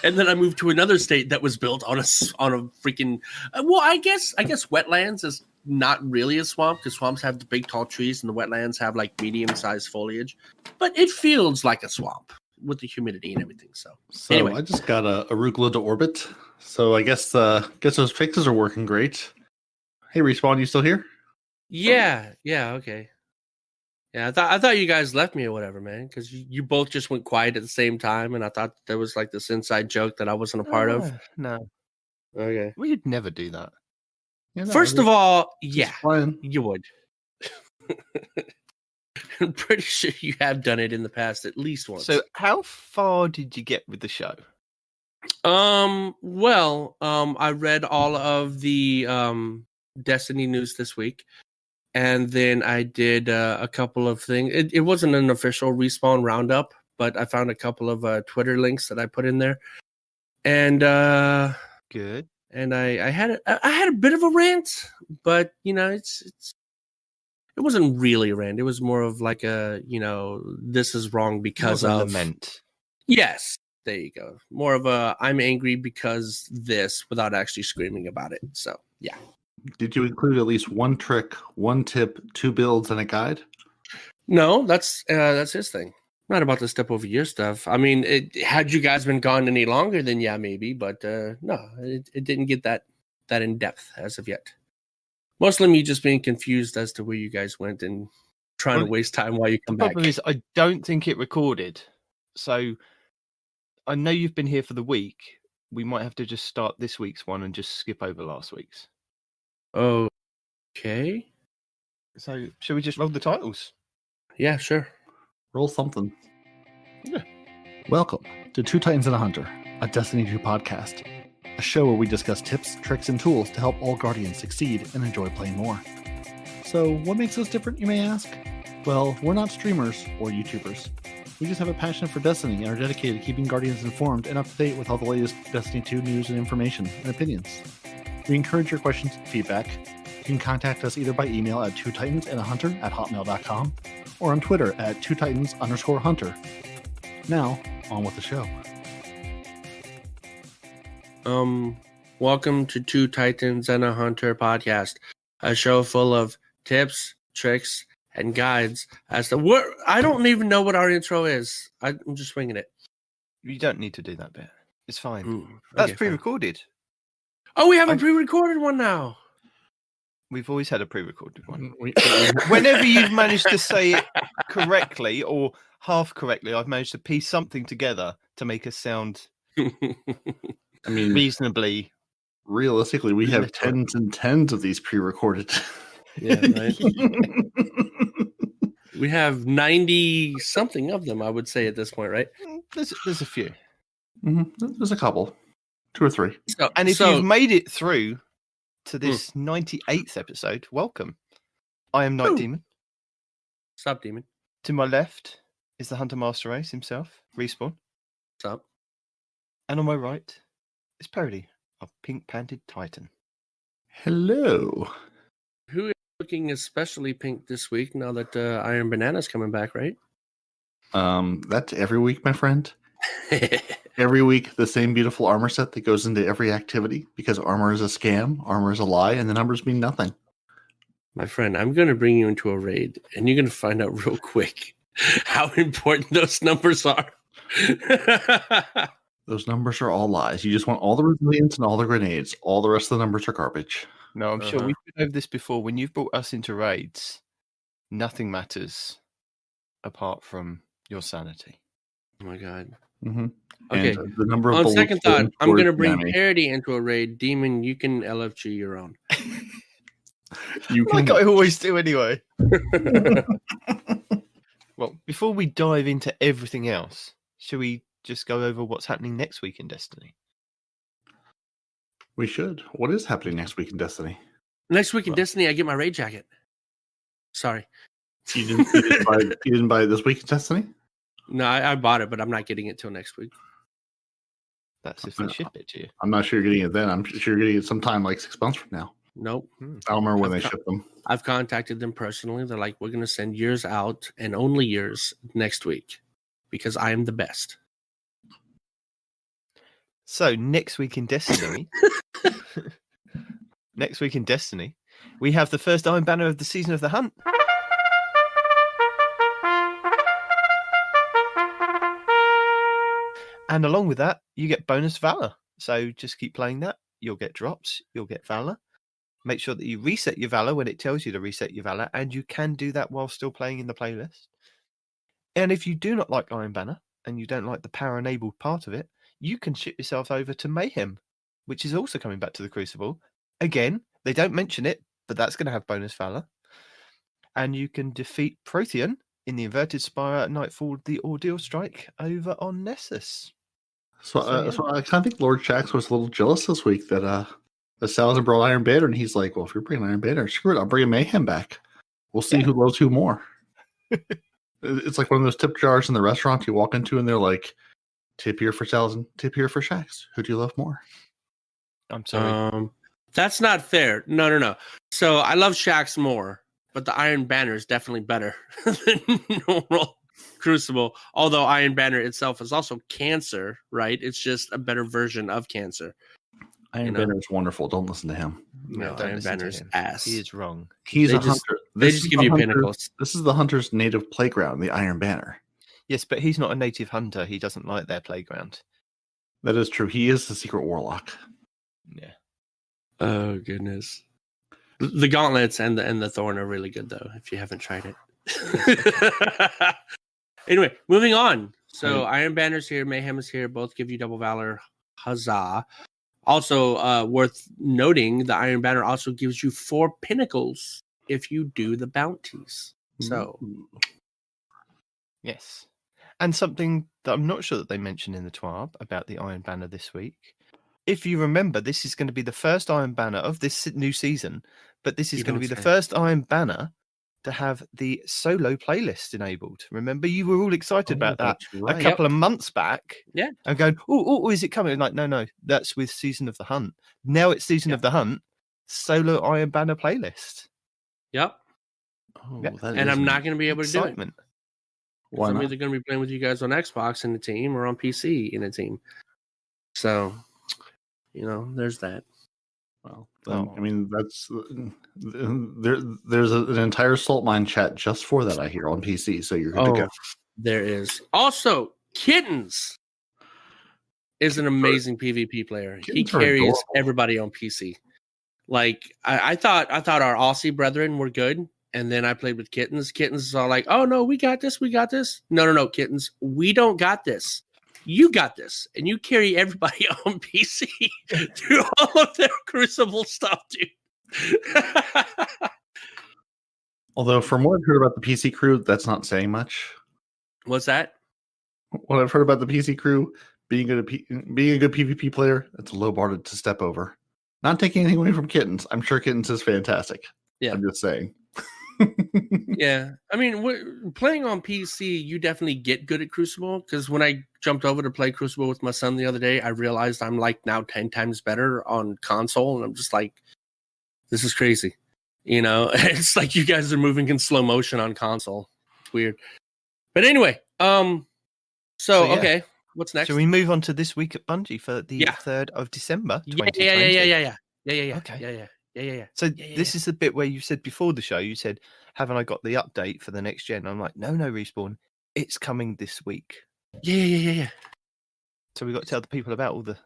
And then I moved to another state that was built on a freaking. Well, I guess wetlands is not really a swamp because swamps have the big tall trees and the wetlands have like medium sized foliage, but it feels like a swamp with the humidity and everything. So anyway, I just got a arugula to orbit. So I guess those fixes are working great. Hey, Respawn, you still here? Yeah, okay. Yeah, I thought you guys left me or whatever, man, because you both just went quiet at the same time, and I thought there was like this inside joke that I wasn't a part of. No. Okay. We'd never do that. Yeah, no, First of all, yeah, fine. you would. I'm pretty sure you have done it in the past at least once. So how far did you get with the show? Well, I read all of the Destiny news this week, and then I did a couple of things. It wasn't an official Respawn Roundup, but I found a couple of Twitter links that I put in there, and good. And I had a bit of a rant, but you know, it wasn't really a rant. It was more of like a, you know, this is wrong because of lament. Yes, there you go. More of a I'm angry because this, without actually screaming about it. So yeah. Did you include at least one trick, one tip, 2 builds, and a guide? No, that's his thing. Not about to step over your stuff. I mean, had you guys been gone any longer, then yeah, maybe. But no, it didn't get that in depth as of yet. Mostly me just being confused as to where you guys went and trying to waste time while you come back. The problem is I don't think it recorded. So I know you've been here for the week. We might have to just start this week's one and just skip over last week's. Okay. So shall we just roll the titles? Yeah, sure. Roll something. Yeah. Welcome to Two Titans and a Hunter, a Destiny 2 podcast. A show where we discuss tips, tricks, and tools to help all Guardians succeed and enjoy playing more. So, what makes us different, you may ask? Well, we're not streamers or YouTubers. We just have a passion for Destiny and are dedicated to keeping Guardians informed and up to date with all the latest Destiny 2 news and information and opinions. We encourage your questions and feedback. You can contact us either by email at twotitansandahunter@hotmail.com or on Twitter at twotitans_hunter. Now, on with the show. Welcome to Two Titans and a Hunter podcast, a show full of tips, tricks, and guides as to what I don't even know what our intro is. I'm just winging it. You don't need to do that bit. It's fine. Okay, That's pre-recorded. Oh, we have a pre-recorded one now. We've always had a pre-recorded one. Whenever you've managed to say it correctly or half correctly, I've managed to piece something together to make us sound I mean, reasonably. Realistically, we have tens and tens of these pre-recorded. Yeah, right. We have 90 something of them, I would say at this point, right? There's a few. Mm-hmm. There's a couple, 2 or 3. And if you've made it through to this 98th episode, welcome. I am Night Demon. Sup, Demon. To my left is the Hunter Master Race himself, Respawn. Sup. And on my right is Parody, a pink-panted Titan. Hello. Who is looking especially pink this week now that Iron Banana's coming back, right? That's every week, my friend. Every week, the same beautiful armor set that goes into every activity because armor is a scam, armor is a lie, and the numbers mean nothing. My friend, I'm going to bring you into a raid, and you're going to find out real quick how important those numbers are. Those numbers are all lies. You just want all the resilience and all the grenades. All the rest of the numbers are garbage. No, I'm sure we've been over this before. When you've brought us into raids, nothing matters apart from your sanity. Oh my god. Mm-hmm. Okay. The number of on second thought, I'm going to bring Yanni. Parody into a raid. Demon, you can LFG your own. You can... Like I always do anyway. Well, before we dive into everything else, shall we just go over what's happening next week in Destiny? We should. What is happening next week in Destiny? Next week in Destiny, I get my raid jacket. Sorry. You didn't buy it this week in Destiny? No, I bought it, but I'm not getting it till next week. That's if they ship it to you. I'm not sure you're getting it then. I'm sure you're getting it sometime like 6 months from now. Nope. I don't remember when they ship them. I've contacted them personally. They're like, we're going to send yours out and only yours next week. because I am the best. So next week in Destiny, we have the first Iron Banner of the Season of the Hunt. And along with that, you get bonus Valor. So just keep playing that. You'll get drops. You'll get Valor. Make sure that you reset your Valor when it tells you to reset your Valor. And you can do that while still playing in the playlist. And if you do not like Iron Banner and you don't like the power-enabled part of it, you can ship yourself over to Mayhem, which is also coming back to the Crucible. Again, they don't mention it, but that's going to have bonus Valor. And you can defeat Prothean in the Inverted Spire at Nightfall, the Ordeal Strike over on Nessus. So I kind of think Lord Shax was a little jealous this week that Salazar brought Iron Banner, and he's like, well, if you're bringing Iron Banner, screw it, I'll bring Mayhem back. We'll see who loves who more. It's like one of those tip jars in the restaurant you walk into, and they're like, tip here for Salazar, tip here for Shax. Who do you love more? I'm sorry. That's not fair. No. So I love Shax more, but the Iron Banner is definitely better than normal Crucible. Although Iron Banner itself is also Cancer, right? It's just a better version of Cancer. Iron Banner is wonderful. Don't listen to him. No, Iron Banner's ass. He is wrong. He's a hunter. They just give you pinnacles. This is the hunter's native playground, the Iron Banner. Yes, but he's not a native hunter. He doesn't like their playground. That is true. He is the secret warlock. Yeah. Oh goodness. The gauntlets and the thorn are really good though. If you haven't tried it. Anyway, moving on. So Iron Banner's here, Mayhem is here. Both give you double valor. Huzzah! Also, worth noting, the Iron Banner also gives you 4 pinnacles if you do the bounties. So, yes. And something that I'm not sure that they mentioned in the TWAB about the Iron Banner this week. If you remember, this is going to be the first Iron Banner of this new season, but this is going to be the first Iron Banner to have the solo playlist enabled. Remember, you were all excited about that a couple of months back. Yeah. And going, oh, is it coming? Like, no, that's with Season of the Hunt. Now it's Season of the Hunt, solo Iron Banner playlist. Yep. Oh, and I'm not going to be able to do it. Why I'm not? either going to be playing with you guys on Xbox in a team or on PC in a team. So, there's that. Well, I mean, that's there's an entire salt mine chat just for that, I hear, on PC. So you're good to go. There is. Also, Kittens is an amazing PvP player. He carries everybody on PC. Like I thought our Aussie brethren were good, and then I played with Kittens. Kittens is all like, "Oh no, we got this. No, Kittens, we don't got this. You got this, and you carry everybody on PC through all of their Crucible stuff, dude." Although, from what I've heard about the PC crew, that's not saying much. What's that? What I've heard about the PC crew being a good PvP player, that's a low bar to step over. Not taking anything away from Kittens. I'm sure Kittens is fantastic. Yeah, I'm just saying. Yeah, I mean, playing on PC, you definitely get good at Crucible, because when I jumped over to play Crucible with my son the other day, I realized I'm like now 10 times better on console, and I'm just like, this is crazy. It's like you guys are moving in slow motion on console. It's weird. But anyway, okay, what's next? Shall we move on to this week at Bungie for the 3rd of December, 2020? Yeah. Okay. Yeah. So this is the bit where you said before the show, you said, haven't I got the update for the next gen? I'm like, no, Respawn. It's coming this week. Yeah. So we got to tell the people about all the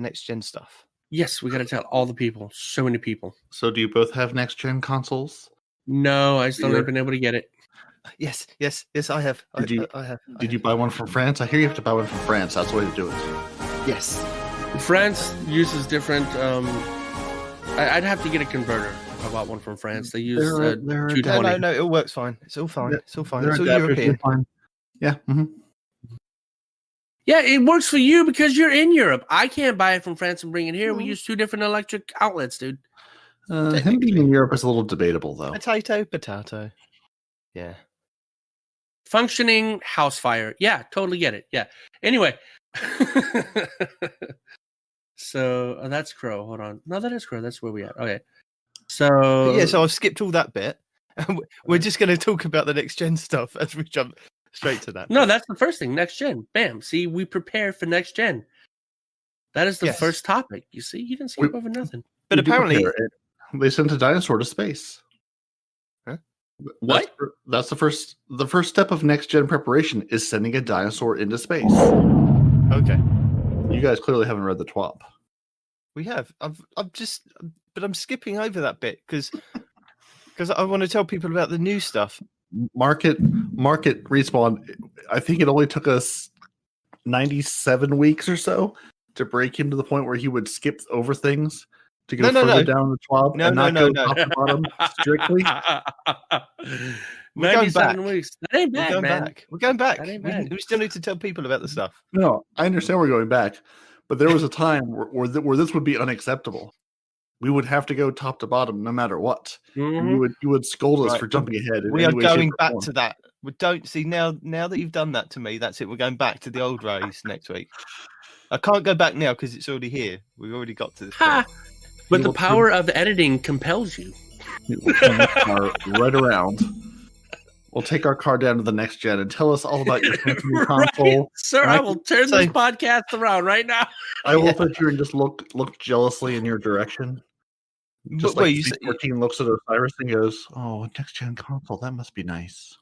next gen stuff. Yes, we got to tell all the people. So many people. So do you both have next gen consoles? No, I still haven't been able to get it. Yes, I have. Did you buy one from France? I hear you have to buy one from France. That's the way to do it. Yes. France uses different... I'd have to get a converter if I bought one from France. They use 220. No, it all works fine. It's all fine. It's all European. Yeah. Mm-hmm. Yeah, it works for you because you're in Europe. I can't buy it from France and bring it here. We use 2 different electric outlets, dude. Him being in Europe is a little debatable, though. Potato. Yeah. Functioning house fire. Yeah, totally get it. Yeah. Anyway. So that's Crow. Hold on. No, that is Crow. That's where we at. Okay. So so I've skipped all that bit. We're just going to talk about the next gen stuff as we jump. Straight to that. No, that's the first thing. Next gen. Bam. See, we prepare for next gen. That is the Yes. first topic. You see, you didn't skip over nothing. But We do apparently, prepare it. They sent a dinosaur to space. Huh? What? That's the first step of next gen preparation is sending a dinosaur into space. okay, You guys clearly haven't read the TWAP. we have. But I'm skipping over that bit because I want to tell people about the new stuff. Market Respawn. I think it only took us 97 weeks or so to break him to the point where he would skip over things to go further down the TWAP and not go top to bottom strictly. We're going 97 back. weeks. That ain't bad, man. We're going back. That ain't bad. We still need to tell people about the stuff. No, I understand we're going back, but there was a time where this would be unacceptable. We would have to go top to bottom no matter what. Mhm. You would scold us Right, for jumping ahead. We are going back to that. We don't see now that you've done that to me. That's it. We're going back to the old ways next week. I can't go back now because it's already here. We've already got to this point. But You the will power of editing compels you. We'll turn the car right around. We'll take our car down to the next gen and tell us all about your fancy new console. Sir, I will turn this podcast around right now. I will sit here and just look jealously in your direction. Just But like wait, C14 looks at Osiris and goes, "Oh, next gen console, that must be nice."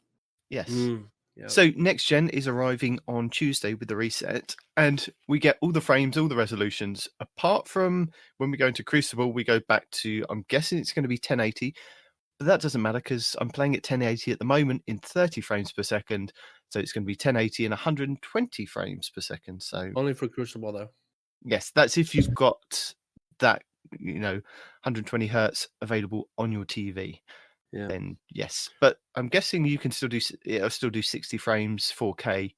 yes. Yep. So next gen is arriving on Tuesday with the reset, and we get all the frames, all the resolutions. Apart from when we go into Crucible, we go back to, I'm guessing it's going to be 1080, but that doesn't matter because I'm playing at 1080 at the moment in 30 frames per second. So it's going to be 1080 and 120 frames per second. So Only for Crucible, though. yes, that's if you've got that, 120 hertz available on your TV. Yeah. Then yes, but I'm guessing you can it'll still do 60 frames 4K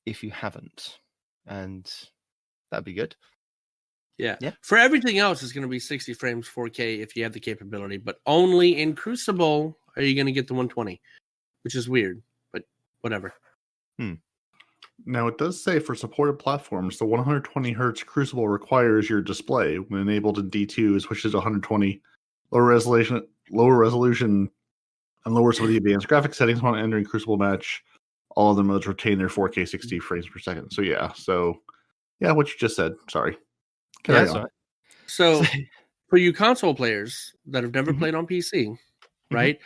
if you haven't, and that'd be good. Yeah. Yeah. For everything else, it's going to be 60 frames 4K if you have the capability, but only in Crucible are you going to get the 120, which is weird, but whatever. Now, it does say for supported platforms, the 120 hertz Crucible requires your display. When enabled in D2, switches to 120, lower resolution, and lower some of the advanced graphics settings when entering Crucible match. All other modes retain their 4K 60 frames per second. So yeah, what you just said. Sorry. Carry on. Right. So for you console players that have never played on PC, right?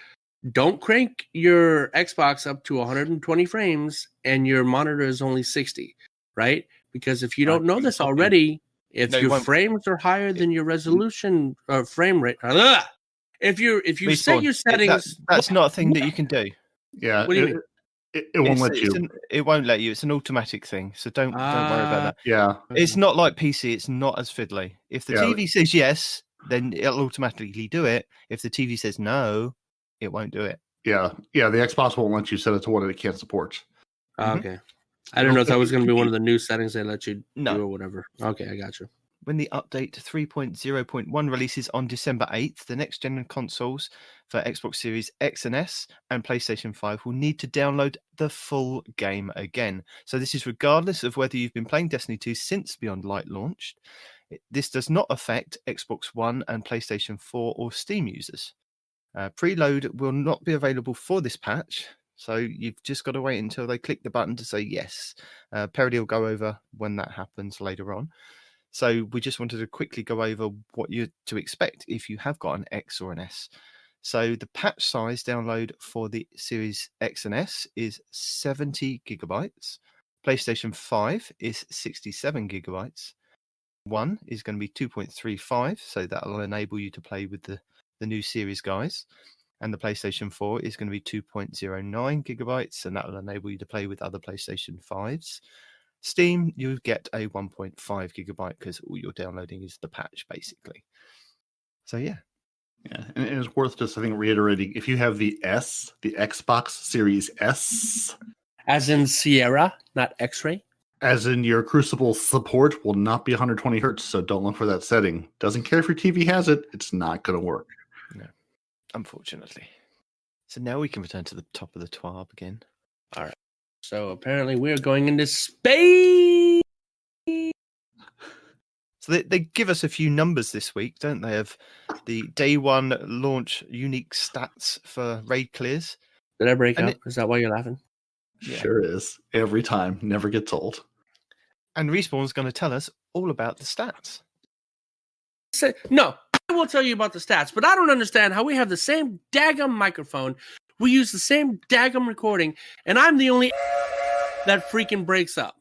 Don't crank your Xbox up to 120 frames and your monitor is only 60, right? Because if you don't know this already, if your frames are higher than your resolution or frame rate, if you set your settings, that's not a thing that you can do. Yeah, what do you mean? It won't let you. It won't let you. It's an automatic thing, so don't worry about that. Yeah, it's not like PC. It's not as fiddly. If the TV says yes, then it'll automatically do it. If the TV says no, it won't do it. Yeah. The Xbox won't let you set it to what it can't support. Okay. I don't know if that was going to be one of the new settings they let you do or whatever. Okay, I got you. When the update 3.0.1 releases on December 8th, the next-gen consoles for Xbox Series X and S and PlayStation 5 will need to download the full game again. So this is regardless of whether you've been playing Destiny 2 since Beyond Light launched. This does not affect Xbox One and PlayStation 4 or Steam users. Preload will not be available for this patch, so you've just got to wait until they click the button to say yes. Parody will go over when that happens later on. So we just wanted to quickly go over what you're to expect if you have got an X or an S. So the patch size download for the Series X and S is 70 gigabytes. PlayStation 5 is 67 gigabytes. One is going to be 2.35, so that will enable you to play with the new series guys. And the PlayStation 4 is going to be 2.09 gigabytes, and that will enable you to play with other PlayStation 5s. Steam, you get a 1.5 gigabyte because all you're downloading is the patch, basically. So, yeah. Yeah, and it's worth just, I think, reiterating, if you have the S, the Xbox Series S. As in Sierra, not X-ray? As in your Crucible support will not be 120 hertz, so don't look for that setting. Doesn't care if your TV has it, it's not going to work. No, unfortunately. So now we can return to the top of the TWAB again. All right. So apparently we're going into space. So they give us a few numbers this week, don't they? Of the day one launch unique stats for raid clears. Did I break out? Is that why you're laughing? Yeah. Sure is. Every time. Never gets old. And Respawn's going to tell us all about the stats. No, I will tell you about the stats, but I don't understand how we have the same daggum microphone. We use the same daggum recording, and I'm the only that freaking breaks up.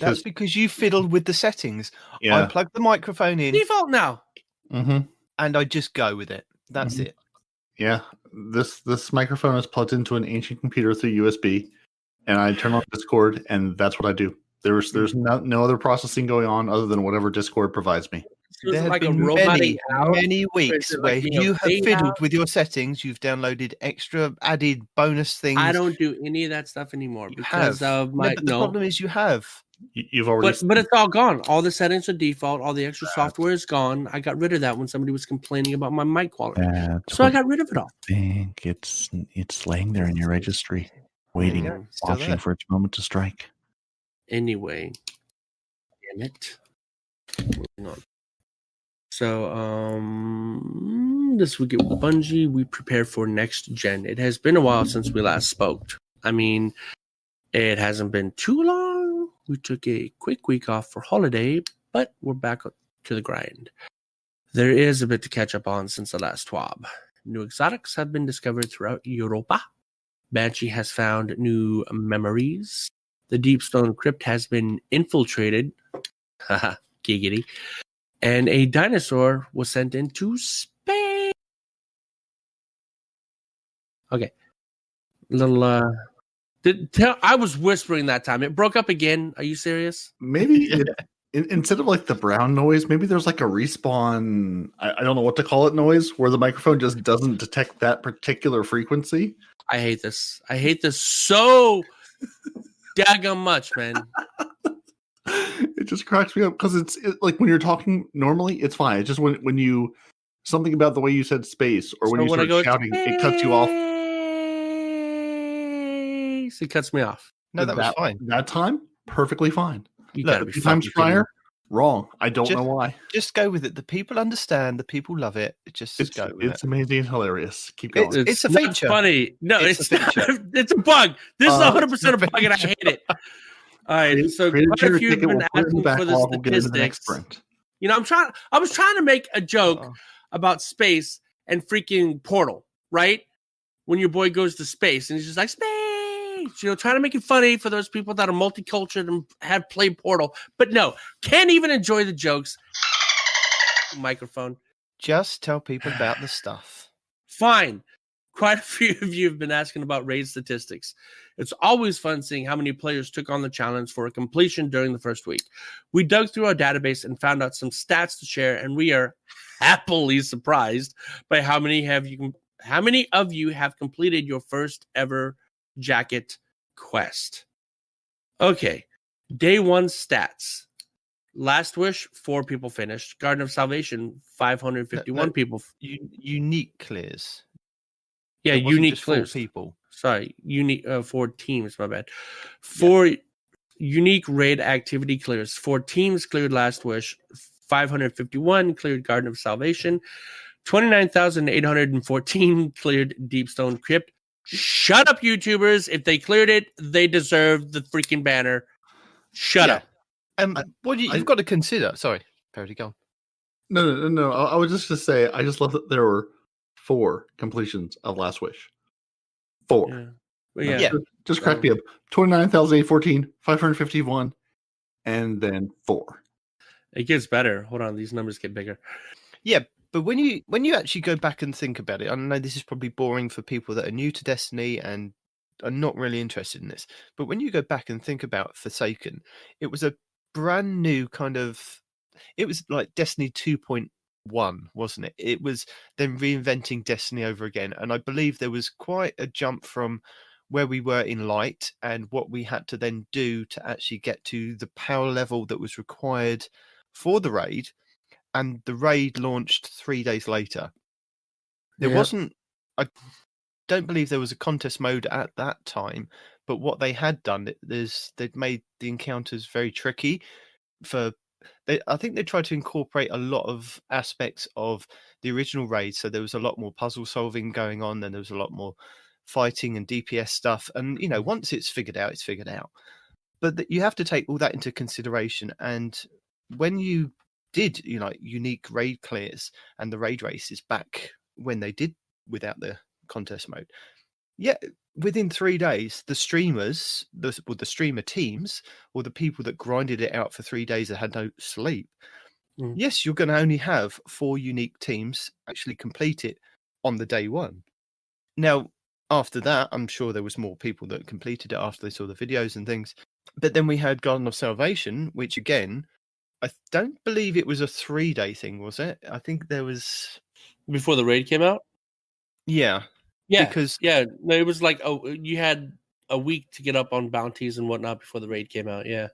That's because you fiddled with the settings. Yeah. I plug the microphone in. Default now. Mm-hmm. And I just go with it. That's it. Yeah. This microphone is plugged into an ancient computer through USB, and I turn on Discord, and that's what I do. There's no other processing going on other than whatever Discord provides me. So There have like been many weeks where you have fiddled with your settings. You've downloaded extra added bonus things. I don't do any of that stuff anymore because of my. But the problem is you have. You've already. But it's all gone. All the settings are default. All the extra software is gone. I got rid of that when somebody was complaining about my mic quality. So I got rid of it all. I think it's laying there in your registry, waiting, watching for its moment to strike. Anyway, damn it. Moving on. So, this week at Bungie, we prepare for next gen. It has been a while since we last spoke. I mean, it hasn't been too long. We took a quick week off for holiday, but we're back to the grind. There is a bit to catch up on since the last TWAB. New exotics have been discovered throughout Europa. Banshee has found new memories. The Deep Stone Crypt has been infiltrated. Haha, giggity. And a dinosaur was sent into space. Okay. I was whispering that time. It broke up again. Are you serious? Maybe instead of like the brown noise, maybe there's like a respawn, I don't know what to call it, noise, where the microphone just doesn't detect that particular frequency. I hate this. I hate this so daggum much, man. It just cracks me up because it's like when you're talking normally, it's fine. It's just when you something about the way you said space or when you start shouting, it cuts you off. It cuts me off. No, that was fine. That time, perfectly fine. You gotta be times prior, wrong. I don't know why. Just go with it. The people understand. The people love it. Go with it. It's amazing and hilarious. Keep going. It's a feature. Funny. No, it's a feature. It's a bug. This is 100% a bug, and I hate it. All right, so quite a few have been asking for the statistics. You know, I was trying to make a joke about space and freaking Portal, right? When your boy goes to space and he's just like, space, you know, trying to make it funny for those people that are multicultural and have played Portal. But no, can't even enjoy the jokes. Microphone. Just tell people about the stuff. Fine. Quite a few of you have been asking about raid statistics. It's always fun seeing how many players took on the challenge for a completion during the first week. We dug through our database and found out some stats to share, and we are happily surprised by how many of you have completed your first ever jacket quest. Okay, day one stats. Last Wish, 4 people finished. Garden of Salvation, 551 people. Unique clears. Yeah, unique clears. 4 people. Sorry, unique 4 teams. My bad. 4 unique raid activity clears. 4 teams cleared Last Wish. 551 cleared Garden of Salvation. 29,814 cleared Deep Stone Crypt. Shut up, YouTubers! If they cleared it, they deserve the freaking banner. Shut up. What you've got to consider. Sorry, Parody, go on. No. I was just to say, I just love that there were 4 completions of Last Wish. 4. Yeah. Just crack me up. 29,814, 551, and then 4. It gets better. Hold on, these numbers get bigger. Yeah, but when you actually go back and think about it, I know this is probably boring for people that are new to Destiny and are not really interested in this, but when you go back and think about Forsaken, it was a brand new kind of, it was like Destiny 2.1, wasn't it? It was them reinventing Destiny over again, and I believe there was quite a jump from where we were in Light and what we had to then do to actually get to the power level that was required for the raid. And the raid launched 3 days later. There wasn't, I don't believe there was a contest mode at that time, but what they had done is they'd made the encounters very tricky. I think they tried to incorporate a lot of aspects of the original raid. So there was a lot more puzzle solving going on, and there was a lot more fighting and DPS stuff. And, once it's figured out, it's figured out. But you have to take all that into consideration. And when you did, unique raid clears and the raid races back when they did without the contest mode, within 3 days, the streamers, the streamer teams, or the people that grinded it out for 3 days that had no sleep, yes, you're going to only have 4 unique teams actually complete it on the day one. Now, after that, I'm sure there was more people that completed it after they saw the videos and things. But then we had Garden of Salvation, which again, I don't believe it was a 3-day thing, was it? I think there was... Before the raid came out? Yeah. Yeah, because no, it was like you had a week to get up on bounties and whatnot before the raid came out. Yeah,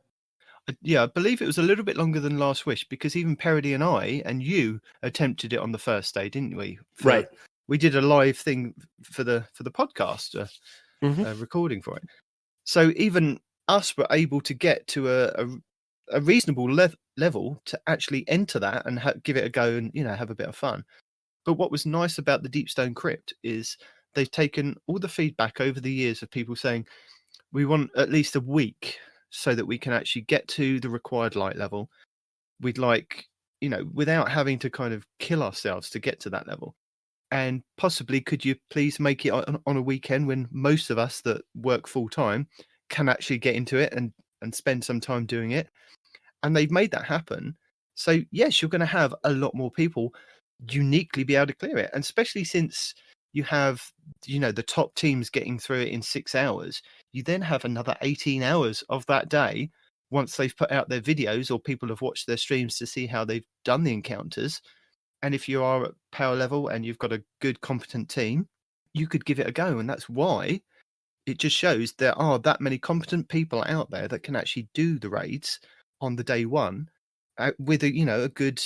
I believe it was a little bit longer than Last Wish, because even Parody and I and you attempted it on the first day, didn't we? Right. We did a live thing for the podcast, recording for it. So even us were able to get to a reasonable level to actually enter that and give it a go and have a bit of fun. But what was nice about the Deep Stone Crypt is they've taken all the feedback over the years of people saying, we want at least a week so that we can actually get to the required light level. We'd like, without having to kind of kill ourselves to get to that level. And possibly, could you please make it on a weekend when most of us that work full time can actually get into it and spend some time doing it? And they've made that happen. So yes, you're going to have a lot more people uniquely be able to clear it. And especially since you have, the top teams getting through it in 6 hours, you then have another 18 hours of that day once they've put out their videos or people have watched their streams to see how they've done the encounters. And if you are at power level and you've got a good, competent team, you could give it a go. And that's why it just shows there are that many competent people out there that can actually do the raids on the day one with a good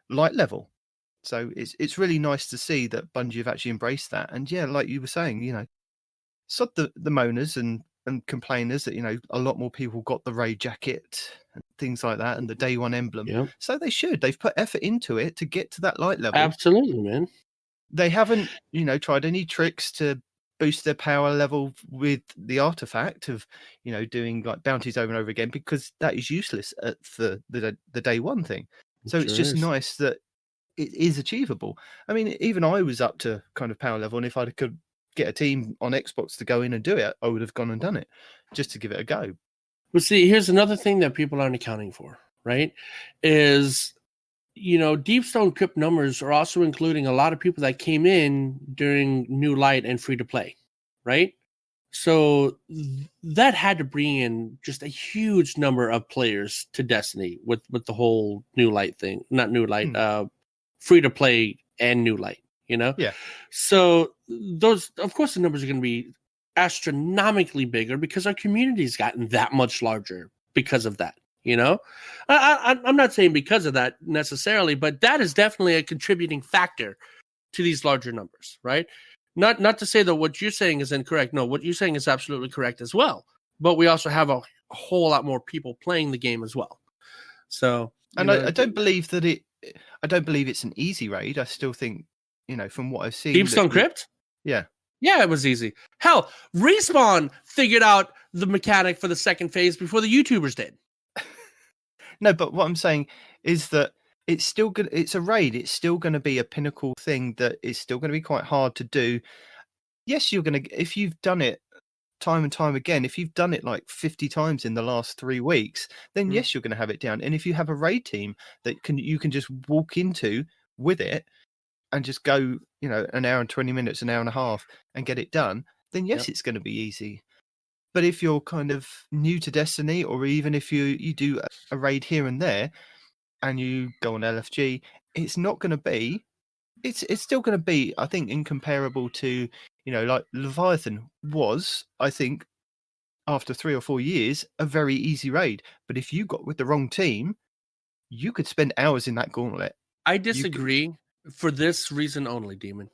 light level. So it's really nice to see that Bungie have actually embraced that. And yeah, like you were saying, sod the moaners and complainers that, a lot more people got the raid jacket and things like that and the day one emblem. Yep. So they should. They've put effort into it to get to that light level. Absolutely, man. They haven't, tried any tricks to boost their power level with the artifact of, doing like bounties over and over again, because that is useless for the day one thing. So it's just nice that it is achievable. I mean, even I was up to kind of power level, and if I could get a team on Xbox to go in and do it, I would have gone and done it just to give it a go. Well, see, here's another thing that people aren't accounting for, right? Is, Deep Stone Crypt numbers are also including a lot of people that came in during New Light and free to play, right? So that had to bring in just a huge number of players to Destiny with the whole New Light thing, not New Light, free to play and New Light, Yeah. So those, of course, the numbers are going to be astronomically bigger because our community's gotten that much larger because of that. I'm not saying because of that necessarily, but that is definitely a contributing factor to these larger numbers, right? Not to say that what you're saying is incorrect. No, what you're saying is absolutely correct as well. But we also have a whole lot more people playing the game as well. So, and I don't believe that I don't believe it's an easy raid. I still think, from what I've seen, Deep Stone Crypt. Yeah, it was easy. Hell, Respawn figured out the mechanic for the second phase before the YouTubers did. No, but what I'm saying is that it's still good. It's a raid. It's still going to be a pinnacle thing that is still going to be quite hard to do. Yes, you're going to, if you've done it time and time again, if you've done it like 50 times in the last 3 weeks, then yes, you're going to have it down. And if you have a raid team that you can just walk into with it and just go, an hour and 20 minutes, an hour and a half and get it done, then yes, it's going to be easy. But if you're kind of new to Destiny, or even if you do a raid here and there and you go on LFG, it's not going to be, it's still going to be, I think, incomparable to, like Leviathan was, I think, after 3 or 4 years, a very easy raid. But if you got with the wrong team, you could spend hours in that gauntlet. I disagree for this reason only, Demon.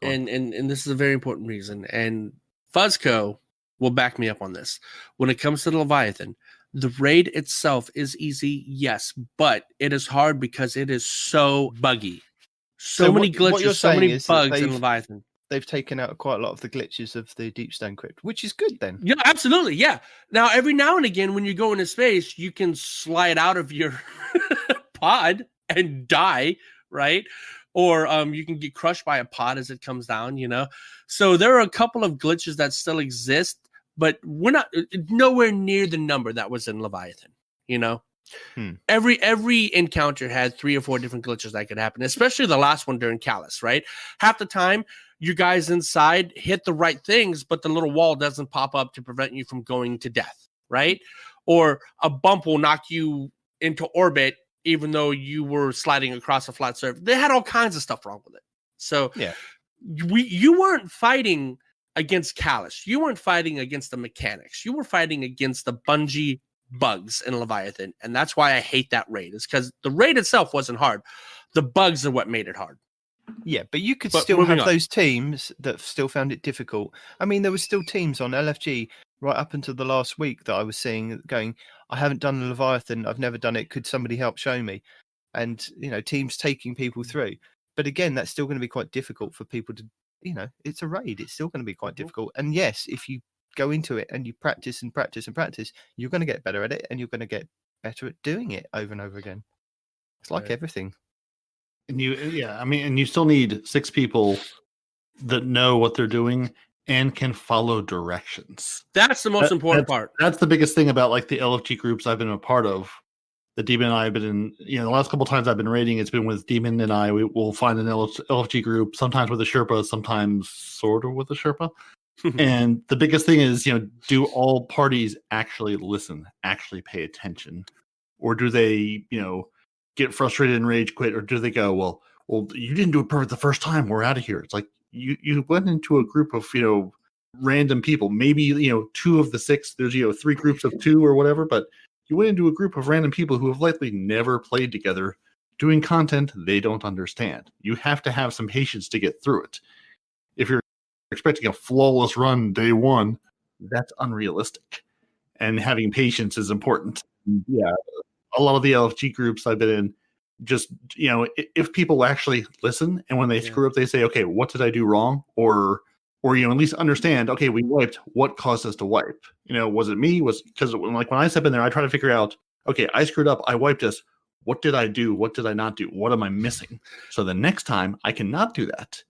And this is a very important reason. And Fuzzco will back me up on this. When it comes to the Leviathan, the raid itself is easy, yes, but it is hard because it is so buggy. So many glitches, so many bugs in Leviathan. they've taken out quite a lot of the glitches of the Deep Stone Crypt, which is good then. Yeah, absolutely. Yeah. Now, every now and again, when you go into space, you can slide out of your pod and die, right? Or you can get crushed by a pod as it comes down, you know? So there are a couple of glitches that still exist, but we're not nowhere near the number that was in Leviathan, you know? Every encounter had 3 or 4 different glitches that could happen, especially the last one during Callus, right? Half the time, you guys inside hit the right things, but the little wall doesn't pop up to prevent you from going to death, right? Or a bump will knock you into orbit even though you were sliding across a flat surface. They had all kinds of stuff wrong with it. So you weren't fighting against Callus. You weren't fighting against the mechanics. You were fighting against the Bungie bugs in Leviathan, and that's why I hate that raid. It's because the raid itself wasn't hard. The bugs are what made it hard. Yeah, but you could still have those teams that still found it difficult. I mean, there were still teams on LFG right up until the last week that I was seeing going, I haven't done Leviathan, I've never done it, could somebody help show me? And, you know, teams taking people through. But again, that's still going to be quite difficult for people to, you know, it's a raid, it's still going to be quite difficult. And yes, if you go into it and you practice and practice and practice, you're going to get better at it, and you're going to get better at doing it over and over again. It's like everything. And you still need 6 people that know what they're doing and can follow directions. That's the most important part. That's the biggest thing about like the LFG groups I've been a part of. The Demon and I have been in, you know, the last couple of times I've been raiding, it's been with Demon and I. We will find an LFG group, sometimes with a Sherpa, sometimes sort of with a Sherpa. And the biggest thing is, you know, do all parties actually listen, actually pay attention? Or do they, you know, get frustrated and rage quit? Or do they go, well, you didn't do it perfect the first time, we're out of here? It's like you went into a group of, you know, random people, maybe, you know, 2 of the 6, there's, you know, 3 groups of 2 or whatever, but you went into a group of random people who have likely never played together doing content they don't understand. You have to have some patience to get through it. If you're expecting a flawless run day 1, that's unrealistic. And having patience is important. Yeah, a lot of the LFG groups I've been in, just, you know, if people actually listen and when they screw up, they say, okay, what did I do wrong? Or, you know, at least understand, okay, we wiped, what caused us to wipe? You know, was it me? Because when I step in there, I try to figure out, okay, I screwed up, I wiped us. What did I do? What did I not do? What am I missing? So the next time I cannot do that.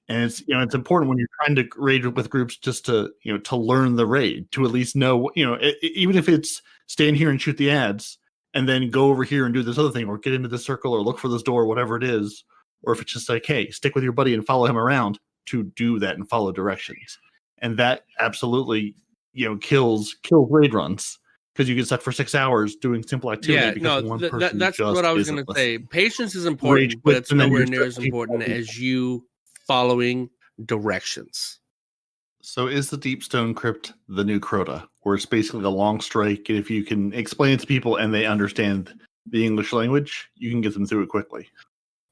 And it's, you know, it's important when you're trying to raid with groups just to, you know, to learn the raid, to at least know, you know, even if it's stand here and shoot the ads and then go over here and do this other thing, or get into this circle, or look for this door, whatever it is, or if it's just like, hey, stick with your buddy and follow him around, to do that and follow directions. And that absolutely, you know, kills raid runs, because you get stuck for 6 hours doing simple activity. That's what I was going to say. Patience is important, but it's nowhere near as important as you following directions. So is the Deep Stone Crypt the new Crota, where it's basically a long strike, and if you can explain it to people and they understand the English language, you can get them through it quickly?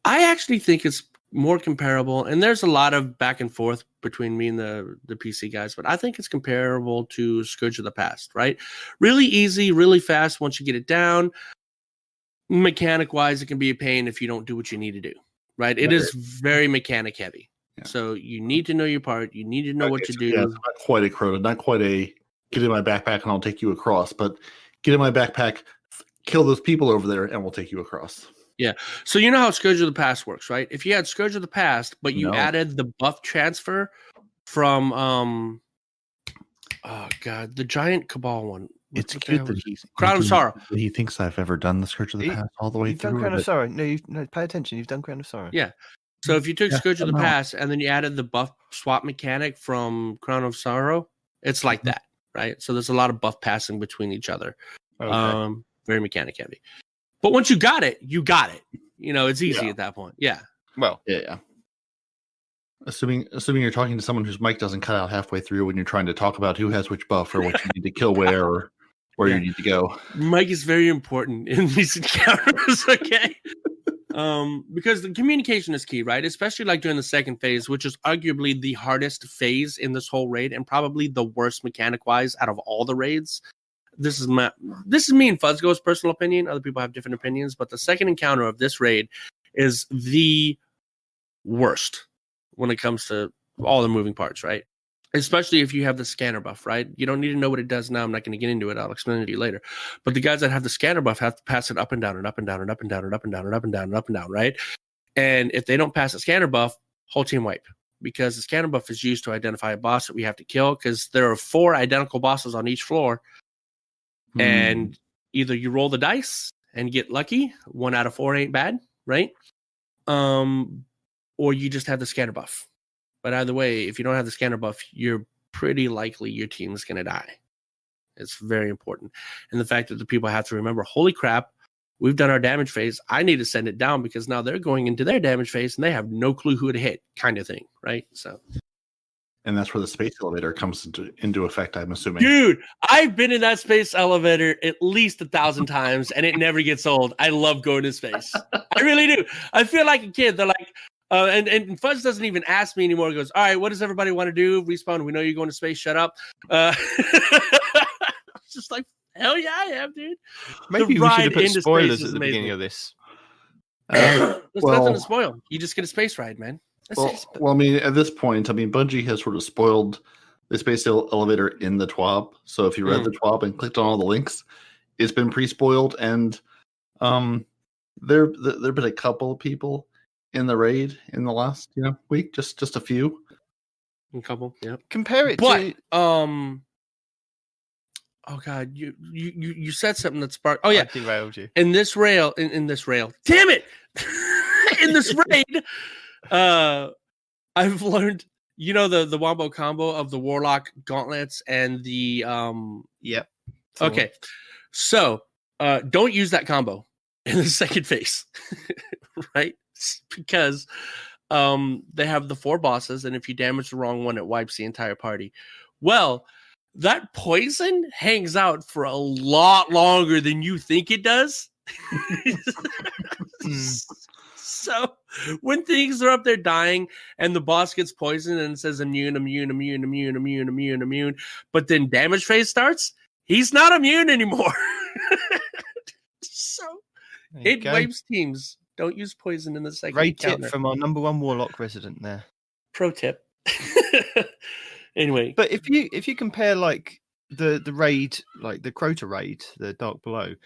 I actually think it's more comparable, and there's a lot of back and forth between me and the PC guys, but I think it's comparable to Scourge of the Past, right? Really easy, really fast once you get it down. Mechanic-wise, it can be a pain if you don't do what you need to do, right? It is very mechanic heavy. Yeah. So you need to know your part. You need to know what to do. Yeah, it's not quite a Crota, not quite a get in my backpack and I'll take you across, but get in my backpack, kill those people over there, and we'll take you across. Yeah. So you know how Scourge of the Past works, right? If you had Scourge of the Past, but you added the buff transfer from the giant Cabal one. It's good that he's Crown of Sorrow. He thinks I've ever done the Scourge of the Past all the way through. You've done Crown of Sorrow. No, pay attention. You've done Crown of Sorrow. Yeah. So if you took Scourge of the Past and then you added the buff swap mechanic from Crown of Sorrow, it's like that, right? So there's a lot of buff passing between each other. Okay. Very mechanic heavy. But once you got it, you got it. You know, it's easy at that point. Yeah. Well, yeah. Assuming you're talking to someone whose mic doesn't cut out halfway through when you're trying to talk about who has which buff or what you need to kill where or where you need to go. Mic is very important in these encounters, okay? Because the communication is key, right? Especially like during the second phase, which is arguably the hardest phase in this whole raid and probably the worst mechanic-wise out of all the raids. This is me and Fuzzgo's personal opinion. Other people have different opinions, but the second encounter of this raid is the worst when it comes to all the moving parts, right? Especially if you have the scanner buff, right? You don't need to know what it does now. I'm not going to get into it. I'll explain it to you later. But the guys that have the scanner buff have to pass it up and down and up and down and up and down and up and down and up and down and up and down, right? And if they don't pass the scanner buff, whole team wipe. Because the scanner buff is used to identify a boss that we have to kill, because there are 4 identical bosses on each floor. And either you roll the dice and get lucky, 1 out of 4 ain't bad, right? Or you just have the scanner buff. But either way, if you don't have the scanner buff, you're pretty likely your team is going to die. It's very important. And the fact that the people have to remember, holy crap, we've done our damage phase. I need to send it down because now they're going into their damage phase and they have no clue who to hit, kind of thing, right? So, and that's where the space elevator comes into effect, I'm assuming. Dude, I've been in that space elevator at least 1,000 times and it never gets old. I love going to space. I really do. I feel like a kid. They're like, and Fuzz doesn't even ask me anymore. He goes, all right, what does everybody want to do? Respawn, we know you're going to space. Shut up. It's just like, hell yeah, I am, dude. Maybe we should have put spoilers at the beginning of this. There's nothing to spoil. You just get a space ride, man. Well, I mean, at this point, Bungie has sort of spoiled the space elevator in the TWAB. So if you read the TWAB and clicked on all the links, it's been pre-spoiled. And there have been a couple of people in the raid in the last week, just a few. A couple, yeah. Compare it to oh god, you said something that sparked. Oh yeah, I derailed you. In this rail, damn it! In this raid, I've learned, the wombo combo of the warlock gauntlets and the Yep. Okay, so don't use that combo in the second phase, right? Because they have the 4 bosses, and if you damage the wrong one, it wipes the entire party. Well, that poison hangs out for a lot longer than you think it does. So when things are up there dying and the boss gets poisoned and it says immune, but then damage phase starts, he's not immune anymore. So it wipes teams. Don't use poison in the second Great encounter. tip from our number 1 warlock resident there. Pro tip. Anyway, but if you compare like the raid, like the Crota raid, the Dark Below.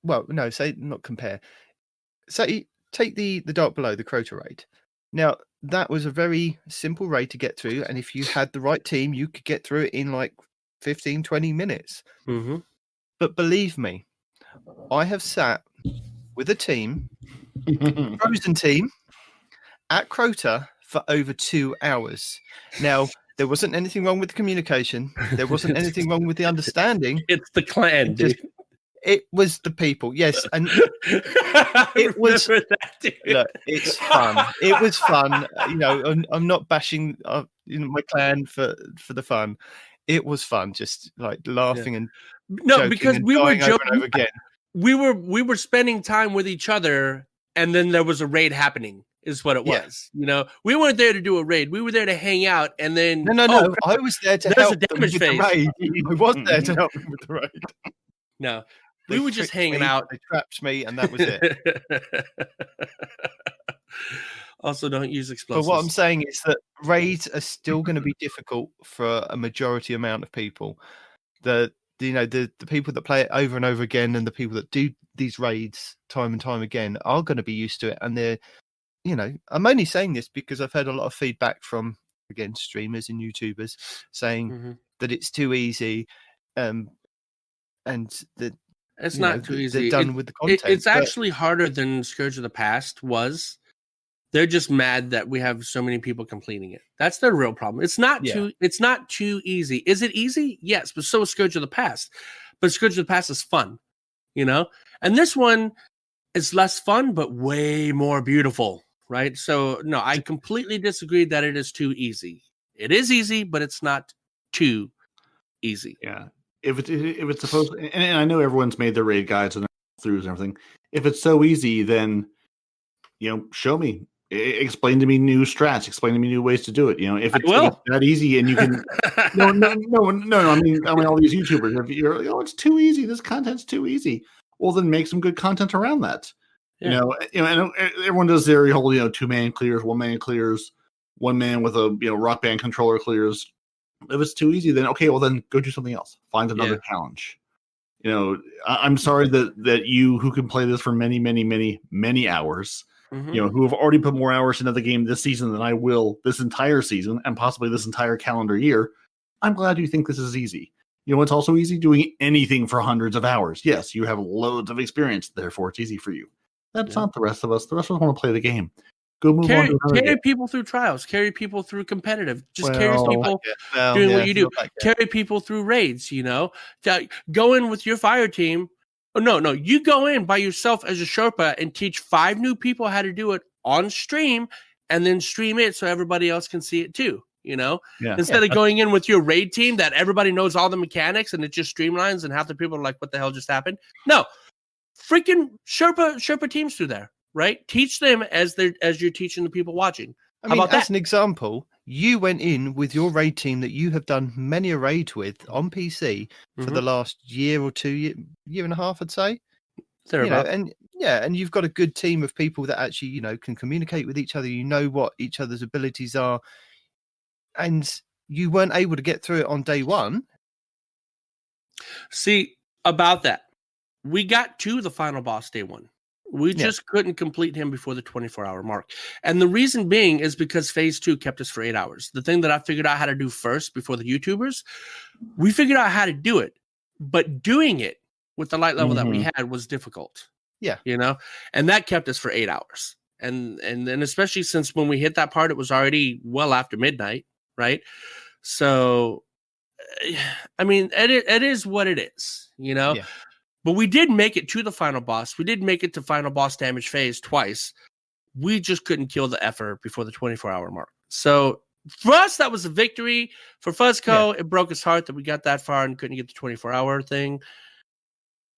Not compare. Say take the Dark Below, the Crota raid. Now that was a very simple raid to get through, and if you had the right team, you could get through it in like 15-20 minutes. Mm-hmm. But believe me, I have sat with a team, frozen team, at Crota for over 2 hours. Now, there wasn't anything wrong with the communication. There wasn't anything wrong with the understanding. It's the clan, dude. It was the people, yes. And it was that, look, it's fun. It was fun. I'm not bashing my clan for the fun. It was fun, just like laughing and because we were joking over and over again. We were spending time with each other, and then there was a raid happening. Is what it was. We weren't there to do a raid. We were there to hang out, and then no. I was there to help them with the raid. I was there to help them with the raid. No, we were just hanging out. They trapped me, and that was it. Also, don't use explosives. But what I'm saying is that raids are still going to be difficult for a majority amount of people. The people that play it over and over again, and the people that do these raids time and time again are going to be used to it, and they're. I'm only saying this because I've heard a lot of feedback from, again, streamers and YouTubers saying that it's too easy, and that it's not too easy. They're done with the content. It's actually harder than Scourge of the Past was. They're just mad that we have so many people completing it. That's their real problem. It's not too easy. Is it easy? Yes, but so is Scourge of the Past. But Scourge of the Past is fun, And this one is less fun, but way more beautiful. Right. So, no, I completely disagree that it is too easy. It is easy, but it's not too easy. Yeah. If it's supposed to, and I know everyone's made their raid guides and throughs and everything. If it's so easy, then, show me. Explain to me new strats. Explain to me new ways to do it. If it's that easy and you can. No. I mean, all these YouTubers. If you're, it's too easy. This content's too easy. Well, then make some good content around that. Yeah. And everyone does their whole 2-man clears, 1-man clears, 1 man with a Rock Band controller clears. If it's too easy, then okay, well then go do something else. Find another challenge. I'm sorry that you who can play this for many, many, many, many hours, who have already put more hours into the game this season than I will this entire season and possibly this entire calendar year. I'm glad you think this is easy. It's also easy doing anything for hundreds of hours. Yes, you have loads of experience, therefore it's easy for you. That's not the rest of us. The rest of us want to play the game. Go move on to another carry game. people through trials. Carry people through competitive. Just carry Well, people doing what you do. Carry people through raids. Go in with your fire team. Oh, no. You go in by yourself as a Sherpa and teach 5 new people how to do it on stream, and then stream it so everybody else can see it too. Instead of going in with your raid team that everybody knows all the mechanics and it just streamlines and half the people are like, "What the hell just happened?" No, freaking Sherpa teams through there. Right? Teach them as you're teaching the people watching. I mean, as an example, you went in with your raid team that you have done many a raid with on PC for the last year or 2 year and a half, I'd say. And you've got a good team of people that actually, can communicate with each other. You know what each other's abilities are, and you weren't able to get through it on day one. See, about that, we got to the final boss day one. We just couldn't complete him before the 24-hour mark. And the reason being is because phase 2 kept us for 8 hours. The thing that I figured out how to do first before the YouTubers, we figured out how to do it. But doing it with the light level that we had was difficult. Yeah. And that kept us for 8 hours. And then especially since when we hit that part, it was already well after midnight, right? So, I mean, it is what it is, Yeah. But we did make it to the final boss. We did make it to final boss damage phase twice. We just couldn't kill the effort before the 24-hour mark. So for us, that was a victory. For Fuzzco, it broke his heart that we got that far and couldn't get the 24-hour thing.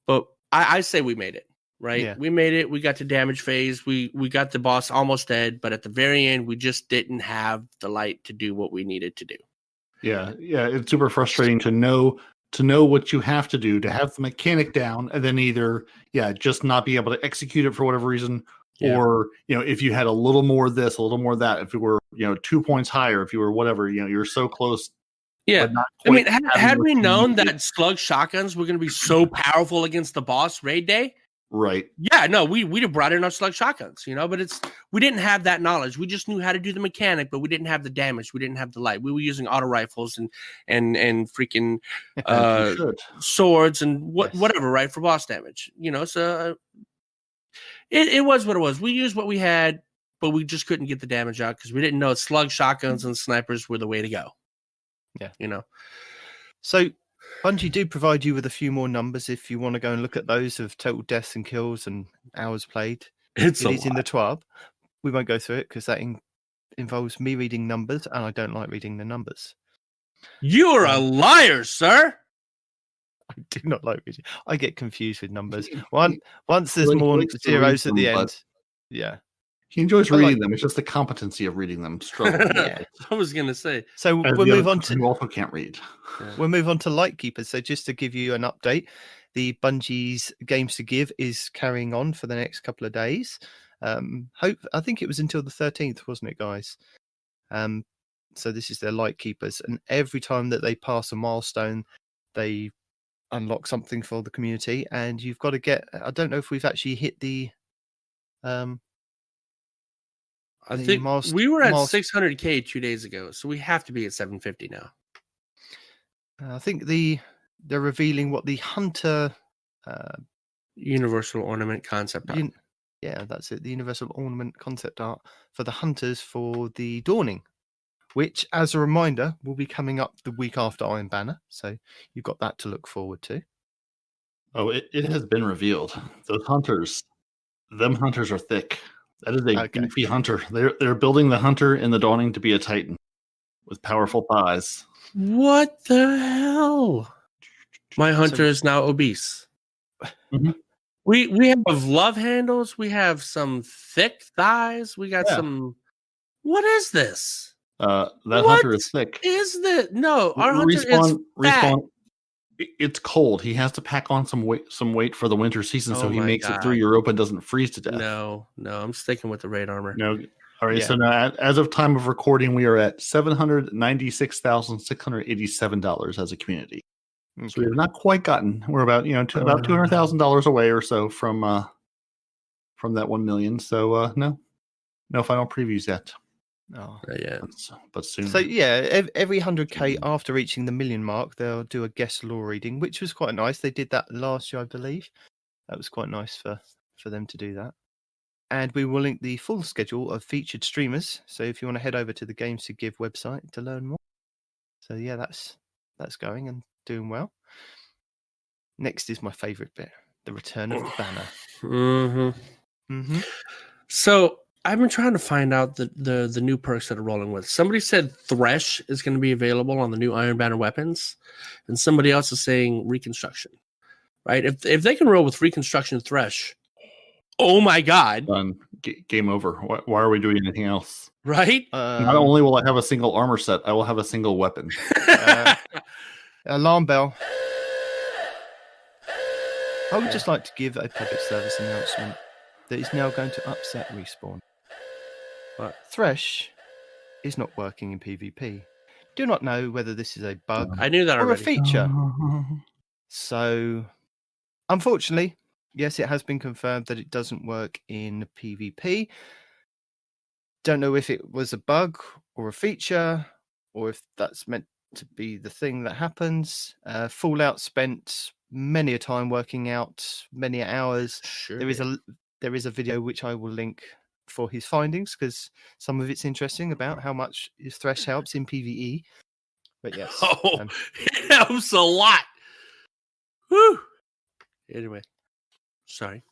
But I say we made it, right? Yeah. We made it. We got to damage phase. We got the boss almost dead. But at the very end, we just didn't have the light to do what we needed to do. Yeah. It's super frustrating to know what you have to do to have the mechanic down, and then either just not be able to execute it for whatever reason, or if you had a little more this, a little more that, if you were 2 points higher, if you were whatever, you're so close. Yeah, I mean, had we known that slug shotguns were going to be so powerful against the boss raid day, right? Yeah, no, we'd have brought in our slug shotguns, but we didn't have that knowledge. We just knew how to do the mechanic, but we didn't have the damage. We didn't have the light. We were using auto rifles and freaking swords and whatever, right, for boss damage. So it was what it was. We used what we had, but we just couldn't get the damage out because we didn't know slug shotguns and snipers were the way to go. Yeah, So Bungie do provide you with a few more numbers if you want to go and look at those of total deaths and kills and hours played. It is in the TWAB. We won't go through it because that involves me reading numbers, and I don't like reading the numbers. You're a liar, sir. I do not like reading. I get confused with numbers. Once there's more zeros at the end. Yeah. He enjoys reading them. It's just the competency of reading them. Yeah, I was going to say. So we'll move on to. You also can't read. We'll move on to Lightkeepers. So just to give you an update, the Bungie's Games to Give is carrying on for the next couple of days. I think it was until the 13th, wasn't it, guys? So this is their Lightkeepers, and every time that they pass a milestone, they unlock something for the community, and you've got to get. I don't know if we've actually hit the. I think we were at 600K 2 days ago, so we have to be at 750 now. I think they're revealing what the Hunter Universal Ornament concept art. Yeah, that's it. The Universal Ornament concept art for the Hunters for the Dawning, which, as a reminder, will be coming up the week after Iron Banner. So you've got that to look forward to. Oh, it has been revealed. Those hunters, them hunters are thick. That is a beefy hunter. They're building the hunter in the Dawning to be a Titan with powerful thighs. What the hell? My hunter is now obese. Mm-hmm. We have love handles. We have some thick thighs. We got some. What is this? That hunter is thick. Is that no? Our hunter is fat. It's cold. He has to pack on some weight for the winter season, so Oh he my makes it through God. Europa and doesn't freeze to death. No, I'm sticking with the raid armor. No. All right. Yeah. So now, as of time of recording, we are at $796,687 as a community. So we have not quite gotten. We're about about $200,000 away or so from that 1 million. So no final previews yet. Oh. Yeah. But soon. So yeah, every 100k after reaching the million mark, they'll do a guest lore reading, which was quite nice. They did that last year, I believe. That was quite nice for them to do that. And we will link the full schedule of featured streamers. So if you want to head over to the Games to Give website to learn more. So yeah, that's going and doing well. Next is my favourite bit: the return of the banner. So I've been trying to find out the new perks that are rolling with. Somebody said Thresh is going to be available on the new Iron Banner weapons, and somebody else is saying Reconstruction. Right? If they can roll with Reconstruction Thresh, oh my God! Done. Game over. Why are we doing anything else? Right? Not only will I have a single armor set, I will have a single weapon. Alarm bell. I would just like to give a public service announcement that is now going to upset Respawn. What? Thresh is not working in PvP. Do not know whether this is a bug I knew that or already. a feature. So, unfortunately, yes, it has been confirmed that it doesn't work in PvP. Don't know if it was a bug or a feature, or if that's meant to be the thing that happens. Fallout spent many a time working out, many hours. Sure. There is a video which I will link for his findings, because some of it's interesting about how much his Thresh helps in PvE. But yes, it helps a lot. Whew. Anyway, sorry,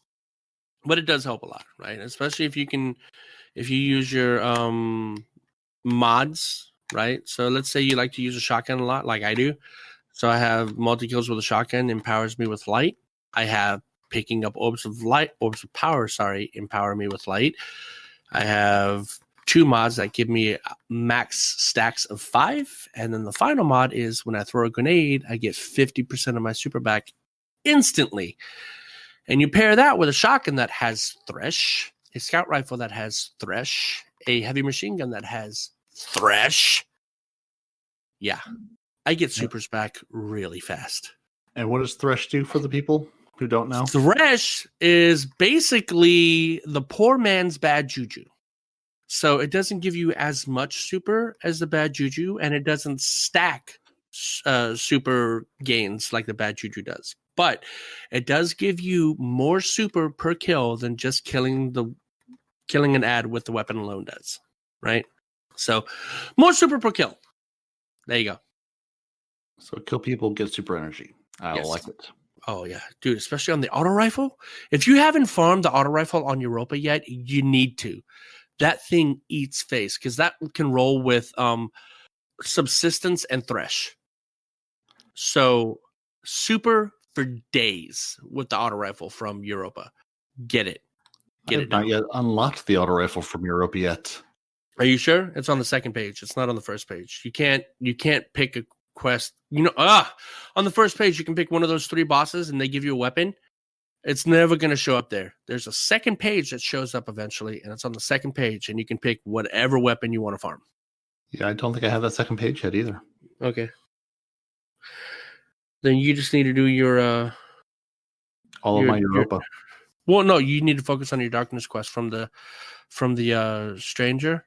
but it does help a lot, right? Especially if you use your mods, right? So let's say you like to use a shotgun a lot, like I do. So I have multi-kills with a shotgun, empowers me with light. I have picking up orbs of power, empower me with light. I have 2 mods that give me max stacks of 5. And then the final mod is when I throw a grenade, I get 50% of my super back instantly. And you pair that with a shotgun that has Thresh, a scout rifle that has Thresh, a heavy machine gun that has Thresh. Yeah. I get supers back really fast. And what does Thresh do for the people who don't know? Thresh is basically the poor man's bad juju. So it doesn't give you as much super as the bad juju, and it doesn't stack super gains like the bad juju does. But it does give you more super per kill than just killing an ad with the weapon alone does. Right? So more super per kill. There you go. So kill people, get super energy. I like it. Oh, yeah. Dude, especially on the auto rifle. If you haven't farmed the auto rifle on Europa yet, you need to. That thing eats face, because that can roll with subsistence and Thresh. So super for days with the auto rifle from Europa. Get it. I have not yet unlocked the auto rifle from Europa yet. Are you sure? It's on the second page. It's not on the first page. You can't pick a quest. On the first page, you can pick one of those 3 bosses and they give you a weapon. It's never going to show up there. There's a second page that shows up eventually, and it's on the second page, and you can pick whatever weapon you want to farm. Yeah, I don't think I have that second page yet either. Okay. Then you just need to do your all of my Europa. Well, no, you need to focus on your darkness quest from the stranger,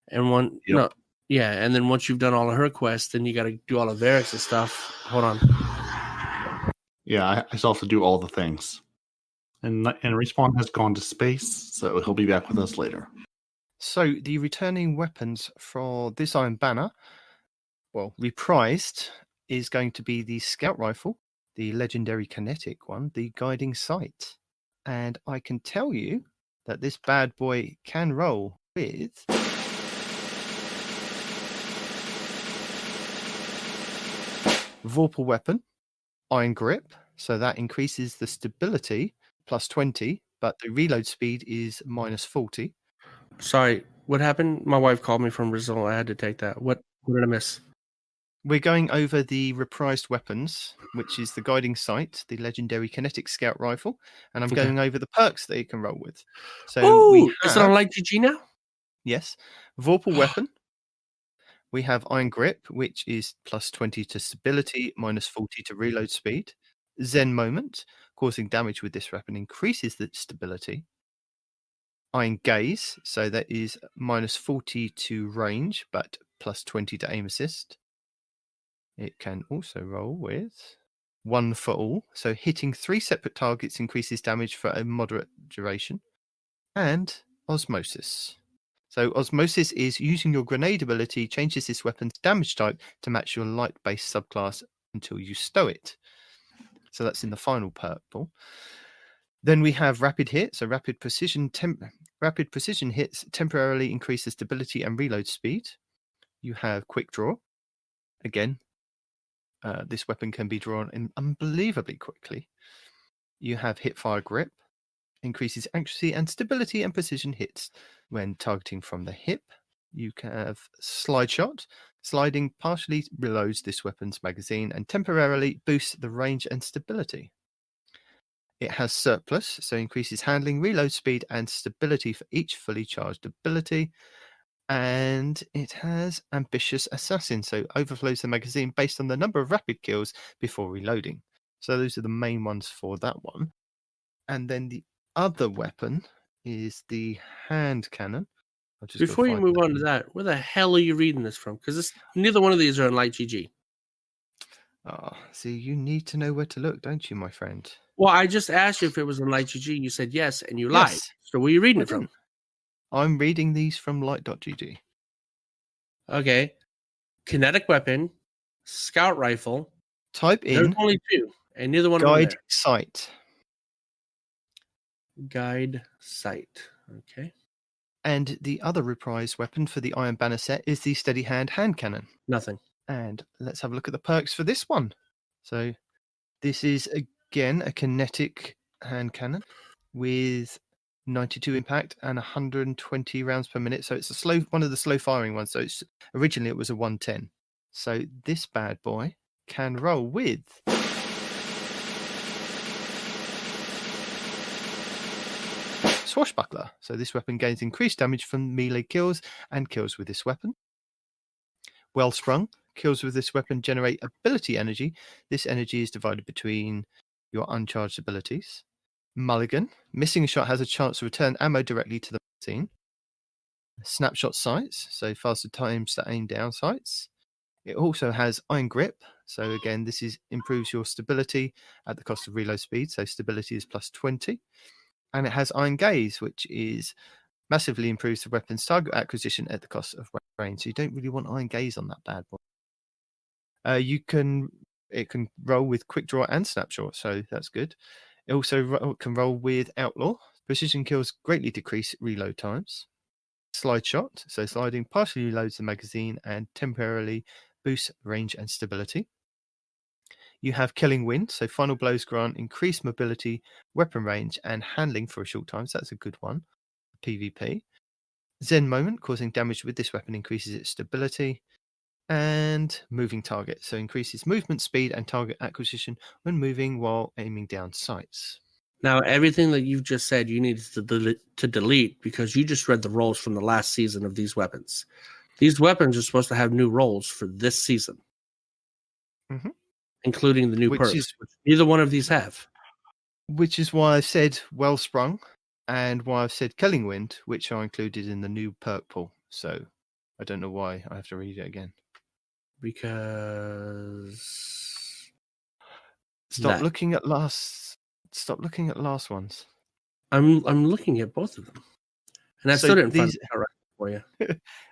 and and then once you've done all of her quests, then you got to do all of Varric's stuff. Hold on. Yeah, I still have to do all the things. And Respawn has gone to space, so he'll be back with us later. So the returning weapons for this Iron Banner, well, reprised, is going to be the Scout Rifle, the legendary kinetic one, the Guiding Sight. And I can tell you that this bad boy can roll with Vorpal Weapon, Iron Grip, so that increases the stability plus 20, but the reload speed is minus 40. Sorry, what happened? My wife called me from Brazil. I had to take that. What did I miss? we're going over the reprised weapons, which is the guiding sight, the legendary kinetic scout rifle, and I'm Okay. going over the perks that you can roll with. So we is it on have, Light GG now? yes, Vorpal weapon. We have Iron Grip, which is plus 20 to stability, minus 40 to reload speed. Zen Moment, causing damage with this weapon increases the stability. Iron Gaze, so that is minus 40 to range, but plus 20 to aim assist. It can also roll with One for All, so hitting 3 separate targets increases damage for a moderate duration. And Osmosis. So Osmosis is using your grenade ability, changes this weapon's damage type to match your light-based subclass until you stow it. So that's in the final perk pool. Then we have Rapid Hit. So Rapid Precision hits temporarily increase the stability and reload speed. You have Quick Draw. Again, this weapon can be drawn in unbelievably quickly. You have Hipfire Grip. Increases accuracy and stability and precision hits when targeting from the hip. You can have Slide Shot. Sliding partially reloads this weapon's magazine and temporarily boosts the range and stability. It has Surplus, so increases handling, reload speed, and stability for each fully charged ability. And it has Ambitious Assassin, so overflows the magazine based on the number of rapid kills before reloading. So those are the main ones for that one. And then the other weapon is the hand cannon. Before you move on to that, where the hell are you reading this from? Because neither one of these are on Light GG. See, you need to know where to look, don't you, my friend? Well, I just asked you if it was on Light GG. You said yes, and you lied. Yes. So where are you reading I it from? didn't. I'm reading these from light.gg. Okay. Kinetic weapon, scout rifle. Type There's in only 2, and neither one of them guide there. sight. Guide sight. Okay. And the other reprise weapon for the Iron Banner set is the Steady Hand cannon. Nothing. And let's have a look at the perks for this one. So this is again a kinetic hand cannon with 92 impact and 120 rounds per minute. So it's one of the slow firing ones. So originally it was a 110. So this bad boy can roll with Swashbuckler. So this weapon gains increased damage from melee kills and kills with this weapon. Wellsprung. Kills with this weapon generate ability energy. This energy is divided between your uncharged abilities. Mulligan. Missing a shot has a chance to return ammo directly to the magazine. Snapshot sights. So faster times to aim down sights. It also has Iron Grip. So again, this improves your stability at the cost of reload speed. So stability is plus 20. And it has Iron Gaze, which is massively improves the weapon's target acquisition at the cost of range. So you don't really want Iron Gaze on that bad boy. It can roll with Quick Draw and Snapshot, so that's good. It also can roll with Outlaw. Precision kills greatly decrease reload times. Slide Shot, so sliding partially reloads the magazine and temporarily boosts range and stability. You have Killing Wind, so final blows grant increased mobility, weapon range, and handling for a short time, so that's a good one. PvP. Zen Moment, causing damage with this weapon increases its stability. And Moving Target, so increases movement speed and target acquisition when moving while aiming down sights. Now, everything that you've just said, you need to delete because you just read the roles from the last season of these weapons. These weapons are supposed to have new roles for this season, including the new perks, which neither one of these have. Which is why I said Wellsprung and why I've said Killing Wind, which are included in the new perk pool. So I don't know why I have to read it again. Because Stop looking at last ones. I'm looking at both of them, and I still didn't find it right for you.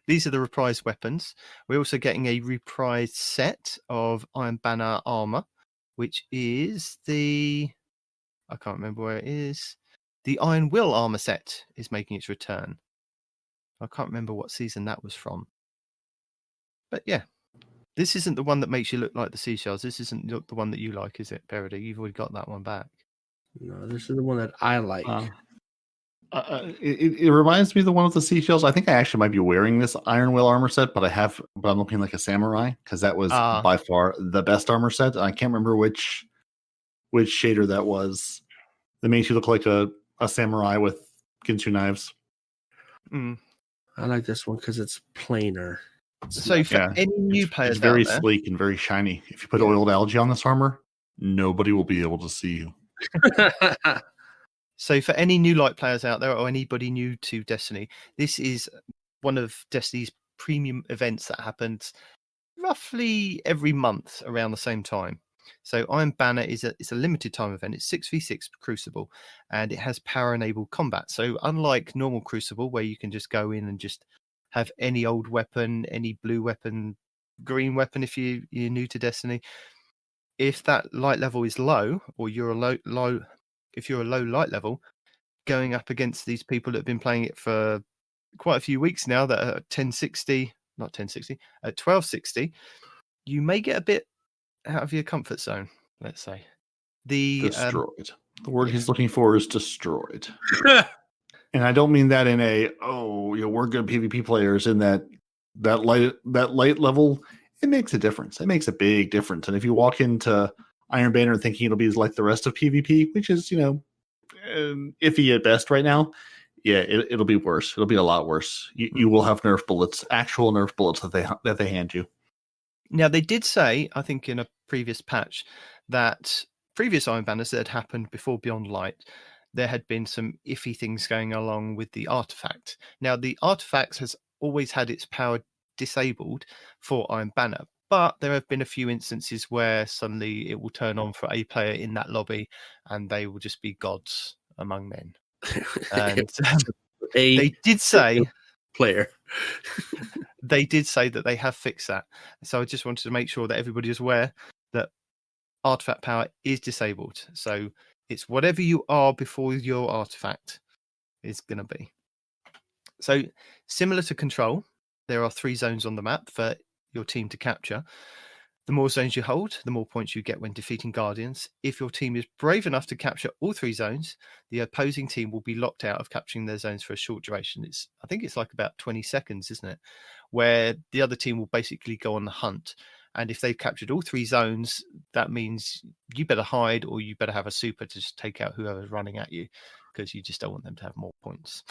These are the reprised weapons. We're also getting a reprised set of Iron Banner armor, which is I can't remember where it is. The Iron Will armor set is making its return. I can't remember what season that was from. But yeah, this isn't the one that makes you look like the seashells. This isn't the one that you like, is it, Parody? You've already got that one back. No, this is the one that I like. It reminds me of the one with the seashells. I think I actually might be wearing this Iron Will armor set, but I'm looking like a samurai because that was by far the best armor set. I can't remember which shader that was. That makes you look like a samurai with Ginsu knives. I like this one because it's plainer. So for any new players, it's very sleek and very shiny. If you put oiled algae on this armor, nobody will be able to see you. So for any new light players out there or anybody new to Destiny, this is one of Destiny's premium events that happens roughly every month around the same time. So Iron Banner it's a limited time event. It's 6v6 Crucible, and it has power-enabled combat. So unlike normal Crucible, where you can just go in and just have any old weapon, any blue weapon, green weapon if you're new to Destiny, if that light level is low, or you're a low if you're a low light level, going up against these people that have been playing it for quite a few weeks now that are 1260, you may get a bit out of your comfort zone, let's say. Destroyed. The word he's looking for is destroyed. And I don't mean that in we're good PvP players. In that light level, it makes a difference. It makes a big difference. And if you walk into Iron Banner thinking it'll be like the rest of PvP, which is iffy at best right now, it'll be worse. It'll be a lot worse. You will have nerf bullets, actual nerf bullets that they hand you. Now they did say, I think in a previous patch, that previous Iron Banners that had happened before Beyond Light, there had been some iffy things going along with the artifact. Now the artifact has always had its power disabled for Iron Banner, but there have been a few instances where suddenly it will turn on for a player in that lobby and they will just be gods among men. And they did say player. They did say that they have fixed that. So I just wanted to make sure that everybody is aware that artifact power is disabled. So it's whatever you are before your artifact is going to be. So similar to Control, there are 3 zones on the map for your team to capture. The more zones you hold, the more points you get when defeating Guardians. If your team is brave enough to capture all 3 zones, the opposing team will be locked out of capturing their zones for a short duration. I think it's like about 20 seconds, isn't it? Where the other team will basically go on the hunt. And if they've captured all 3 zones, that means you better hide or you better have a super to just take out whoever's running at you, because you just don't want them to have more points.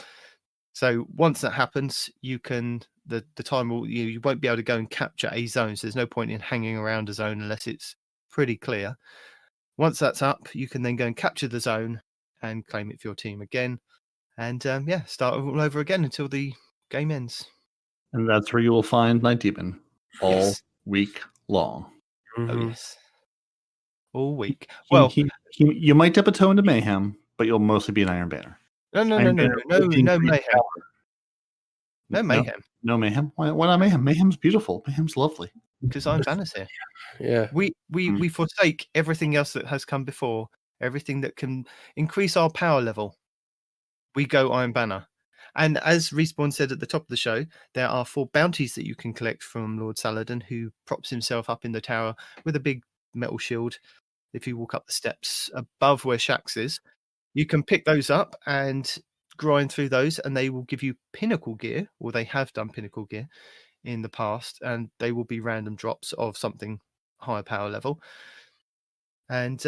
So once that happens, you can the time will you won't be able to go and capture a zone. So there's no point in hanging around a zone unless it's pretty clear. Once that's up, you can then go and capture the zone and claim it for your team again, and start all over again until the game ends. And that's where you will find Night Demon all week long. Mm-hmm. Oh yes, all week. You might dip a toe into Mayhem, but you'll mostly be an Iron Banner. No mayhem. No mayhem. No mayhem. Why not mayhem? Mayhem's beautiful. Mayhem's lovely. Because Iron Banner's here. Yeah. We forsake everything else that has come before, everything that can increase our power level. We go Iron Banner. And as Respawn said at the top of the show, there are 4 bounties that you can collect from Lord Saladin, who props himself up in the tower with a big metal shield. If you walk up the steps above where Shaxx is, you can pick those up and grind through those, and they will give you pinnacle gear, or they have done pinnacle gear in the past, and they will be random drops of something higher power level. And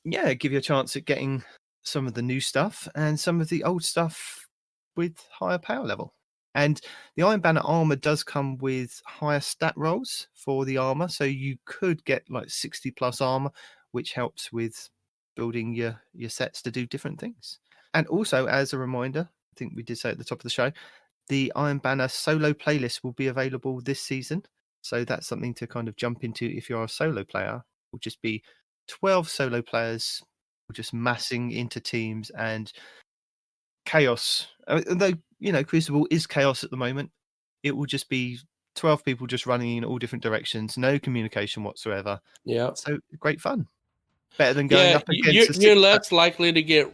give you a chance at getting some of the new stuff and some of the old stuff with higher power level. And the Iron Banner armor does come with higher stat rolls for the armor, so you could get like 60 plus armor, which helps with building your sets to do different things. And also, as a reminder, I think we did say at the top of the show, the Iron Banner solo playlist will be available this season. So that's something to kind of jump into if you're a solo player. It will just be 12 solo players just massing into teams and chaos. Although, Crucible is chaos at the moment, it will just be 12 people just running in all different directions, no communication whatsoever. Yeah. So great fun. Better than going up against you're less likely to get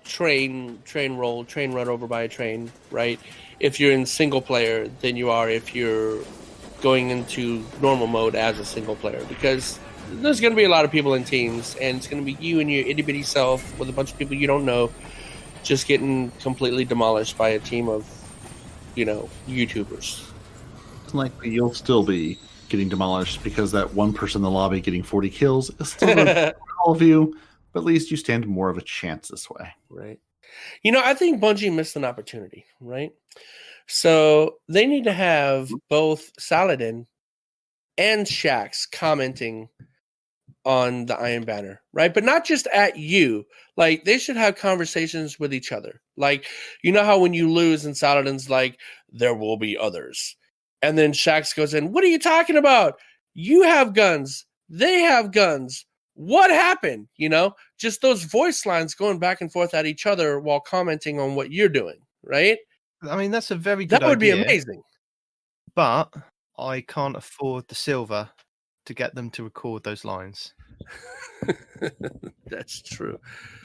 train run over by a train, right? If you're in single player than you are if you're going into normal mode as a single player, because there's going to be a lot of people in teams, and it's going to be you and your itty bitty self with a bunch of people you don't know just getting completely demolished by a team of, YouTubers. Likely you'll still be getting demolished because that one person in the lobby getting 40 kills is still going to all of you, but at least you stand more of a chance this way. Right. I think Bungie missed an opportunity, right? So they need to have both Saladin and Shax commenting on the Iron Banner, right? But not just at you. Like, they should have conversations with each other. Like, how when you lose and Saladin's like, there will be others. And then Shax goes in, what are you talking about? You have guns. They have guns. What happened? Just those voice lines going back and forth at each other while commenting on what you're doing, right? I mean, that's a very good idea. That would be amazing. But I can't afford the silver to get them to record those lines. That's true.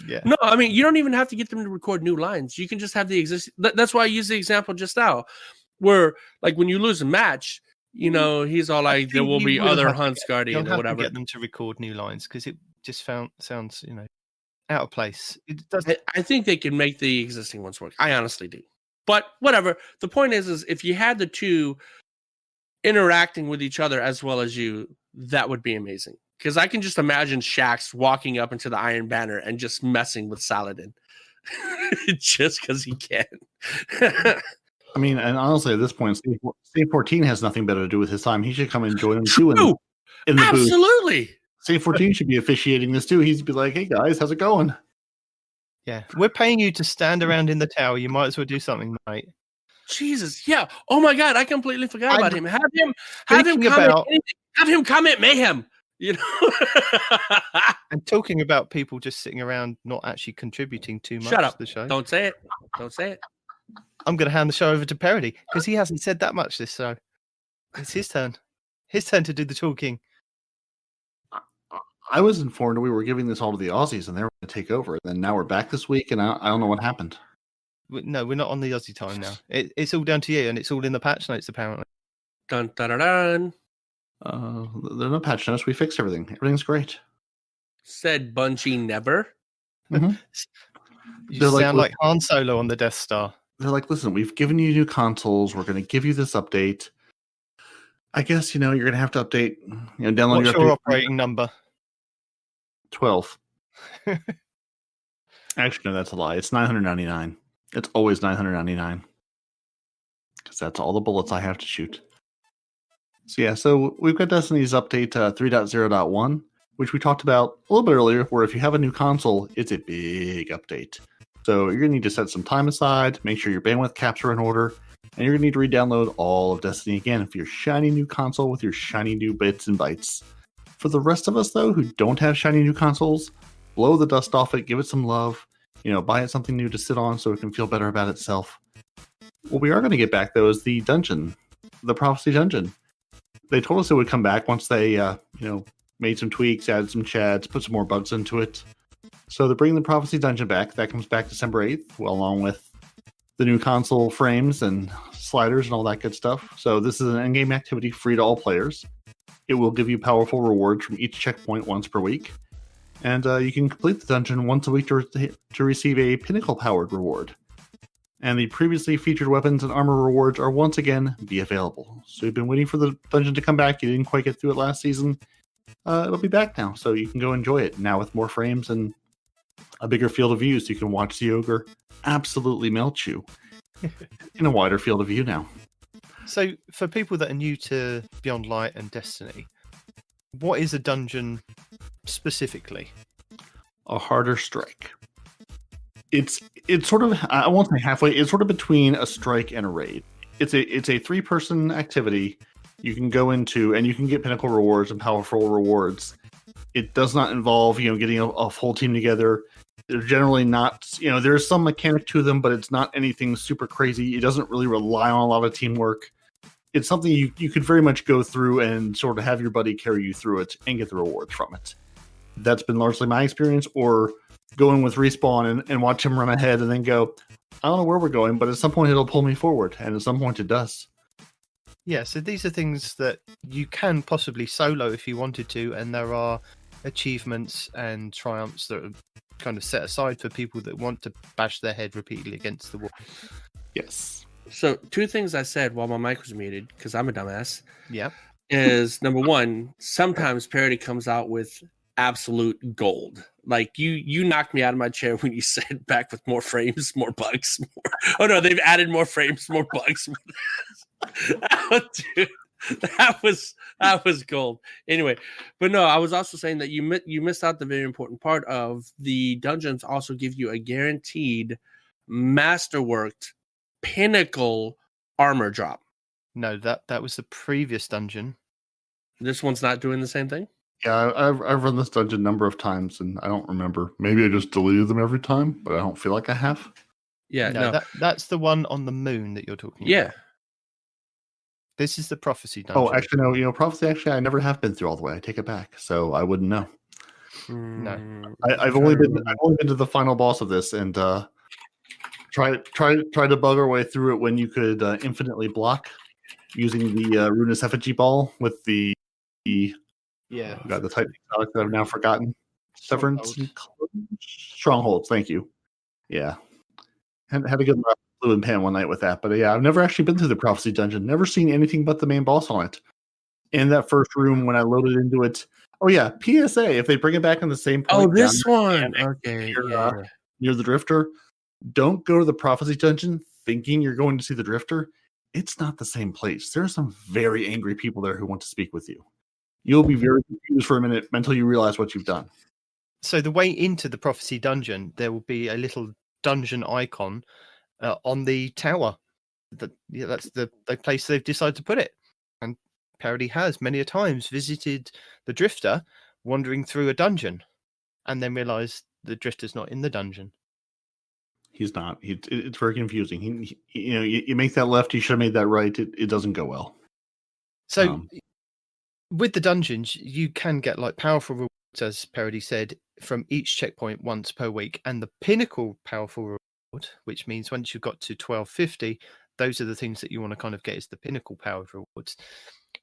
Yeah. No, I mean, you don't even have to get them to record new lines. You can just have the existing. That's why I used the example just now, where like when you lose a match, he's all like, "There will be other Hunts Guardian or whatever." Get them to record new lines because it just sounds out of place. It does. I think they can make the existing ones work. I honestly do. But whatever. The point is if you had the two interacting with each other as well as you, that would be amazing. Because I can just imagine Shax walking up into the Iron Banner and just messing with Saladin. Just because he can. I mean, and honestly, at this point, Save 14 has nothing better to do with his time. He should come and join him too in the booth. Absolutely. Save 14 should be officiating this too. He'd be like, hey guys, how's it going? Yeah, we're paying you to stand around in the tower. You might as well do something, mate. Jesus, yeah. Oh my God, I completely forgot about him. Have him comment mayhem. And talking about people just sitting around not actually contributing too much Shut up. to the show. Don't say it. Don't say it. I'm going to hand the show over to Parody because he hasn't said that much this show. It's his turn. His turn to do the talking. I was informed we were giving this all to the Aussies and they were going to take over. And now we're back this week and I don't know what happened. No, we're not on the Aussie time now. It's all down to you and it's all in the patch notes apparently. Dun, dun, dun, dun. There's no patch notes. We fixed everything. Everything's great. Said Bungie never. Mm-hmm. You sound like Han Solo on the Death Star. They're like, listen, we've given you new consoles. We're going to give you this update. I guess, you're going to have to update. Download What's your operating number? 12. Actually, no, that's a lie. It's 999. It's always 999. Because that's all the bullets I have to shoot. So we've got Destiny's update 3.0.1, which we talked about a little bit earlier, where if you have a new console, it's a big update. So you're going to need to set some time aside, make sure your bandwidth caps are in order, and you're going to need to re-download all of Destiny again for your shiny new console with your shiny new bits and bytes. For the rest of us, though, who don't have shiny new consoles, blow the dust off it, give it some love, buy it something new to sit on so it can feel better about itself. What we are going to get back, though, is the dungeon, the Prophecy Dungeon. They told us it would come back once they, made some tweaks, added some chads, put some more bugs into it. So they're bringing the Prophecy Dungeon back. That comes back December 8th, along with the new console frames and sliders and all that good stuff. So this is an in-game activity free to all players. It will give you powerful rewards from each checkpoint once per week. And you can complete the dungeon once a week to receive a Pinnacle-powered reward. And the previously featured weapons and armor rewards are once again be available. So you've been waiting for the dungeon to come back. You didn't quite get through it last season. It'll be back now, so you can go enjoy it now with more frames and a bigger field of view, so you can watch the ogre absolutely melt you in a wider field of view now. So for people that are new to Beyond Light and Destiny, what is a dungeon specifically? A harder strike. It's sort of, I won't say halfway, it's sort of between a strike and a raid. It's a 3-person activity you can go into, and you can get pinnacle rewards and powerful rewards. It does not involve, getting a full team together. They're generally not, there's some mechanic to them, but it's not anything super crazy. It doesn't really rely on a lot of teamwork. It's something you could very much go through and sort of have your buddy carry you through it and get the rewards from it. That's been largely my experience, or going with Respawn and watch him run ahead and then go, I don't know where we're going, but at some point it'll pull me forward, and at some point it does. Yeah, so these are things that you can possibly solo if you wanted to, and there are achievements and triumphs that kind of set aside for people that want to bash their head repeatedly against the wall. Yes. So 2 things I said while my mic was muted, because I'm a dumbass, Yeah. is number 1, sometimes Parody comes out with absolute gold. Like you knocked me out of my chair when you said back with more frames, more bugs. More... Oh no, they've added more frames, more bugs. Oh, dude, that was gold. Anyway, but no, I was also saying that you missed out the very important part of the dungeons. Also give you a guaranteed masterworked pinnacle armor drop. No, that was the previous dungeon. This one's not doing the same thing. Yeah, I've run this dungeon a number of times, and I don't remember. Maybe I just deleted them every time, but I don't feel like I have. Yeah, no. That's the one on the moon that you're talking Yeah. about. This is the prophecy dungeon. Oh, actually, no. Prophecy. Actually, I never have been through all the way. I take it back, so I wouldn't know. No, I've only been to the final boss of this, and try to bug our way through it when you could infinitely block using the Ruinous Effigy ball with the the type that I've now forgotten. Severance Strongholds. Thank you. Yeah, had a good blue and pan one night with that, but yeah, I've never actually been through the prophecy dungeon. Never seen anything but the main boss on it. In that first room, when I loaded into it, oh yeah, PSA: if they bring it back in the same point, oh, this one, okay, near the Drifter, don't go to the prophecy dungeon thinking you're going to see the Drifter. It's not the same place. There are some very angry people there who want to speak with you. You'll be very confused for a minute until you realize what you've done. So the way into the prophecy dungeon, there will be a little dungeon icon on the tower. That's the place they've decided to put it. And Parody has many a times visited the Drifter, wandering through a dungeon, and then realised the Drifter's not in the dungeon. He's not. It's very confusing. You make that left, you should have made that right. It doesn't go well. So with the dungeons, you can get like powerful rewards, as Parody said, from each checkpoint once per week. And the pinnacle powerful reward, which means once you've got to 1250, those are the things that you want to kind of get as the pinnacle power rewards.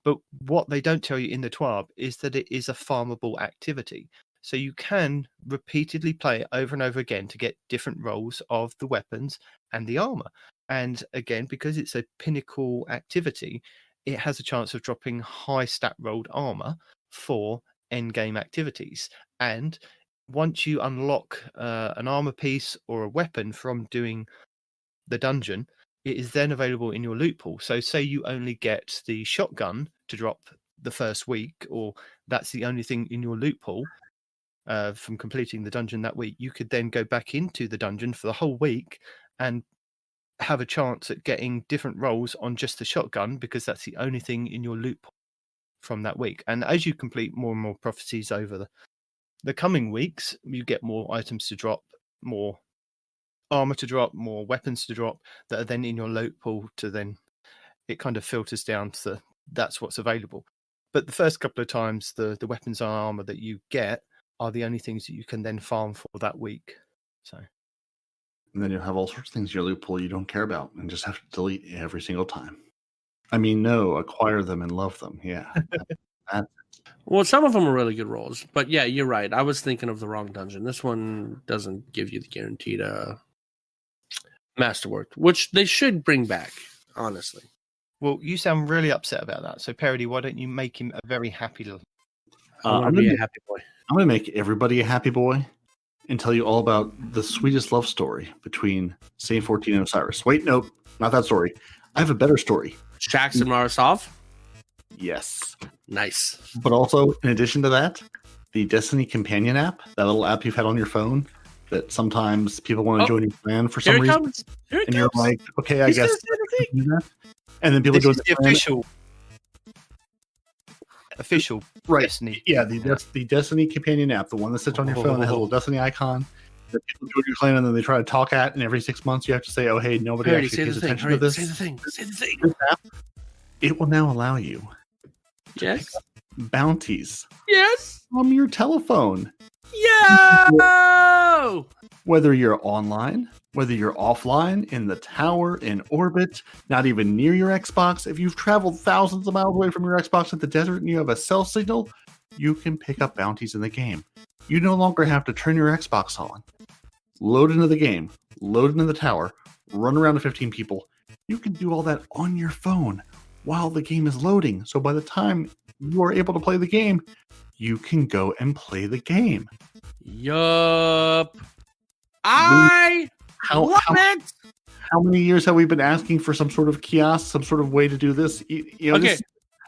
But what they don't tell you in the TWAB is that it is a farmable activity. So you can repeatedly play it over and over again to get different rolls of the weapons and the armor. And again, because it's a pinnacle activity, it has a chance of dropping high stat rolled armor for endgame activities. And once you unlock an armor piece or a weapon from doing the dungeon, it is then available in your loot pool. So say you only get the shotgun to drop the first week, or that's the only thing in your loot pool from completing the dungeon that week, you could then go back into the dungeon for the whole week and have a chance at getting different rolls on just the shotgun, because that's the only thing in your loot pool from that week. And as you complete more and more prophecies over the coming weeks, you get more items to drop, more armor to drop, more weapons to drop that are then in your loot pool, to then it kind of filters down to that's what's available. But the first couple of times, the weapons and armor that you get are the only things that you can then farm for that week. So, and then you'll have all sorts of things in your loot pool you don't care about and just have to delete every single time. I mean, no, acquire them and love them. Yeah. Well, some of them are really good rolls, but yeah, you're right. I was thinking of the wrong dungeon. This one doesn't give you the guaranteed masterwork, which they should bring back, honestly. Well, you sound really upset about that. So, Parody, why don't you make him a very happy little... I want to be a happy boy. I'm going to make everybody a happy boy and tell you all about the sweetest love story between Saint 14 and Osiris. Wait, nope, not that story. I have a better story. Shax and Marasov? Yes. Nice. But also, in addition to that, the Destiny Companion app, that little app you've had on your phone that sometimes people want to join your plan for some reason. Here it and comes. You're like, okay, I guess. And then people This join is the official right. Destiny. Yeah, the Destiny Companion app, the one that sits on your phone that has a little Destiny icon that people join your clan and then they try to talk at, and every 6 months you have to say, oh, hey, nobody actually pays attention to this. Say the thing. This app, it will now allow you Yes. bounties Yes. from your telephone. Yo! Whether you're online, whether you're offline, in the tower, in orbit, not even near your Xbox, if you've traveled thousands of miles away from your Xbox in the desert and you have a cell signal, you can pick up bounties in the game. You no longer have to turn your Xbox on, load into the game, load into the tower, run around to 15 people. You can do all that on your phone while the game is loading. So by the time you are able to play the game, you can go and play the game. Yup. I love it. How many years have we been asking for some sort of kiosk, some sort of way to do this? Okay.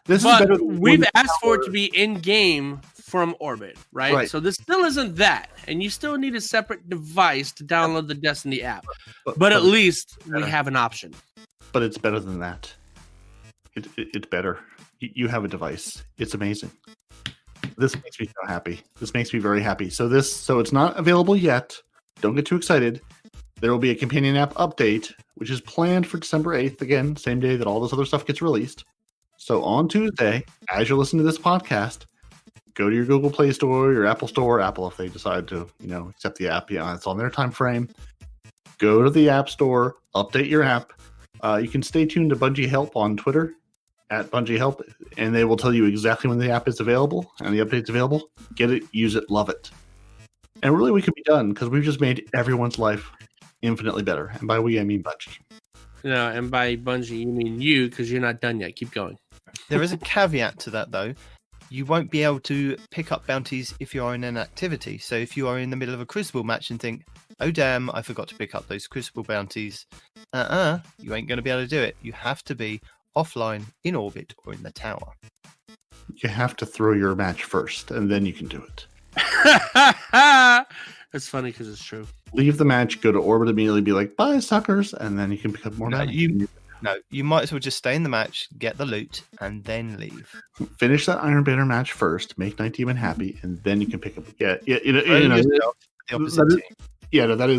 This is better we've asked for it to be in game from Orbit, right? So this still isn't that, and you still need a separate device to download the Destiny app. But at least we have an option. But it's better than that. It's better. You have a device. It's amazing. This makes me so happy. This makes me very happy. So it's not available yet. Don't get too excited. There will be a companion app update, which is planned for December 8th. Again, same day that all this other stuff gets released. So on Tuesday, as you're listening to this podcast, go to your Google Play Store, your Apple Store, Apple if they decide to, accept the app. Yeah, it's on their time frame. Go to the App Store, update your app. You can stay tuned to Bungie Help on Twitter, @Bungie Help, and they will tell you exactly when the app is available and the update's available. Get it, use it, love it. And really, we could be done because we've just made everyone's life infinitely better. And by we, I mean Bungie. No, and by Bungie, you mean you because you're not done yet. Keep going. There is a caveat to that, though. You won't be able to pick up bounties if you are in an activity. So if you are in the middle of a Crucible match and think, oh, damn, I forgot to pick up those Crucible bounties. You ain't going to be able to do it. You have to be offline, in orbit, or in the tower. You have to throw your match first, and then you can do it. It's funny because it's true. Leave the match, go to orbit immediately, be like, bye, suckers, and then you can pick up more bounties. You might as well just stay in the match, get the loot, and then leave. Finish that Iron Banner match first, make Night Demon happy, and then you can pick up. That is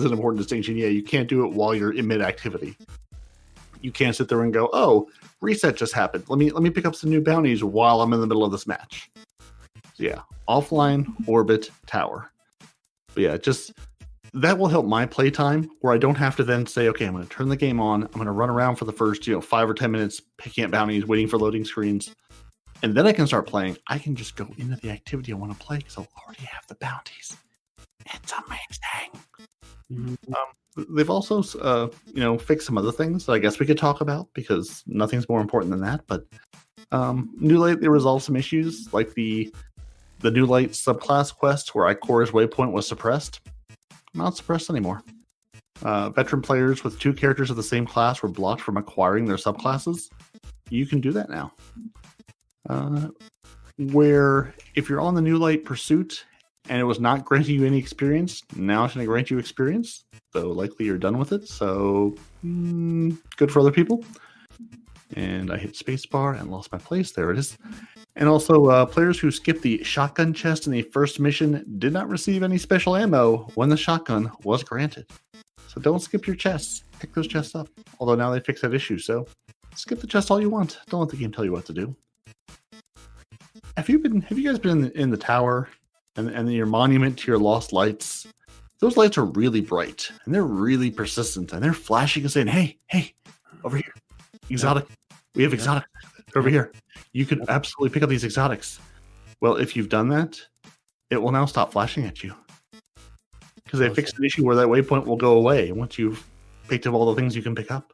an important distinction. Yeah, you can't do it while you're in mid-activity. You can't sit there and go, oh, reset just happened. Let me pick up some new bounties while I'm in the middle of this match. So yeah, offline, orbit, tower. But yeah, just that will help my playtime where I don't have to then say, okay, I'm going to turn the game on. I'm going to run around for the first 5 or 10 minutes, picking up bounties, waiting for loading screens. And then I can start playing. I can just go into the activity I want to play because I'll already have the bounties. It's amazing. Mm-hmm. They've also, fixed some other things that I guess we could talk about because nothing's more important than that. But New Light, they resolved some issues like the New Light subclass quest where Ikora's waypoint was suppressed. Not suppressed anymore. Veteran players with 2 characters of the same class were blocked from acquiring their subclasses. You can do that now. Where if you're on the New Light Pursuit and it was not granting you any experience, now it's going to grant you experience. So likely you're done with it. So good for other people. And I hit spacebar and lost my place. There it is. And also, players who skipped the shotgun chest in the first mission did not receive any special ammo when the shotgun was granted. So don't skip your chests. Pick those chests up. Although now they fixed that issue, so skip the chest all you want. Don't let the game tell you what to do. Have you guys been in the tower and your monument to your lost lights? Those lights are really bright and they're really persistent and they're flashing and saying, hey, over here. Exotic. We have exotic over here. You could absolutely pick up these exotics. Well, if you've done that, it will now stop flashing at you. Because they fixed an issue where that waypoint will go away once you've picked up all the things you can pick up.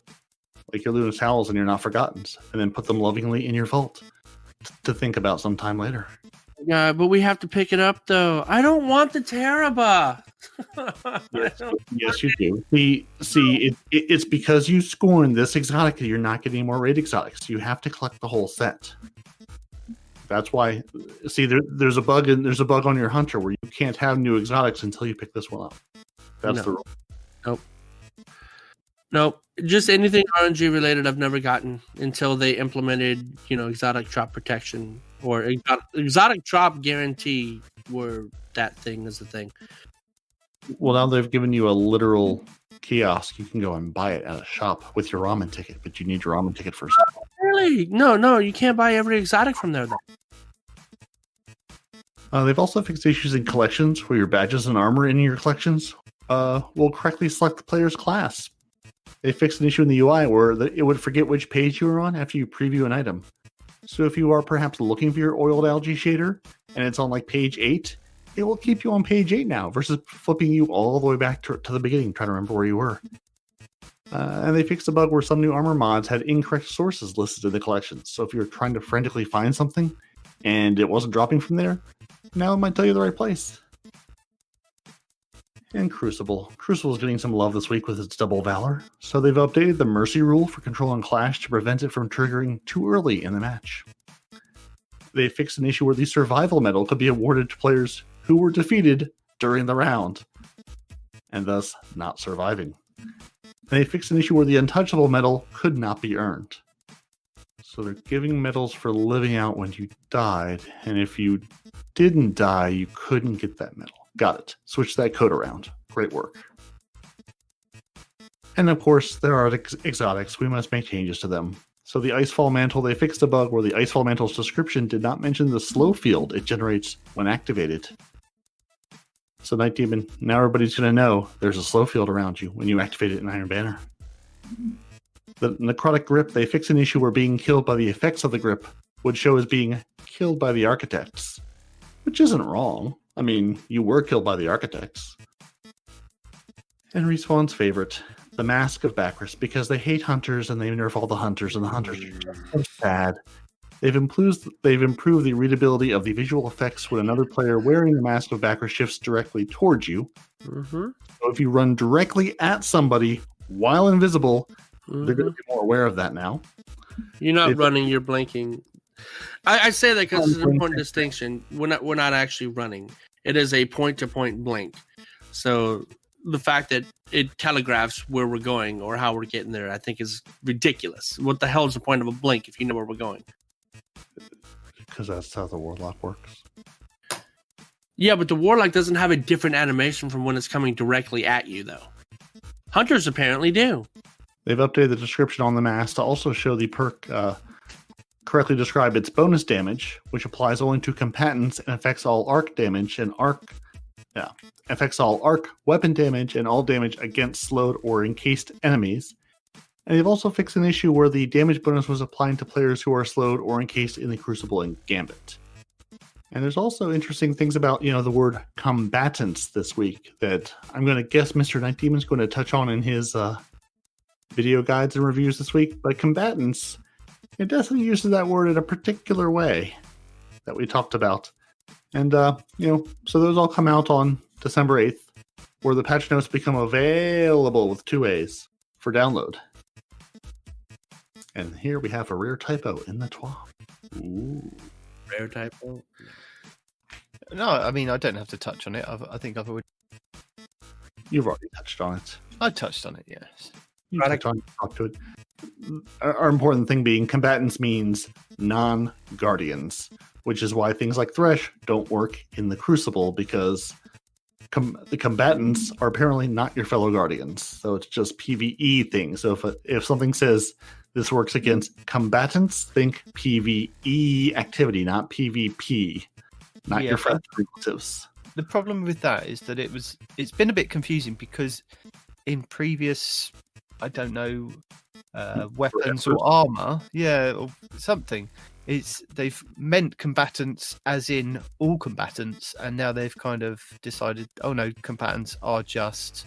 Like your Luna's Howls and your Not Forgottens. And then put them lovingly in your vault to think about sometime later. Yeah, but we have to pick it up, though. I don't want the Teraba. Yes, you do. See, it's because you scorned this exotic that you're not getting more raid exotics. You have to collect the whole set. That's why. See, there's a bug on your hunter where you can't have new exotics until you pick this one up. That's the rule. Nope. Just anything RNG related I've never gotten until they implemented, exotic drop protection or exotic drop guarantee where that thing is the thing. Well, now they've given you a literal kiosk. You can go and buy it at a shop with your ramen ticket, but you need your ramen ticket first. Oh, really? No, you can't buy every exotic from there, though. They've also fixed issues in collections where your badges and armor in your collections will correctly select the player's class. They fixed an issue in the UI where it would forget which page you were on after you preview an item. So if you are perhaps looking for your oiled algae shader and it's on like page 8, it will keep you on page 8 now versus flipping you all the way back to the beginning, trying to remember where you were. And they fixed a bug where some new armor mods had incorrect sources listed in the collections. So if you're trying to frantically find something and it wasn't dropping from there, now it might tell you the right place. And Crucible. Crucible is getting some love this week with its double valor. So they've updated the mercy rule for control on Clash to prevent it from triggering too early in the match. They fixed an issue where the survival medal could be awarded to players who were defeated during the round, and thus not surviving. They fixed an issue where the untouchable medal could not be earned. So they're giving medals for living out when you died, and if you didn't die, you couldn't get that medal. Got it. Switch that code around. Great work. And of course, there are exotics. We must make changes to them. So the Icefall Mantle, they fixed a bug where the Icefall Mantle's description did not mention the slow field it generates when activated. So Night Demon, now everybody's going to know there's a slow field around you when you activate it in Iron Banner. The Necrotic Grip, they fixed an issue where being killed by the effects of the grip would show as being killed by the Architects. Which isn't wrong. I mean, you were killed by the Architects. And Respawn's favorite, the Mask of Bacchus, because they hate hunters and they nerf all the hunters, and the hunters are just so sad. They've improved the readability of the visual effects when another player wearing the Mask of Bacchus shifts directly towards you. Mm-hmm. So if you run directly at somebody while invisible, they're going to be more aware of that now. You're not running, you're blinking. I say that because it's an important distinction. We're not actually running. It is a point-to-point blink. So the fact that it telegraphs where we're going or how we're getting there, I think is ridiculous. What the hell is the point of a blink if you know where we're going? Because that's how the Warlock works. Yeah, but the Warlock doesn't have a different animation from when it's coming directly at you, though. Hunters apparently do. They've updated the description on the mask to also show the perk correctly describe its bonus damage, which applies only to combatants and affects all arc damage and affects all arc weapon damage and all damage against slowed or encased enemies. And they've also fixed an issue where the damage bonus was applying to players who are slowed or encased in the Crucible and Gambit. And there's also interesting things about, the word combatants this week that I'm going to guess Mr. Night Demon's going to touch on in his video guides and reviews this week. But combatants, it definitely uses that word in a particular way that we talked about. And, so those all come out on December 8th, where the patch notes become available with 2 A's for download. And here we have a rare typo in the TWA. Ooh, rare typo? No, I mean, I don't have to touch on it. I think I've already... You've already touched on it. I touched on it, yes. You touched on it, talk to it. Our important thing being combatants means non-guardians, which is why things like Thresh don't work in the Crucible, because the combatants are apparently not your fellow guardians. So it's just PvE things. So if something says this works against combatants, think PvE activity, not PvP, not your friends or relatives. The problem with that is that it's been a bit confusing because in previous, I don't know, weapons or armor, or something, they've meant combatants as in all combatants, and now they've kind of decided, oh no, combatants are just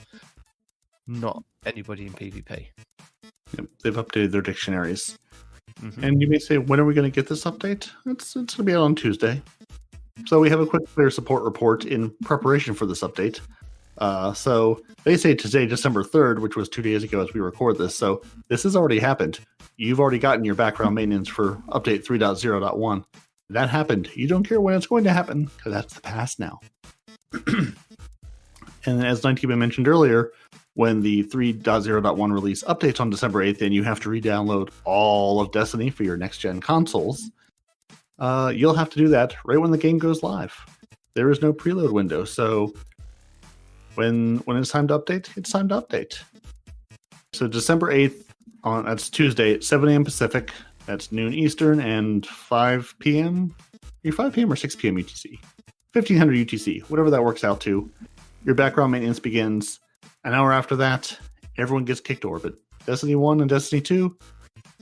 not anybody in PvP. Yep, they've updated their dictionaries. Mm-hmm. And you may say, when are we going to get this update? It's going to be out on Tuesday. So we have a quick player support report in preparation for this update. So they say today, December 3rd, which was 2 days ago as we record this. So this has already happened. You've already gotten your background maintenance for update 3.0.1. That happened. You don't care when it's going to happen because that's the past now. And as 19 mentioned earlier, when the 3.0.1 release updates on December 8th, and you have to re-download all of Destiny for your next-gen consoles, you'll have to do that right when the game goes live. There is no preload window, so when it's time to update, it's time to update. So December 8th, that's Tuesday at 7 a.m. Pacific, that's noon Eastern, and 5 p.m. Or 5 p.m. or 6 p.m. UTC. 1500 UTC, whatever that works out to. Your background maintenance begins. An hour after that, everyone gets kicked to orbit. Destiny 1 and Destiny 2,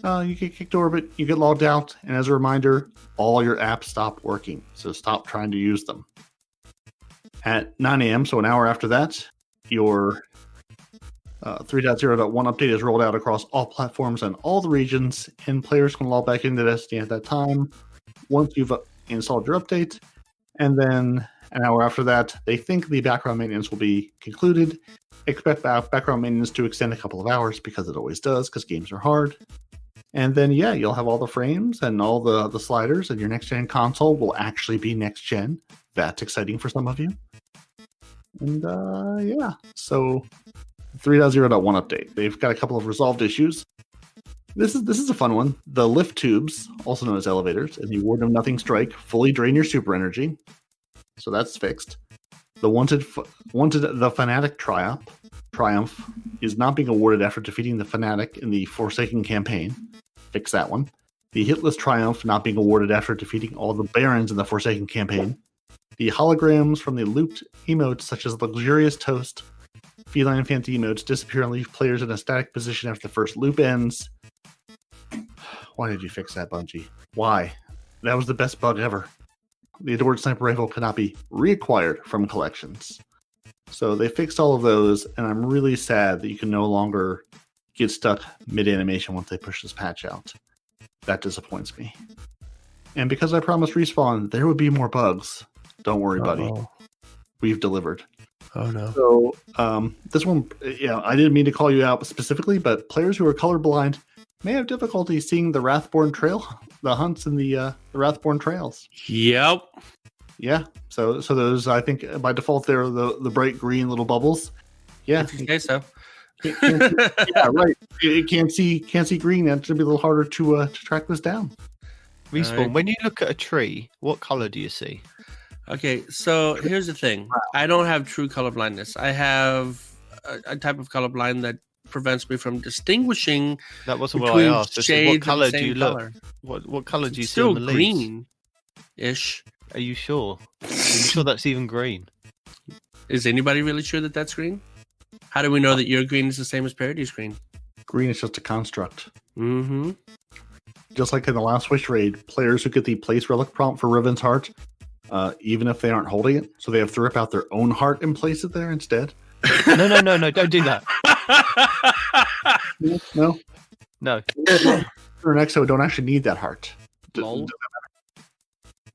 You get kicked to orbit, you get logged out, and as a reminder, all your apps stop working, so stop trying to use them. At 9 a.m., so an hour after that, your 3.0.1 update is rolled out across all platforms and all the regions, and players can log back into Destiny at that time once you've installed your update. And then an hour after that, they think the background maintenance will be concluded. Expect background maintenance to extend a couple of hours because it always does, because games are hard. And then, yeah, you'll have all the frames and all the sliders, and your next-gen console will actually be next-gen. That's exciting for some of you. And, yeah, so 3.0.1 update. They've got a couple of resolved issues. This is a fun one. The lift tubes, also known as elevators, and the Ward of Nothing strike fully drain your super energy. So that's fixed. The wanted the Fanatic Triumph is not being awarded after defeating the Fanatic in the Forsaken campaign. Fix that one. The Hitless Triumph not being awarded after defeating all the Barons in the Forsaken campaign. The holograms from the looped emotes such as Luxurious Toast, Feline Fancy emotes disappear and leave players in a static position after the first loop ends. Why did you fix that, Bungie? Why? That was the best bug ever. The Adored Sniper Rifle cannot be reacquired from collections. So they fixed all of those, and I'm really sad that you can no longer get stuck mid-animation once they push this patch out. That disappoints me. And because I promised Respawn there would be more bugs, don't worry, buddy. We've delivered. Oh, no. So this one, I didn't mean to call you out specifically, but players who are colorblind may have difficulty seeing the Wrathborn Trail, the hunts in the Wrathborn Trails. Yep. Yeah. So those, I think by default they're the bright green little bubbles. Yeah. If you say so. Yeah, right. You can't see green. That's gonna be a little harder to track this down. Respawn, when you look at a tree, what color do you see? Okay, so here's the thing. I don't have true colorblindness. I have a type of colorblind that prevents me from distinguishing. That wasn't what I asked. I said, what color do you color. look? What color do you see Still on the leaves? green-ish. Are you sure? Are you sure that's even green? Is anybody really sure that that's green? How do we know that your green is the same as Parady's green? Green is just a construct. Mm-hmm. Just like in the last Wish raid, players who get the place relic prompt for Riven's heart, even if they aren't holding it, so they have to rip out their own heart and place it there instead. No, don't do that. No. For an EXO, don't actually need that heart. Lol.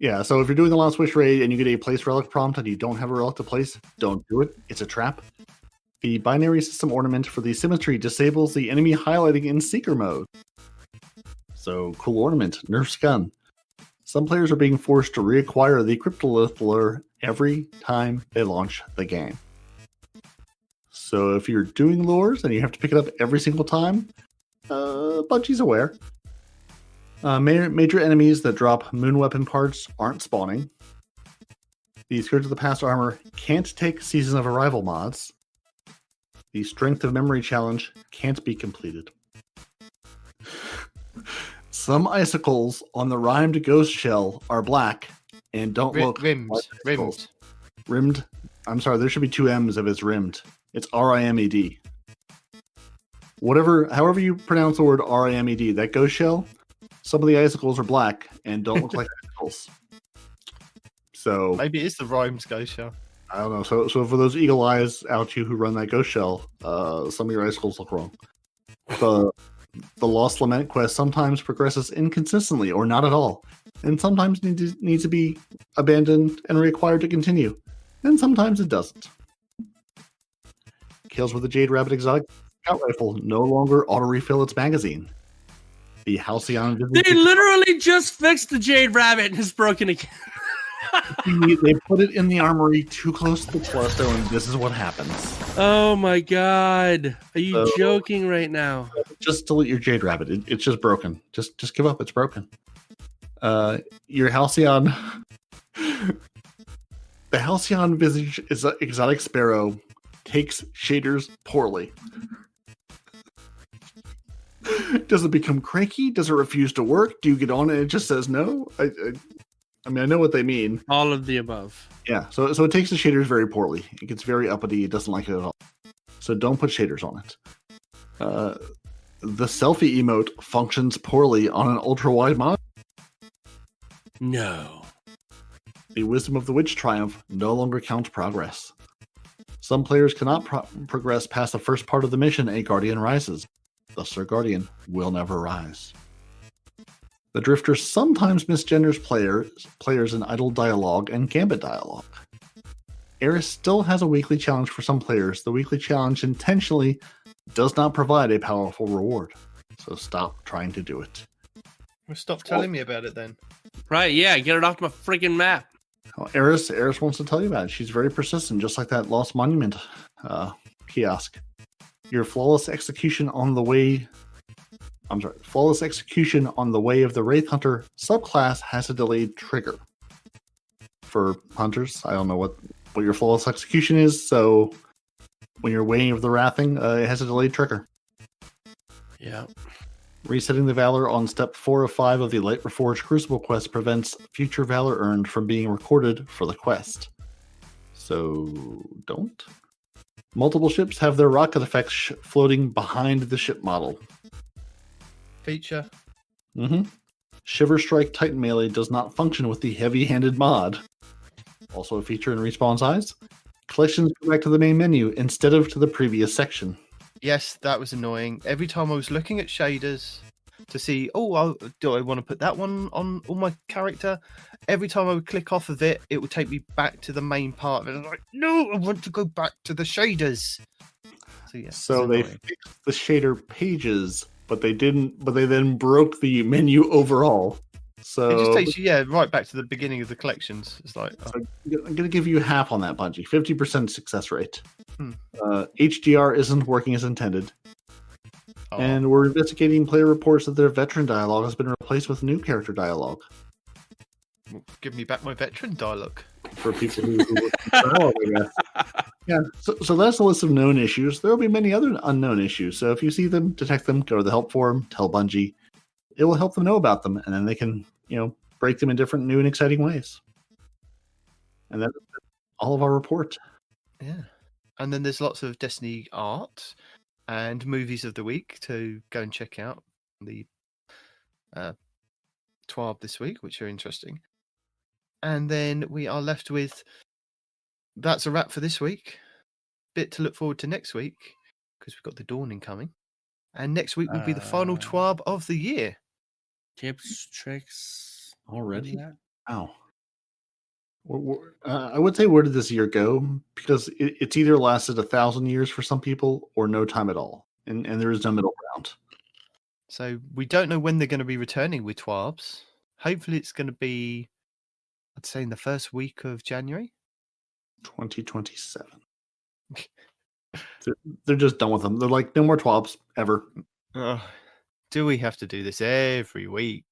Yeah, so if you're doing the last Wish raid and you get a place relic prompt and you don't have a relic to place, don't do it. It's a trap. The binary system ornament for the symmetry disables the enemy highlighting in Seeker mode. So, cool ornament, nerfs gun. Some players are being forced to reacquire the Cryptolith lure every time they launch the game. So if you're doing lures and you have to pick it up every single time, Bungie's aware. Major enemies that drop moon weapon parts aren't spawning. The Scourge of the Past armor can't take Season of Arrival mods. The Strength of Memory challenge can't be completed. Some icicles on the rhymed ghost shell are black and don't look rimmed. like icicles. Rimmed. I'm sorry, there should be two M's if it's rimmed. It's RIMED. However you pronounce the word RIMED, that ghost shell, some of the icicles are black and don't look like icicles. So maybe it is the rhymes ghost shell. I don't know. So for those eagle eyes out you who run that ghost shell, some of your icicles look wrong. The Lost Lament quest sometimes progresses inconsistently or not at all, and sometimes needs to be abandoned and required to continue, and sometimes it doesn't. Kills with the Jade Rabbit exotic scout rifle no longer auto-refill its magazine. The Halcyon... They literally just fixed the Jade Rabbit and it's broken again. They put it in the armory too close to the Telesto, and this is what happens. Oh my god. Are you joking right now? Just delete your Jade Rabbit. It's just broken. Just give up. It's broken. Your Halcyon... The Halcyon Visage is exotic sparrow takes shaders poorly. Does it become cranky? Does it refuse to work? Do you get on it and it just says no? I mean, I know what they mean. All of the above. Yeah, so it takes the shaders very poorly. It gets very uppity. It doesn't like it at all. So don't put shaders on it. The selfie emote functions poorly on an ultra-wide monitor. No. The Wisdom of the Witch triumph no longer counts progress. Some players cannot progress past the first part of the mission A Guardian rises. Thus their Guardian will never rise. The Drifter sometimes misgenders players in idle dialogue and gambit dialogue. Eris still has a weekly challenge for some players. The weekly challenge intentionally does not provide a powerful reward, so stop trying to do it. Well, stop telling me about it then. Right, yeah, get it off my freaking map. Well, Eris wants to tell you about it. She's very persistent, just like that Lost Monument kiosk. Your flawless execution on the way of the Wraith Hunter subclass has a delayed trigger. For hunters, I don't know what your flawless execution is, so when you're Way of the Wrathing, it has a delayed trigger. Yeah. Resetting the Valor on step 4 of 5 of the Light Reforged Crucible quest prevents future Valor earned from being recorded for the quest. So, don't. Multiple ships have their rocket effects floating behind the ship model. Feature. Shiver Strike Titan Melee does not function with the heavy-handed mod. Also a feature in Respawn's eyes. Collections go back to the main menu instead of to the previous section. Yes, that was annoying. Every time I was looking at shaders to see, do I want to put that one on my character? Every time I would click off of it, it would take me back to the main part. And I was like, no, I want to go back to the shaders. So yeah. So they fixed the shader pages, but they didn't. But they then broke the menu overall. So it just takes you, right back to the beginning of the collections. It's like, so I'm going to give you half on that, Bungie. 50% success rate. HDR isn't working as intended. And we're investigating player reports that their veteran dialogue has been replaced with new character dialogue. Give me back my veteran dialogue. For people who dialogue, I guess. Yeah, so that's a list of known issues. There will be many other unknown issues. So if you see them, detect them, go to the help forum, tell Bungie. It will help them know about them, and then they can, break them in different new and exciting ways. And that's all of our report. Yeah. And then there's lots of Destiny art and movies of the week to go and check out. The TWAB this week, which are interesting. And then we are left with, that's a wrap for this week. Bit to look forward to next week, because we've got the Dawning coming. And next week will be the final TWAB of the year. Tips, tricks. Already? Wow. I would say, where did this year go? Because it's either lasted 1,000 years for some people or no time at all. And there is no middle ground. So we don't know when they're going to be returning with TWABs. Hopefully it's going to be, I'd say, in the first week of January. 2027. They're just done with them. They're like, no more TWABs ever. Do we have to do this every week?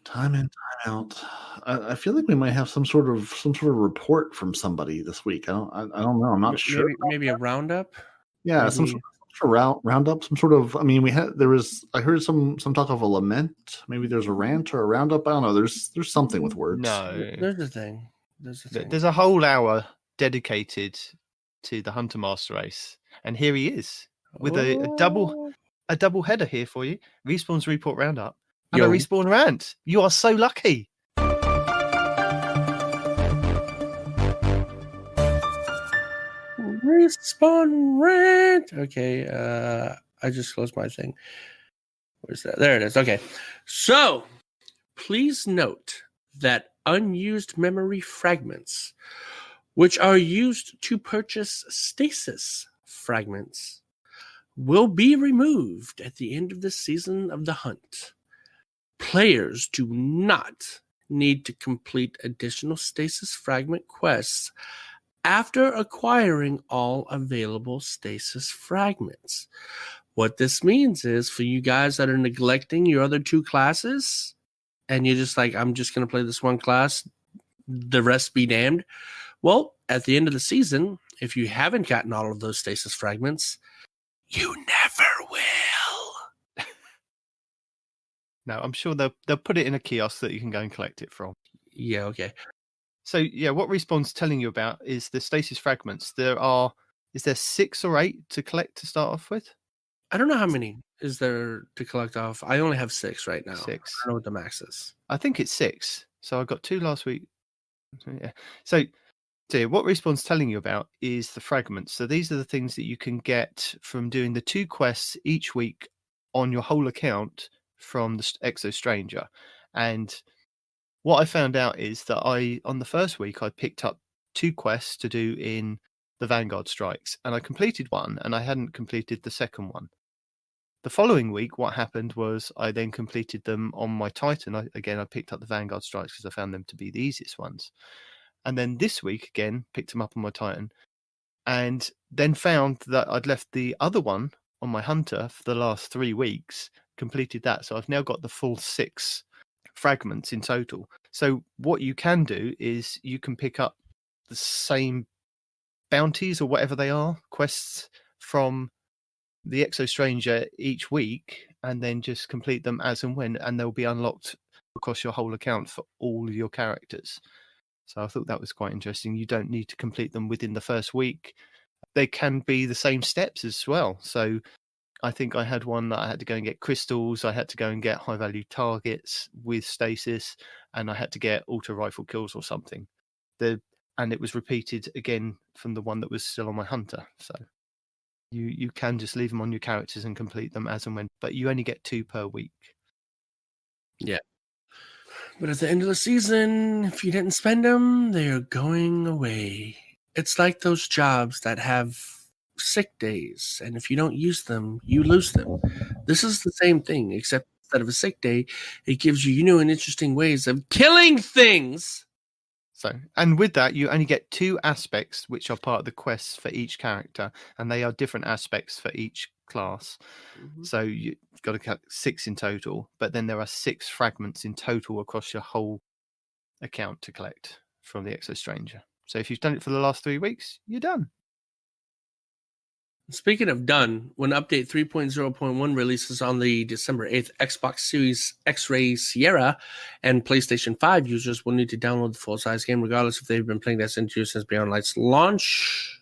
Time in, time out. I feel like we might have some sort of report from somebody this week. I don't know. I'm not sure. Maybe a roundup. Yeah, maybe. Some sort of roundup. Some sort of. I mean, I heard some talk of a lament. Maybe there's a rant or a roundup. I don't know. There's something with words. No, there's a thing. There's a whole hour dedicated to the Hunter Master race, and here he is with a double header here for you. Respawn's report roundup. And a Respawn rant. You are so lucky. Respawn rant. Okay, I just closed my thing. Where's that? There it is. Okay. So, please note that unused memory fragments, which are used to purchase stasis fragments, will be removed at the end of the season of the hunt. Players do not need to complete additional stasis fragment quests after acquiring all available stasis fragments. What this means is, for you guys that are neglecting your other two classes, and you're just like, I'm just going to play this one class, the rest be damned. Well, at the end of the season, if you haven't gotten all of those stasis fragments, you never will. No, I'm sure they'll put it in a kiosk that you can go and collect it from. Yeah, okay. So, what Respawn's telling you about is the stasis fragments. Is there 6 or 8 to collect to start off with? I don't know how many is there to collect off. I only have 6 right now. 6. I don't know what the max is. I think it's 6. So I got 2 last week. Yeah. So what Respawn's telling you about is the fragments. So these are the things that you can get from doing the 2 quests each week on your whole account from the Exo Stranger. And what I found out is that on the first week, I picked up 2 quests to do in the Vanguard Strikes, and I completed one, and I hadn't completed the second one. The following week, what happened was I then completed them on my Titan. I picked up the Vanguard Strikes because I found them to be the easiest ones. And then this week, again, picked them up on my Titan, and then found that I'd left the other one on my Hunter for the last 3 weeks, completed that. So I've now got the full 6 fragments in total. So what you can do is you can pick up the same bounties or whatever they are, quests from the Exo Stranger each week, and then just complete them as and when, and they'll be unlocked across your whole account for all your characters. So I thought that was quite interesting. You don't need to complete them within the first week. They can be the same steps as well. So I think I had one that I had to go and get crystals. I had to go and get high value targets with stasis, and I had to get auto rifle kills or something. And it was repeated again from the one that was still on my Hunter. So you can just leave them on your characters and complete them as and when, but you only get 2 per week. Yeah. But at the end of the season, if you didn't spend them, they are going away. It's like those jobs that have sick days, and if you don't use them, you lose them. This is the same thing, except instead of a sick day, it gives you new and interesting ways of killing things. So, and with that, you only get 2 aspects, which are part of the quests for each character, and they are different aspects for each class. Mm-hmm. So you've got to cut 6 in total, but then there are 6 fragments in total across your whole account to collect from the Exo Stranger. So if you've done it for the last 3 weeks, you're done. Speaking of done, when update 3.0.1 releases on the December 8th, Xbox Series X-Ray Sierra and PlayStation 5 users will need to download the full-size game regardless if they've been playing SN2 since Beyond Light's launch.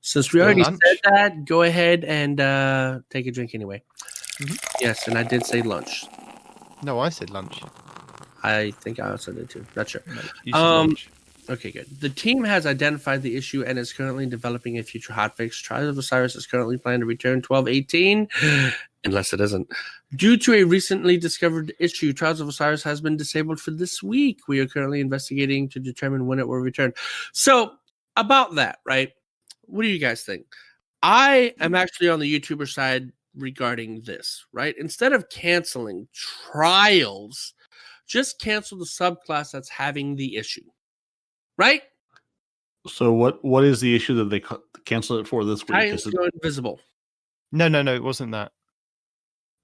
Since we already said that, go ahead and take a drink anyway. Mm-hmm. Yes, and I did say lunch. No, I said lunch. I think I also did too. Not sure. No, you said lunch. Okay, good. The team has identified the issue and is currently developing a future hotfix. Trials of Osiris is currently planned to return 12/18, unless it isn't. Due to a recently discovered issue, Trials of Osiris has been disabled for this week. We are currently investigating to determine when it will return. So, about that, right? What do you guys think? I am actually on the YouTuber side regarding this, right? Instead of canceling Trials, just cancel the subclass that's having the issue. Right? So what is the issue that they canceled it for this week? Titans go invisible. No, it wasn't that.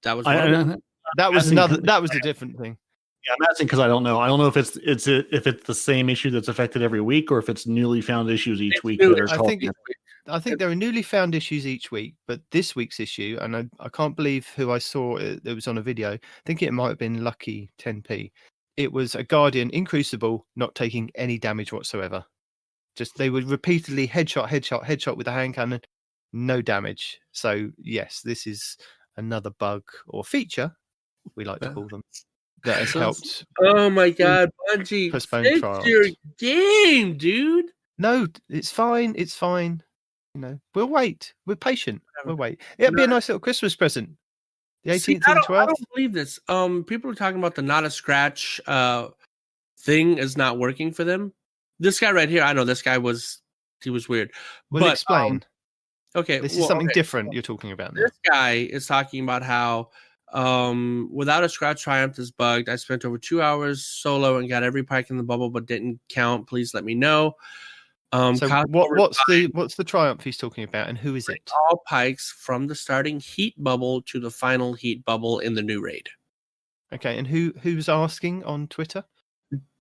That was that was another. That was a different thing. Yeah, I'm asking because I don't know. I don't know if it's the same issue that's affected every week, or if it's newly found issues each week. I think there are newly found issues each week, but this week's issue, and I can't believe who I saw it was on a video. I think it might have been Lucky 10p. It was a Guardian in Crucible not taking any damage whatsoever. Just they would repeatedly headshot with a hand cannon, no damage. So yes, this is another bug or feature, we like to call them, that has helped. Oh my god, Bungie, fix your game, dude. No, it's fine. It's fine. You know, we'll wait. We're patient. We'll wait. It'll be a nice little Christmas present. The 18th and 12th? I don't believe this. People are talking about the not a scratch thing is not working for them. This guy right here, I know this guy was weird. Well, explain. Okay. This is something different you're talking about now. This guy is talking about how without a scratch Triumph is bugged. I spent over 2 hours solo and got every pike in the bubble but didn't count. Please let me know. So what's the Triumph he's talking about, and who is it? All pikes from the starting heat bubble to the final heat bubble in the new raid. Okay, and who's asking on Twitter?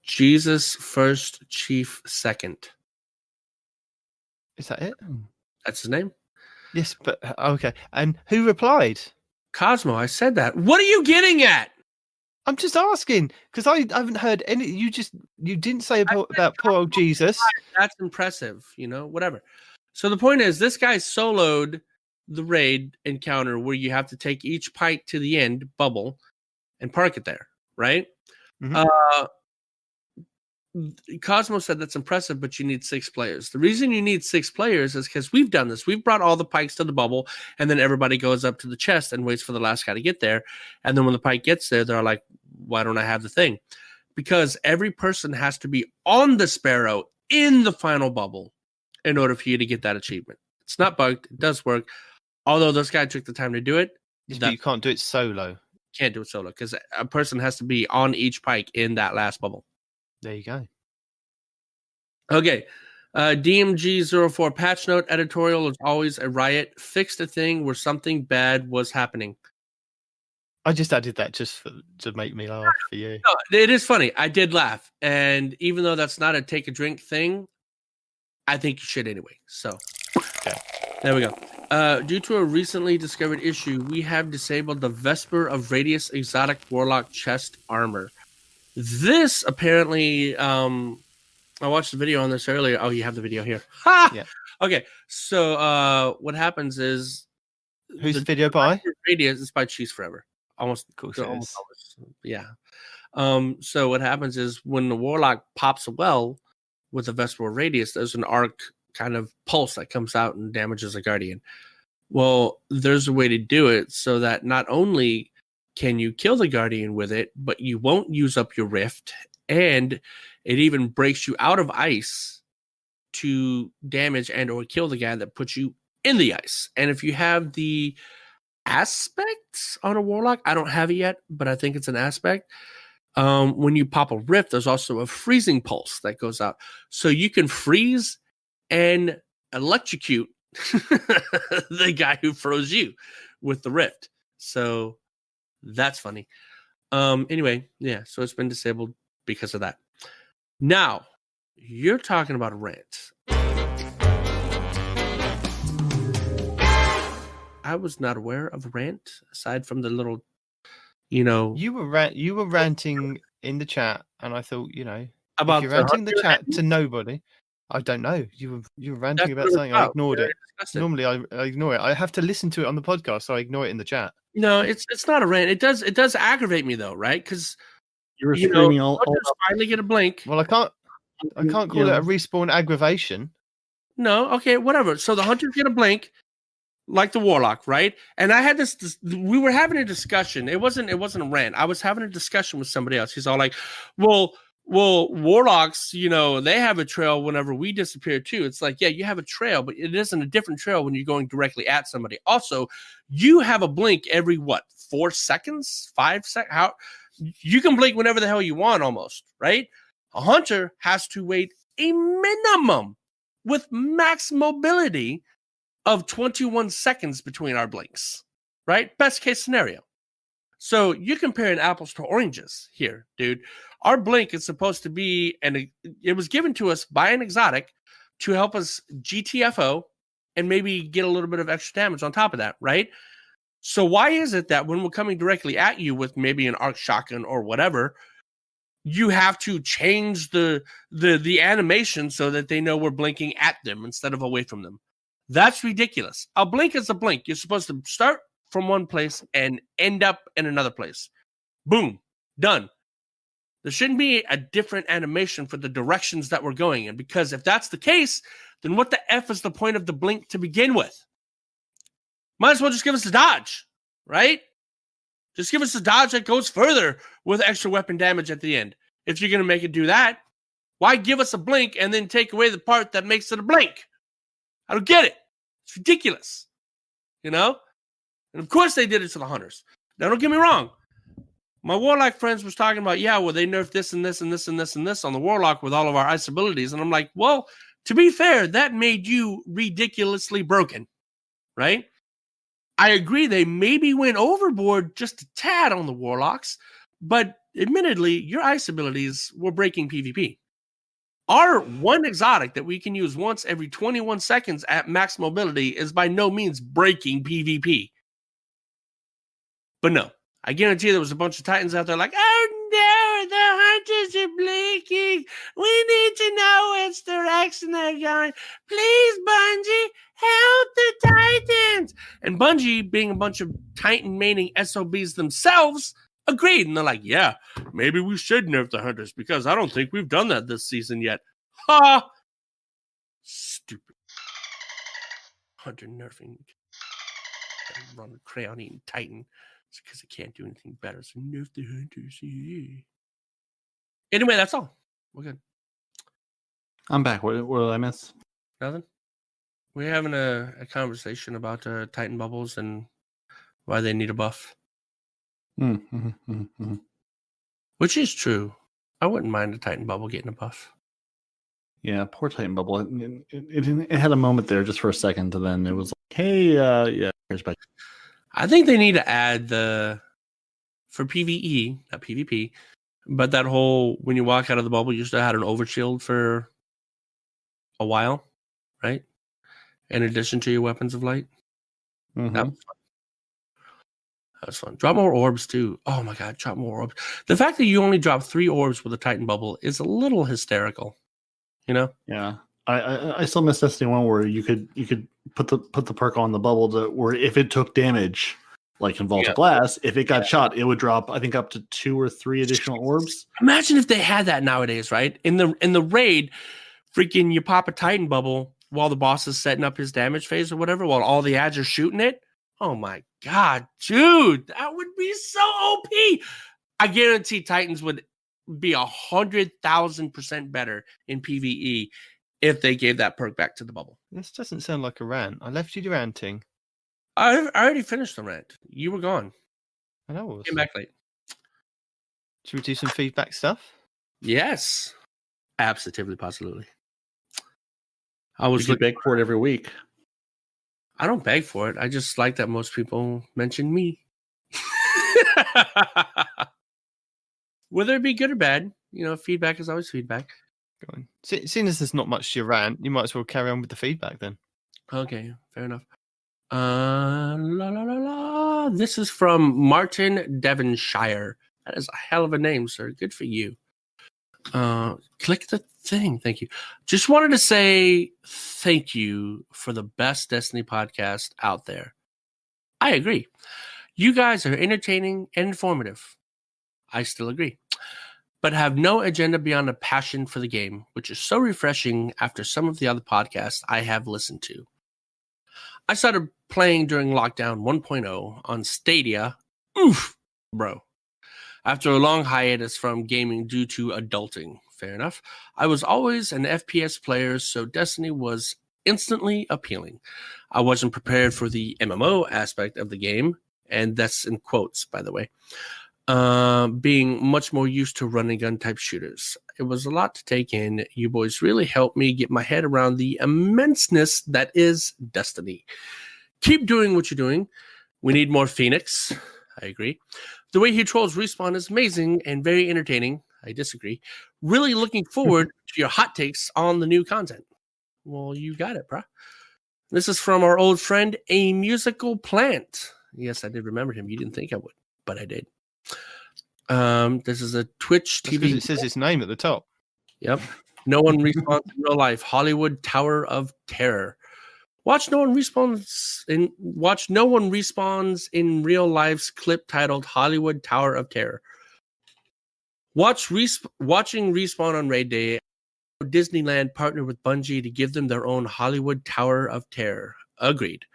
Jesus first, Chief second. Is that it? That's his name. Yes, but okay. And who replied? Cosmo. I said that. What are you getting at? I'm just asking because I haven't heard any. You didn't say about poor old Jesus. That's impressive, whatever. So the point is, this guy soloed the raid encounter where you have to take each pike to the end bubble and park it there, right? Cosmo said that's impressive, but you need 6 players. The reason you need 6 players is because we've done this. We've brought all the pikes to the bubble, and then everybody goes up to the chest and waits for the last guy to get there. And then when the pike gets there, they're like, why don't I have the thing? Because every person has to be on the Sparrow in the final bubble in order for you to get that achievement. It's not bugged. It does work. Although this guy took the time to do it. But you can't do it solo. Can't do it solo because a person has to be on each pike in that last bubble. There you go. Okay. DMG04 patch note editorial is always a riot. Fixed a thing where something bad was happening. I just added that just to make me laugh for you. No, it is funny. I did laugh. And even though that's not a take a drink thing, I think you should anyway. So, okay. There we go. Due to a recently discovered issue, we have disabled the Vesper of Radius Exotic Warlock chest armor. This apparently, I watched the video on this earlier. Oh, you have the video here. Ha! Yeah. Okay, so what happens is... Who's the video by? Radius is by Cheese Forever. Almost always. Yeah. So what happens is when the Warlock pops a well with the Vesper Radius, there's an arc kind of pulse that comes out and damages a Guardian. Well, there's a way to do it so that not only can you kill the Guardian with it, but you won't use up your Rift, and it even breaks you out of ice to damage and or kill the guy that puts you in the ice. And if you have the aspects on a Warlock, I don't have it yet, but I think it's an aspect. When you pop a Rift, there's also a freezing pulse that goes out. So you can freeze and electrocute the guy who froze you with the Rift. So that's funny. Anyway, yeah, so it's been disabled because of that. Now, you're talking about a rant. I was not aware of a rant aside from the little, You were ranting in the chat, and I thought, about if you're ranting in the chat to nobody. I don't know. You were ranting about something. I ignored it. Normally, I ignore it. I have to listen to it on the podcast, so I ignore it in the chat. No, it's not a rant. It does aggravate me though, right? Because you were screaming all finally get a blink. Well, I can't call it a respawn aggravation. No, okay, whatever. So the hunters get a blink, like the Warlock, right? And I had this. We were having a discussion. It wasn't a rant. I was having a discussion with somebody else. He's all like, Well, Warlocks, they have a trail whenever we disappear too. It's like, yeah, you have a trail, but it isn't a different trail when you're going directly at somebody. Also, you have a blink every 4 seconds, 5 seconds? How you can blink whenever the hell you want almost, right? A hunter has to wait a minimum with max mobility of 21 seconds between our blinks, right? Best case scenario. So you're comparing apples to oranges here, dude. Our blink is supposed to be, and it was given to us by an exotic to help us GTFO and maybe get a little bit of extra damage on top of that, right? So why is it that when we're coming directly at you with maybe an arc shotgun or whatever, you have to change the animation so that they know we're blinking at them instead of away from them? That's ridiculous. A blink is a blink. You're supposed to start from one place and end up in another place. Boom. Done. There shouldn't be a different animation for the directions that we're going in, because if that's the case, then what the F is the point of the blink to begin with? Might as well just give us a dodge, right? Just give us a dodge that goes further with extra weapon damage at the end. If you're going to make it do that, why give us a blink and then take away the part that makes it a blink? I don't get it. It's ridiculous. And of course they did it to the hunters. Now, don't get me wrong. My Warlock friends was talking about, they nerfed this and this and this and this and this on the Warlock with all of our ice abilities. And I'm like, well, to be fair, that made you ridiculously broken, right? I agree they maybe went overboard just a tad on the Warlocks, but admittedly, your ice abilities were breaking PvP. Our one exotic that we can use once every 21 seconds at max mobility is by no means breaking PvP. But no, I guarantee there was a bunch of Titans out there like, oh no, the hunters are blinking. We need to know which direction they're going. Please, Bungie, help the Titans. And Bungie, being a bunch of Titan-maining SOBs themselves, agreed. And they're like, yeah, maybe we should nerf the hunters because I don't think we've done that this season yet. Ha! Stupid. Hunter nerfing. Run a crayon-eating Titan. It's because it can't do anything better. So nerf the hunters. Yeah. Anyway, that's all. We're good. I'm back. What did I miss? Nothing? We're having a conversation about Titan bubbles and why they need a buff. Which is true. I wouldn't mind a Titan bubble getting a buff. Yeah, poor Titan bubble. It had a moment there just for a second, and then it was like, hey, yeah, here's back. I think they need to add for PvE, not PvP, but that whole, when you walk out of the bubble, you still had an overshield for a while, right? In addition to your weapons of light. That was fun. Drop more orbs too. Oh my god, drop more orbs. The fact that you only drop 3 orbs with a Titan bubble is a little hysterical. You know? Yeah. I still miss Destiny 1 where you could put the perk on the bubble where if it took damage, like in Vault of Glass, if it got shot, it would drop, I think, up to 2 or 3 additional orbs. Imagine if they had that nowadays, right? In the raid, freaking you pop a Titan bubble while the boss is setting up his damage phase or whatever, while all the ads are shooting it. Oh my god, dude, that would be so OP. I guarantee Titans would be 100,000% better in PvE if they gave that perk back to the bubble. This doesn't sound like a rant. I left you ranting. I already finished the rant. You were gone. I know. Came back late. Should we do some feedback stuff? Yes, absolutely, positively. We could beg for it every week. I don't beg for it. I just like that most people mention me. Whether it be good or bad, feedback is always feedback. Go on. Seeing as there's not much to your rant, you might as well carry on with the feedback then. Okay, fair enough. This is from Martin Devonshire. That is a hell of a name, sir. Good for you. Click the thing. Thank you. Just wanted to say thank you for the best Destiny podcast out there. I agree. You guys are entertaining and informative. I still agree. But have no agenda beyond a passion for the game, which is so refreshing after some of the other podcasts I have listened to. I started playing during Lockdown 1.0 on Stadia. Oof, bro. After a long hiatus from gaming due to adulting. Fair enough. I was always an FPS player, so Destiny was instantly appealing. I wasn't prepared for the MMO aspect of the game, and that's in quotes, by the way. Being much more used to run and gun type shooters. It was a lot to take in. You boys really helped me get my head around the immenseness that is Destiny. Keep doing what you're doing. We need more Phoenix. I agree. The way he trolls Respawn is amazing and very entertaining. I disagree. Really looking forward to your hot takes on the new content. Well, you got it, bro. This is from our old friend, A Musical Plant. Yes, I did remember him. You didn't think I would, but I did. This is a Twitch TV. Because it says his name at the top. Yep. No one respawns in real life. Hollywood Tower of Terror. Watch no one respawns in real life's clip titled Hollywood Tower of Terror. Watching Respawn on raid day. Disneyland partnered with Bungie to give them their own Hollywood Tower of Terror. Agreed.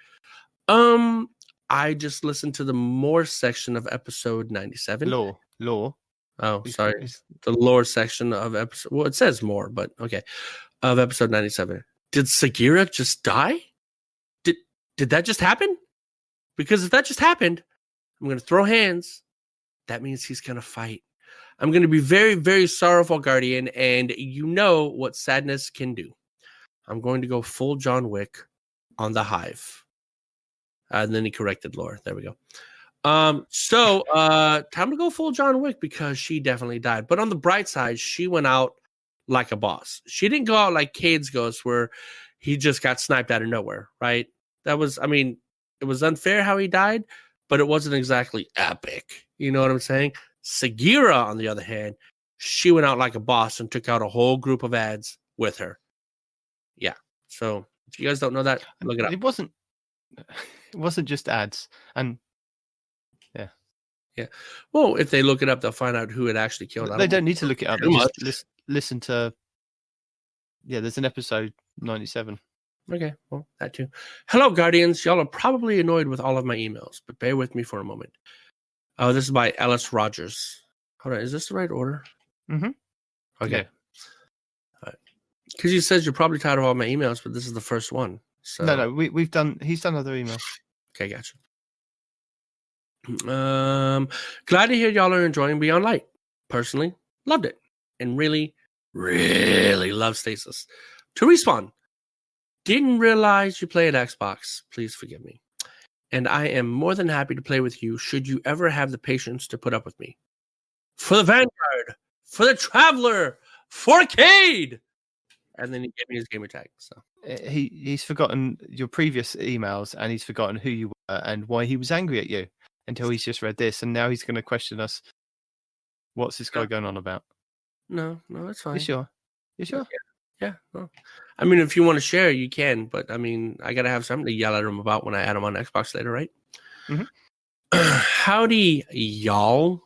I just listened to the more section of episode 97. Lore. Oh, sorry. The lore section of episode. Well, it says more, but okay. Of episode 97. Did Sagira just die? Did that just happen? Because if that just happened, I'm going to throw hands. That means he's going to fight. I'm going to be very, very sorrowful, Guardian, and you know what sadness can do. I'm going to go full John Wick on the Hive. And then he corrected lore. There we go. Time to go full John Wick because she definitely died. But on the bright side, she went out like a boss. She didn't go out like Cade's Ghost where he just got sniped out of nowhere, right? It was unfair how he died, but it wasn't exactly epic. You know what I'm saying? Sagira, on the other hand, she went out like a boss and took out a whole group of ads with her. Yeah. So if you guys don't know that, look it up. It wasn't just ads. And Yeah. Well, if they look it up, they'll find out who it actually killed. they don't need to look it up. They too just listen to. Yeah, there's an episode 97. Okay, well, that too. Hello, Guardians. Y'all are probably annoyed with all of my emails, but bear with me for a moment. Oh, this is by Ellis Rogers. Hold on, is this the right order? Mm-hmm. Okay. Yeah. Because he says you're probably tired of all my emails, but this is the first one. So No, we've done. He's done other emails. Okay, gotcha. Glad to hear y'all are enjoying Beyond Light. Personally, loved it. And really, really love Stasis. To Respawn. Didn't realize you play at Xbox. Please forgive me. And I am more than happy to play with you should you ever have the patience to put up with me. For the Vanguard, for the Traveler, for Cade! And then he gave me his gamer tag. So He's forgotten your previous emails, and he's forgotten who you were and why he was angry at you until he's just read this, and now he's going to question us. What's this guy going on about? No, it's fine. You sure? You sure? Yeah. Well, I mean, if you want to share, you can. But I mean, I gotta have something to yell at him about when I add him on Xbox later, right? Mm-hmm. Howdy, y'all.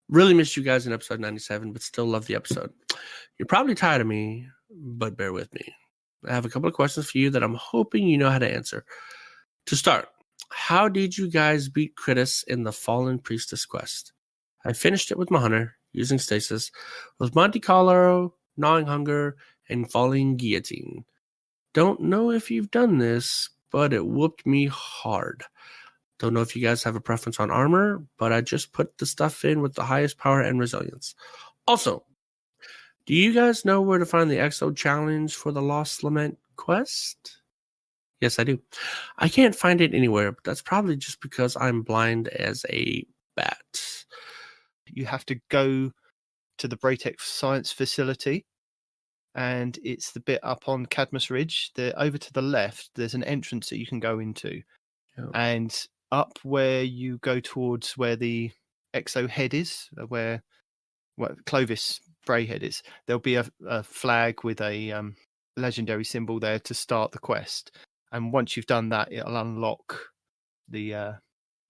Really missed you guys in episode 97, but still love the episode. You're probably tired of me, but bear with me. I have a couple of questions for you that I'm hoping you know how to answer. To start, how did you guys beat Critus in the Fallen Priestess quest? I finished it with my hunter, using stasis, with Monte Carlo, Gnawing Hunger, and Falling Guillotine. Don't know if you've done this, but it whooped me hard. Don't know if you guys have a preference on armor, but I just put the stuff in with the highest power and resilience. Also, do you guys know where to find the Exo challenge for the Lost Lament quest? Yes, I do. I can't find it anywhere, but that's probably just because I'm blind as a bat. You have to go to the Braytech Science Facility, and it's the bit up on Cadmus Ridge. Over to the left, there's an entrance that you can go into. Oh. And up where you go towards where the Exo head is, where Clovis Bray head is, there'll be a flag with a legendary symbol there to start the quest. And once you've done that, it'll unlock the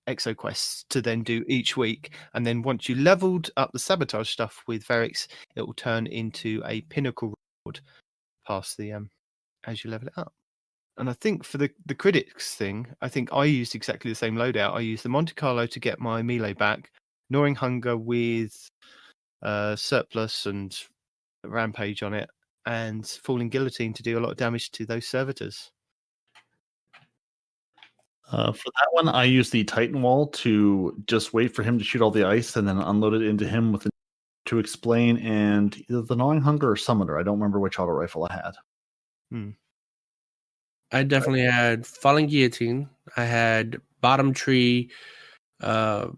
Exo quests to then do each week. And then once you leveled up the sabotage stuff with Verix, it will turn into a pinnacle reward past the as you level it up. And I think for the critics thing, I think I used exactly the same loadout. I used the Monte Carlo to get my melee back, Gnawing Hunger with Surplus and Rampage on it, and Falling Guillotine to do a lot of damage to those servitors. For that one, I used the Titan Wall to just wait for him to shoot all the ice and then unload it into him to explain, and either the Gnawing Hunger or Summoner. I don't remember which auto rifle I had. I definitely had Falling Guillotine. I had Bottom Tree Tether.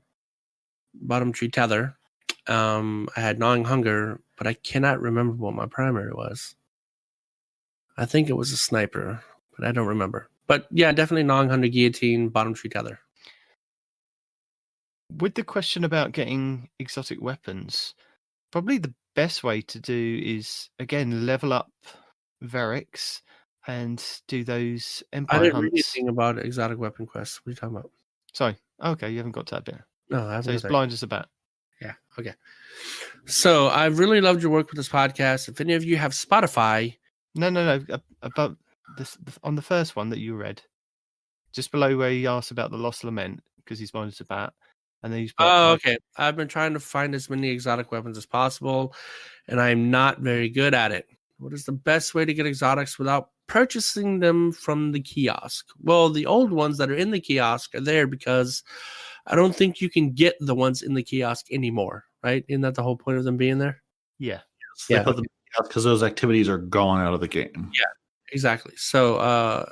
I had Gnawing Hunger, but I cannot remember what my primary was. I think it was a sniper, but I don't remember. But yeah, definitely Gnawing Hunger, Guillotine, Bottom Tree Tether. With the question about getting exotic weapons, probably the best way to do is, again, level up Verix and do those Empire I didn't hunts. read anything about exotic weapon quests. What are you talking about? Sorry. Okay, you haven't got to that bit. No, I haven't. So he's blind as a bat. Yeah, okay. So I've really loved your work with this podcast. If any of you have Spotify... No. About this, on the first one that you read, just below where he asked about the Lost Lament, because he's blind as a bat. And then he's okay. I've been trying to find as many exotic weapons as possible, and I'm not very good at it. What is the best way to get exotics without purchasing them from the kiosk? Well, the old ones that are in the kiosk are there because I don't think you can get the ones in the kiosk anymore, right? Isn't that the whole point of them being there? Yeah. They put them because those activities are gone out of the game. Yeah, exactly. So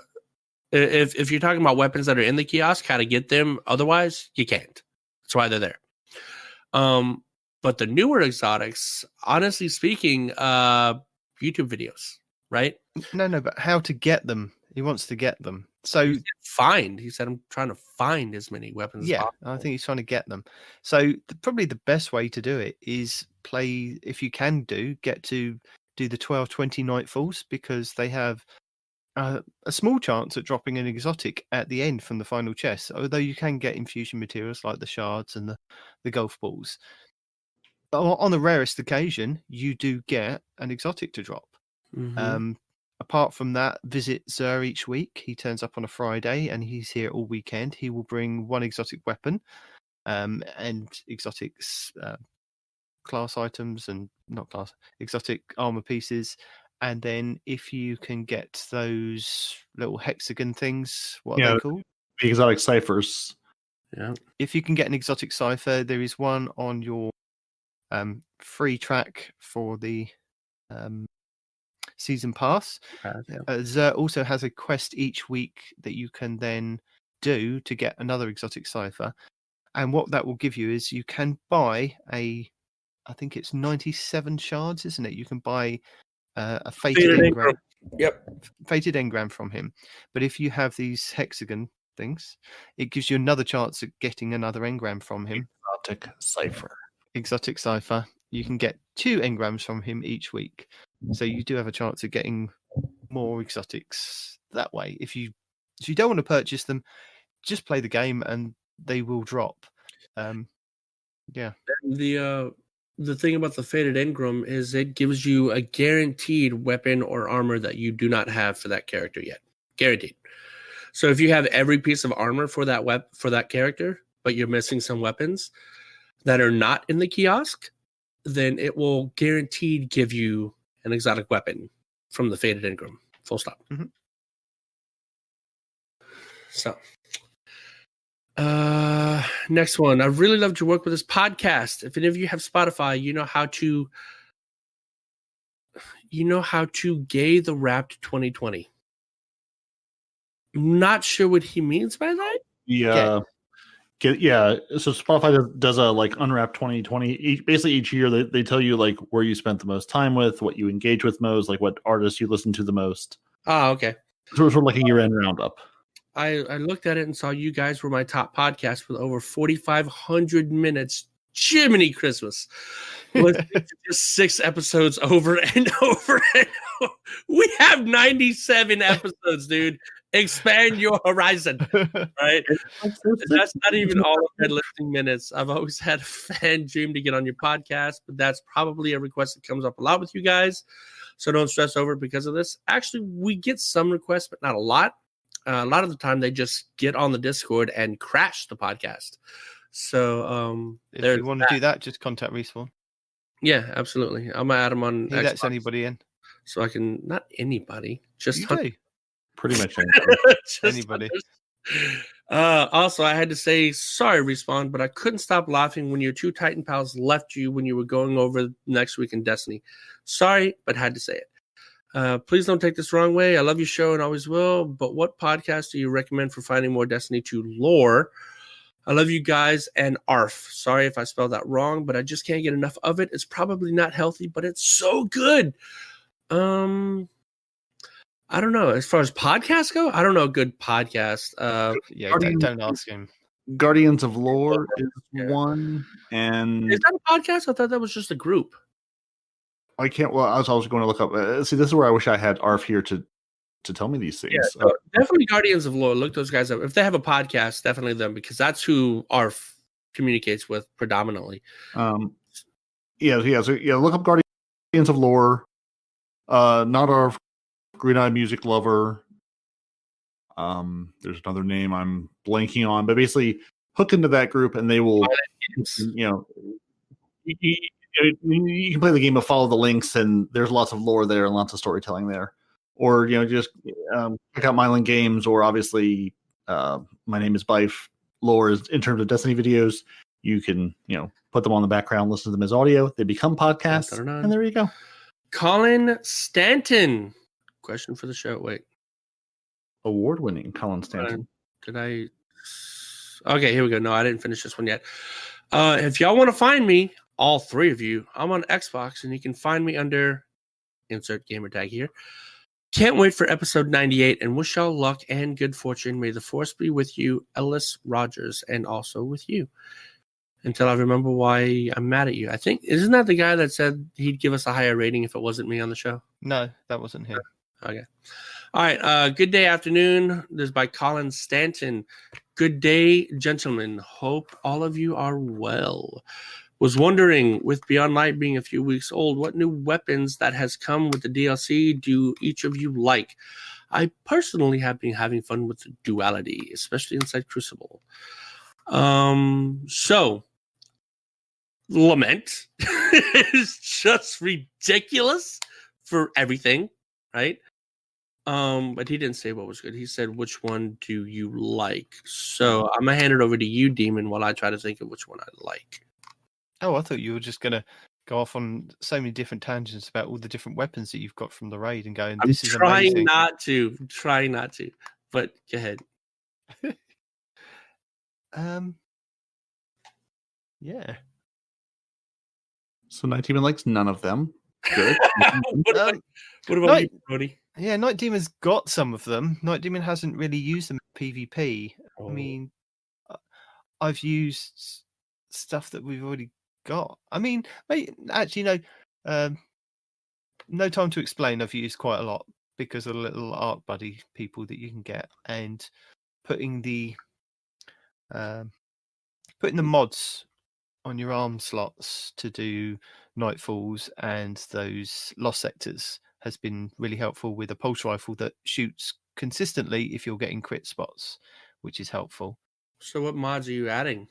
if you're talking about weapons that are in the kiosk, how to get them, otherwise you can't. That's why they're there. But the newer exotics, honestly speaking, YouTube videos, right? No, but how to get them? He wants to get them. So He said I'm trying to find as many weapons as possible. I think he's trying to get them. So probably the best way to do it is play, if you can get to do the 12-20 Nightfalls, because they have a small chance at dropping an exotic at the end from the final chest, although you can get infusion materials like the shards and the golf balls. On the rarest occasion, you do get an exotic to drop. Mm-hmm. Apart from that, visit Zer each week. He turns up on a Friday and he's here all weekend. He will bring one exotic weapon and exotics, class items and not class, exotic armor pieces. And then if you can get those little hexagon things, what are they called? The exotic ciphers. Yeah. If you can get an exotic cipher, there is one on your free track for the season pass. Zer also has a quest each week that you can then do to get another exotic cipher. And what that will give you is you can buy I think it's 97 shards, isn't it? You can buy a fated engram. Yep. Fated engram from him. But if you have these hexagon things, it gives you another chance at getting another engram from him. Exotic cipher. You can get 2 engrams from him each week. So you do have a chance of getting more exotics that way. If you don't want to purchase them, just play the game and they will drop. Yeah. The thing about the Fated Engram is it gives you a guaranteed weapon or armor that you do not have for that character yet. Guaranteed. So if you have every piece of armor for that character, but you're missing some weapons that are not in the kiosk, then it will guaranteed give you an exotic weapon from the Fated Engram. Full stop. Mm-hmm. So, next one. I really loved your work with this podcast. If any of you have Spotify, you know how to gay the Wrapped 2020. I'm not sure what he means by that. Yeah. So Spotify does a like Unwrapped 2020. Basically, each year they tell you like where you spent the most time with, what you engage with most, like what artists you listen to the most. Oh, okay. So it's sort of like a year-end roundup. I looked at it and saw you guys were my top podcast with over 4,500 minutes. Jiminy Christmas. Listening to just 6 episodes over and over and over. We have 97 episodes, dude. Expand your horizon, right? That's not even all of my listening minutes. I've always had a fan dream to get on your podcast, but that's probably a request that comes up a lot with you guys. So don't stress over it because of this. Actually, we get some requests, but not a lot. A lot of the time, they just get on the Discord and crash the podcast. So if you want to do that, just contact Respawn. Yeah, absolutely. I'm gonna add them on. He lets anybody in, so I can not anybody, just do. Pretty much anybody. Also, I had to say sorry, Respawn, but I couldn't stop laughing when your 2 Titan pals left you when you were going over next week in Destiny. Sorry, but had to say it. Please don't take this the wrong way. I love your show and always will, but what podcast do you recommend for finding more Destiny 2 lore? I love you guys and ARF. Sorry if I spelled that wrong, but I just can't get enough of it. It's probably not healthy, but it's so good. I don't know. As far as podcasts go, I don't know a good podcast. Don't ask him. Guardians of Lore is one. And is that a podcast? I thought that was just a group. I can't. Well, I was also going to look up. See, this is where I wish I had ARF here to tell me these things. Yeah, so definitely Guardians of Lore. Look those guys up. If they have a podcast, definitely them, because that's who ARF communicates with predominantly. So look up Guardians of Lore. Not ARF. Green Eye Music Lover. There's another name I'm blanking on, but basically hook into that group and they will, you can play the game of follow the links, and there's lots of lore there and lots of storytelling there. Or, just check out Mylan Games, or obviously My Name is Bife lore is in terms of Destiny videos. You can, put them on the background, listen to them as audio. They become podcasts, and there you go. Colin Stanton. Question for the show. Wait. Award-winning Colin Stanton. Okay, here we go. No, I didn't finish this one yet. If y'all want to find me, all 3 of you, I'm on Xbox, and you can find me under insert gamer tag here. Can't wait for episode 98, and wish y'all luck and good fortune. May the force be with you, Ellis Rogers, and also with you. Until I remember why I'm mad at you. I think, isn't that the guy that said he'd give us a higher rating if it wasn't me on the show? No, that wasn't him. Okay. All right. Good day, afternoon. This is by Colin Stanton. Good day, gentlemen. Hope all of you are well. Was wondering, with Beyond Light being a few weeks old, what new weapons that has come with the DLC do each of you like? I personally have been having fun with the duality, especially inside Crucible. So Lament is just ridiculous for everything, right? But he didn't say what was good. He said, which one do you like? So I'm gonna hand it over to you, Demon, while I try to think of which one I like. Oh, I thought you were just going to go off on so many different tangents about all the different weapons that you've got from the raid and going, this is trying amazing. trying not to, but go ahead. Yeah. So Night Demon likes none of them. Good. What about you, Brody? Yeah, Night Demon's got some of them. Night Demon hasn't really used them in PvP. Oh. I mean, I've used stuff that we've already got. I mean, actually, no. No Time to Explain I've used quite a lot because of the little Arc Buddy people that you can get, and putting the mods on your arm slots to do Nightfalls and those Lost Sectors has been really helpful with a pulse rifle that shoots consistently if you're getting crit spots, which is helpful. So what mods are you adding?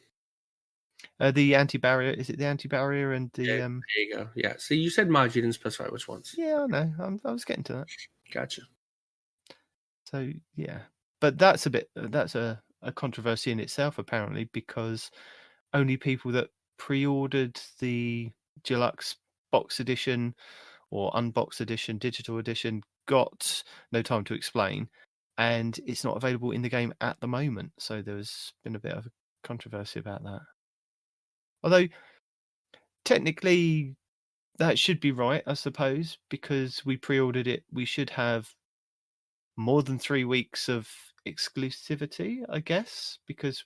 The anti-barrier, is it the anti-barrier and the... There you go. Yeah. So you said mods, you didn't specify which ones. Yeah, I know. I was getting to that. Gotcha. So, yeah. But that's a controversy in itself, apparently, because only people that pre-ordered the deluxe box edition or unboxed edition, digital edition, got No Time to Explain, and it's not available in the game at the moment. So there's been a bit of a controversy about that. Although, technically, that should be right, I suppose, because we pre-ordered it. We should have more than 3 weeks of exclusivity, I guess, because,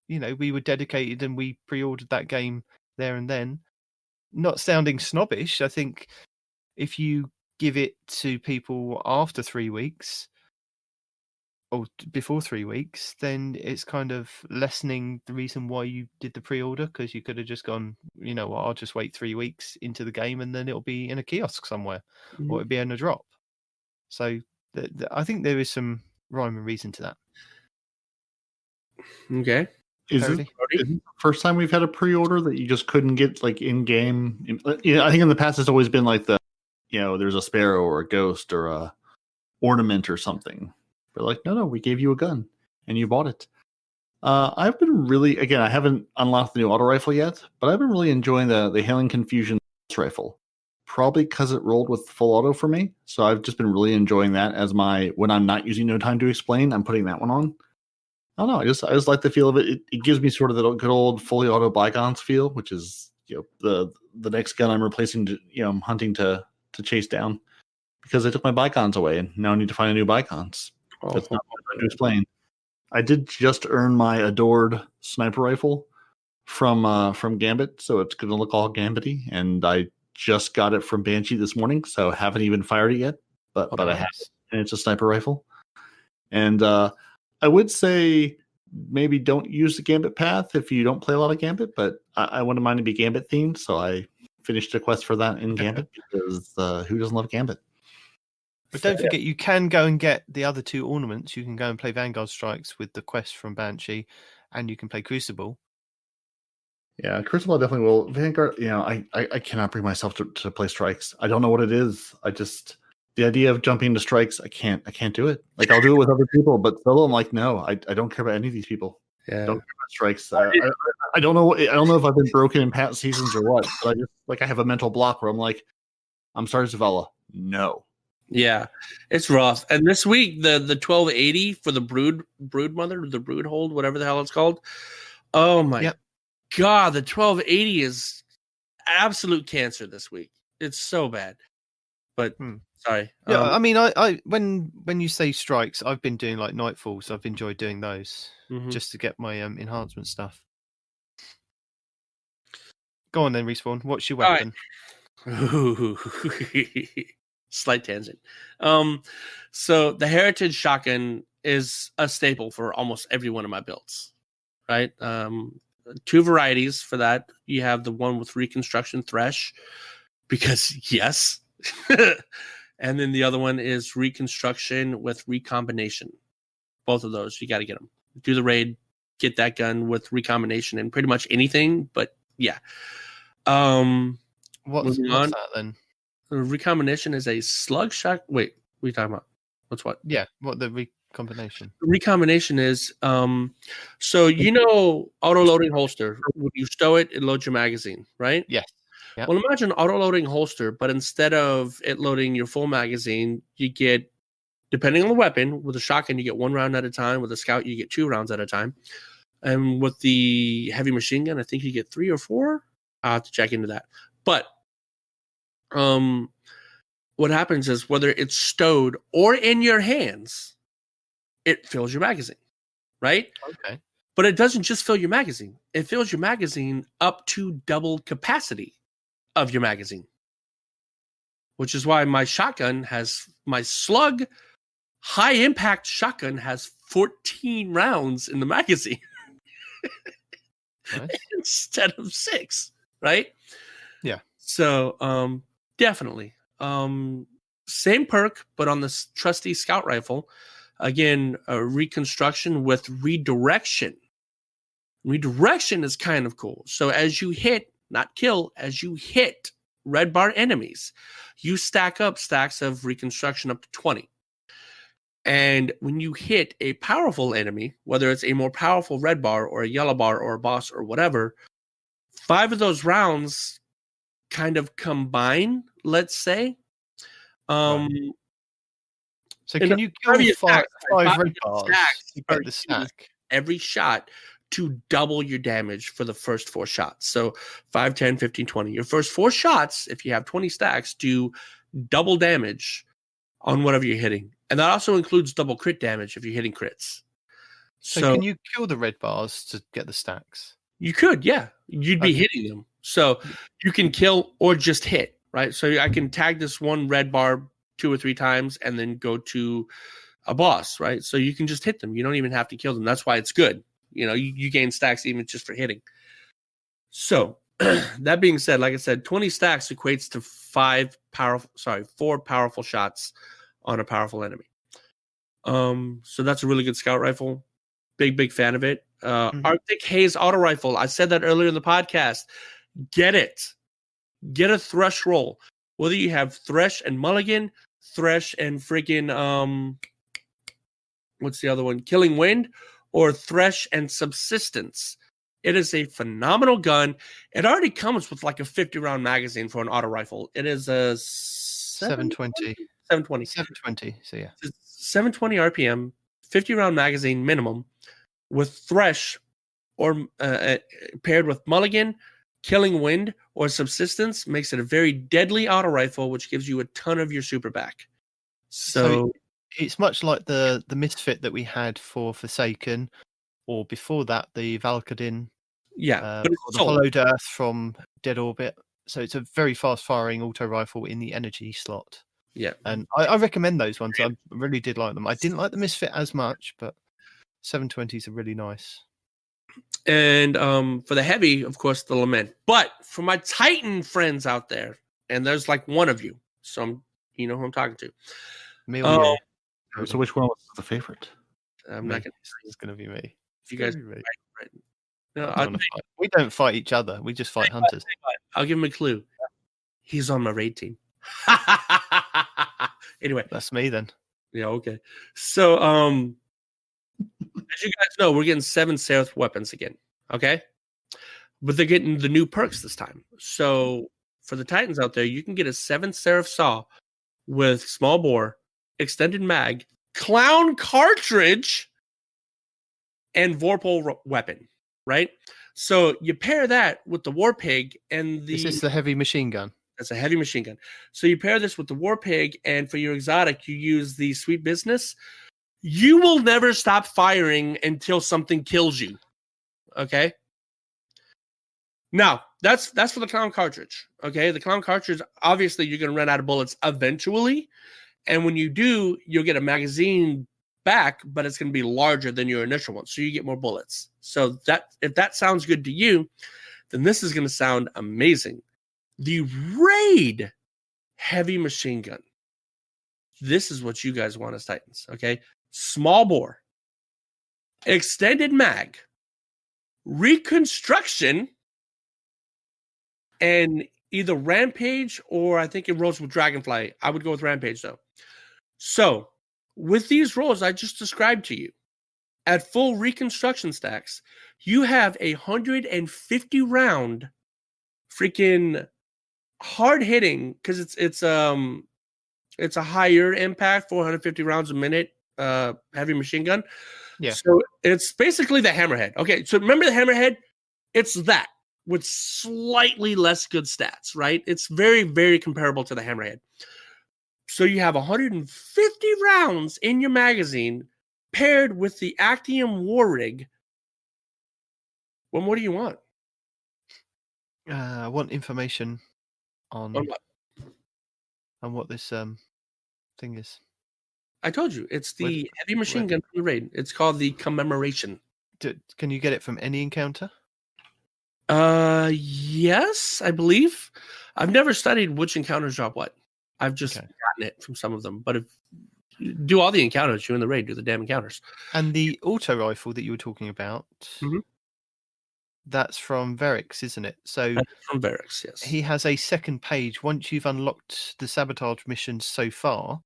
we were dedicated and we pre-ordered that game there and then. Not sounding snobbish, I think if you give it to people after 3 weeks or before 3 weeks, then it's kind of lessening the reason why you did the pre-order, because you could have just gone, I'll just wait 3 weeks into the game and then it'll be in a kiosk somewhere, or it'll be in a drop. So I think there is some rhyme and reason to that. Okay. Is this the first time we've had a pre-order that you just couldn't get like in-game? I think in the past it's always been like there's a sparrow or a ghost or a ornament or something. But like, no, we gave you a gun and you bought it. I've been really, again, I haven't unlocked the new auto rifle yet, but I've been really enjoying the Hailing Confusion rifle. Probably because it rolled with full auto for me. So I've just been really enjoying that as when I'm not using No Time to Explain, I'm putting that one on. I don't know. I just like the feel of it. It gives me sort of the good old fully auto bygones feel, which is the next gun I'm replacing. I'm hunting to chase down because I took my bygones away and now I need to find a new bygones. That's not what I'm trying to explain. I did just earn my adored sniper rifle from Gambit, so it's going to look all Gambity, and I just got it from Banshee this morning, so haven't even fired it yet. But I have it, and it's a sniper rifle. And I would say maybe don't use the Gambit path if you don't play a lot of Gambit, but I wouldn't mind to be Gambit themed, so I finished a quest for that in Gambit because who doesn't love Gambit? But don't forget, you can go and get the other 2 ornaments. You can go and play Vanguard Strikes with the quest from Banshee, and you can play Crucible. Yeah, Crucible I definitely will. Vanguard, I cannot bring myself to play Strikes. I don't know what it is. The idea of jumping into Strikes, I can't do it. Like, I'll do it with other people, but solo, I'm like, no, I don't care about any of these people. Yeah. I don't care about Strikes. I don't know. I don't know if I've been broken in past seasons or what, but I just I have a mental block where I'm like, I'm sorry, Zavala. No. Yeah, it's rough. And this week, the 1280 for the brood mother, the brood hold, whatever the hell it's called. Oh my God, the 1280 is absolute cancer this week. It's so bad. But sorry. Yeah, I mean, I when you say Strikes, I've been doing like Nightfalls. I've enjoyed doing those just to get my enhancement stuff. Go on then, Respawn. What's your weapon? Right. Slight tangent. So the Heritage shotgun is a staple for almost every one of my builds, right? Two varieties for that. You have the one with Reconstruction Thresh, because yes. And then the other one is Reconstruction with Recombination. Both of those, you got to get them. Do the raid, get that gun with Recombination and pretty much anything, but yeah. What's that then? The Recombination is a slug shot. Wait, what are you talking about? What's what? Yeah, what the recombination? Recombination is, so you know, auto-loading holster. When you stow it, it loads your magazine, right? Yes. Yep. Well, imagine auto-loading holster, but instead of it loading your full magazine, you get, depending on the weapon, with a shotgun, you get 1 round at a time. With a scout, you get 2 rounds at a time. And with the heavy machine gun, I think you get 3 or 4. I'll have to check into that. But what happens is, whether it's stowed or in your hands, it fills your magazine, right? Okay. But it doesn't just fill your magazine. It fills your magazine up to double capacity of your magazine, which is why my slug high impact shotgun has 14 rounds in the magazine. Nice. Instead of 6, right? Yeah. So definitely same perk, but on this trusty scout rifle, again, Reconstruction with Redirection. Redirection is kind of cool. So as you hit, not kill, as you hit red bar enemies, you stack up stacks of Reconstruction up to 20. And when you hit a powerful enemy, whether it's a more powerful red bar or a yellow bar or a boss or whatever, 5 of those rounds kind of combine, let's say. Right. So can you kill 5 red bars to get the stack? Every shot to double your damage for the first 4 shots. So 5, 10, 15, 20. Your first 4 shots, if you have 20 stacks, do double damage on whatever you're hitting. And that also includes double crit damage if you're hitting crits. So can you kill the red bars to get the stacks? You could, yeah. You'd be hitting them. So you can kill or just hit, right? So I can tag this one red bar 2 or 3 times and then go to a boss, right? So you can just hit them. You don't even have to kill them. That's why it's good. You know, you gain stacks even just for hitting. So that being said, like I said, 20 stacks equates to 4 powerful shots on a powerful enemy. So that's a really good scout rifle. Big fan of it. Arctic Haze auto rifle. I said that earlier in the podcast. Get it. Get a Thresh roll. Whether you have Thresh and Mulligan, Thresh and freaking what's the other one? Killing Wind, or Thresh and Subsistence. It is a phenomenal gun. It already comes with like a 50-round magazine for an auto rifle. It is a 720. 720. So yeah. 720 RPM, 50-round magazine minimum, with Thresh or paired with Mulligan, Killing Wind, or Subsistence makes it a very deadly auto rifle, which gives you a ton of your super back. So it's much like the Misfit that we had for Forsaken, or before that the Valkadin. Yeah, but the Hollowed Earth from Dead Orbit. So it's a very fast-firing auto rifle in the energy slot. Yeah, and I recommend those ones. I really did like them. I didn't like the Misfit as much, but 720s are really nice. And for the heavy, of course, the Lament. But for my Titan friends out there, and there's like one of you, so you know who I'm talking to. Me or you? So which one was the favorite? I'm not gonna. It's gonna be me. If you guys, right. No, we don't fight each other. We just fight hunters. I'll give him a clue. He's on my raid team. Anyway, that's me then. Yeah, okay. So, as you guys know, we're getting 7 Seraph weapons again. Okay, but they're getting the new perks this time. So, for the Titans out there, you can get a 7 Seraph saw with small bore, extended mag, clown cartridge, and Vorpal weapon. Right. So you pair that with the War Pig and the. This is the heavy machine gun. That's a heavy machine gun. So you pair this with the War Pig, and for your exotic, you use the Sweet Business. You will never stop firing until something kills you. Okay? Now, that's for the clown cartridge. Okay, the clown cartridge. Obviously, you're going to run out of bullets eventually, and when you do, you'll get a magazine back, but it's going to be larger than your initial one, so you get more bullets. So that if that sounds good to you, then this is going to sound amazing. The Raid heavy machine gun. This is what you guys want as Titans, okay? Small bore, extended mag, reconstruction, and either Rampage or I think it rolls with Dragonfly. I would go with Rampage though. So with these rolls I just described to you, at full reconstruction stacks, you have 150 round freaking hard hitting, because it's a higher impact, 450 rounds a minute heavy machine gun. Yeah. So it's basically the Hammerhead. Okay, so remember the Hammerhead? It's that with slightly less good stats, right? It's very, very comparable to the Hammerhead. So you have 150 rounds in your magazine paired with the Actium War Rig. Well, what do you want? I want information on what this thing is. I told you, it's the heavy machine gun from the Raid. It's called the Commemoration. Can you get it from any encounter? Yes, I believe. I've never studied which encounters drop what. I've just gotten it from some of them. But if you do all the encounters, you in the Raid do the damn encounters. And the auto rifle that you were talking about, that's from Verix, isn't it? So that's from Verix, yes. He has a second page. Once you've unlocked the sabotage missions so far,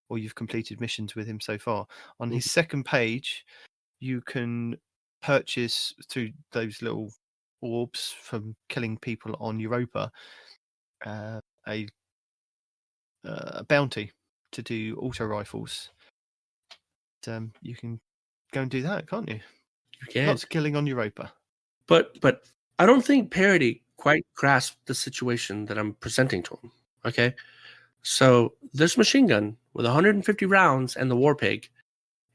or you've completed missions with him so far, on his second page, you can purchase through those little orbs from killing people on Europa a bounty to do auto rifles. You can go and do that, can't you? You can. Lots of killing on Europa. But I don't think Parody quite grasped the situation that I'm presenting to him. Okay, so this machine gun with 150 rounds and the War Pig,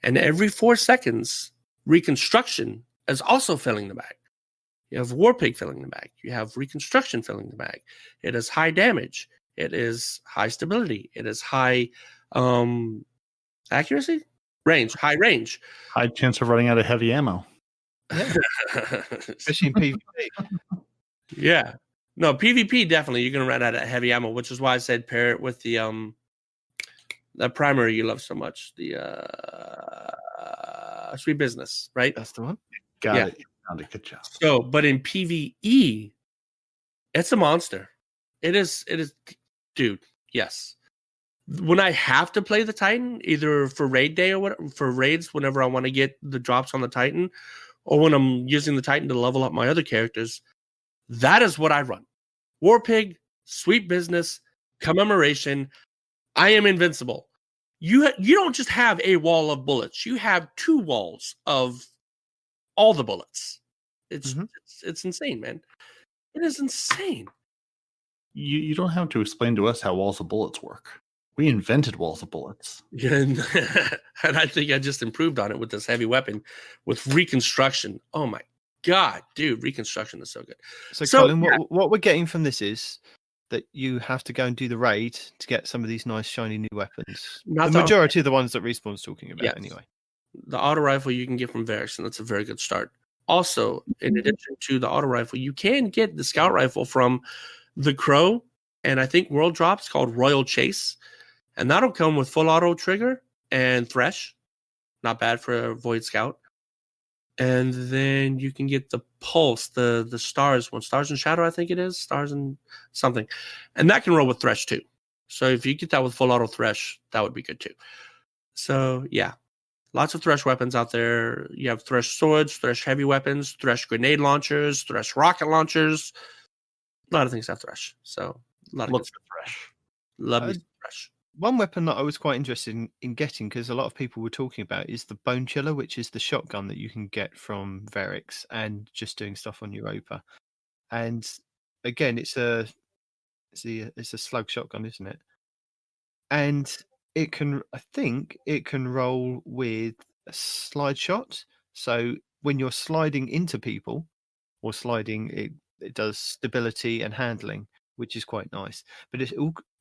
and every 4 seconds, reconstruction is also filling the bag. You have War Pig filling the bag. You have reconstruction filling the bag. It is high damage. It is high stability. It is high accuracy, high range. High chance of running out of heavy ammo. Yeah. Especially in PvP. Yeah. No, PvP definitely you're gonna run out of heavy ammo, which is why I said pair it with the primary you love so much, the Sweet Business, right? That's the one. Got it. Found it. Good job. So, but in PvE, it's a monster. It is, dude. Yes. When I have to play the Titan, either for raid day or whatever, for raids, whenever I want to get the drops on the Titan, or when I'm using the Titan to level up my other characters, that is what I run. War Pig, Sweet Business, Commemoration. I am invincible. You don't just have a wall of bullets. You have 2 walls of all the bullets. It's insane, man. It is insane. You don't have to explain to us how walls of bullets work. We invented walls of bullets. And I think I just improved on it with this heavy weapon with reconstruction. Oh my God, dude, reconstruction is so good. So Colin, what we're getting from this is that you have to go and do the raid to get some of these nice shiny new weapons. The majority of the ones that Respawn's talking about, anyway. The auto rifle you can get from Verix, and that's a very good start. Also, in addition to the auto rifle, you can get the scout rifle from the Crow, and I think World Drops called Royal Chase. And that'll come with full auto trigger and Thresh. Not bad for a Void Scout. And then you can get the Pulse, the Stars one. Stars and Shadow, I think it is. Stars and something. And that can roll with Thresh too. So if you get that with full auto Thresh, that would be good too. So yeah. Lots of Thresh weapons out there. You have Thresh swords, Thresh heavy weapons, Thresh grenade launchers, Thresh rocket launchers. A lot of things have Thresh. So a lot of Lots of Thresh. Love me some Thresh. One weapon that I was quite interested in getting, because a lot of people were talking about, is the Bone Chiller, which is the shotgun that you can get from Verix and just doing stuff on Europa. And again, it's a slug shotgun, isn't it? And I think it can roll with a slide shot. So when you're sliding into people or sliding, it It does stability and handling, which is quite nice. But it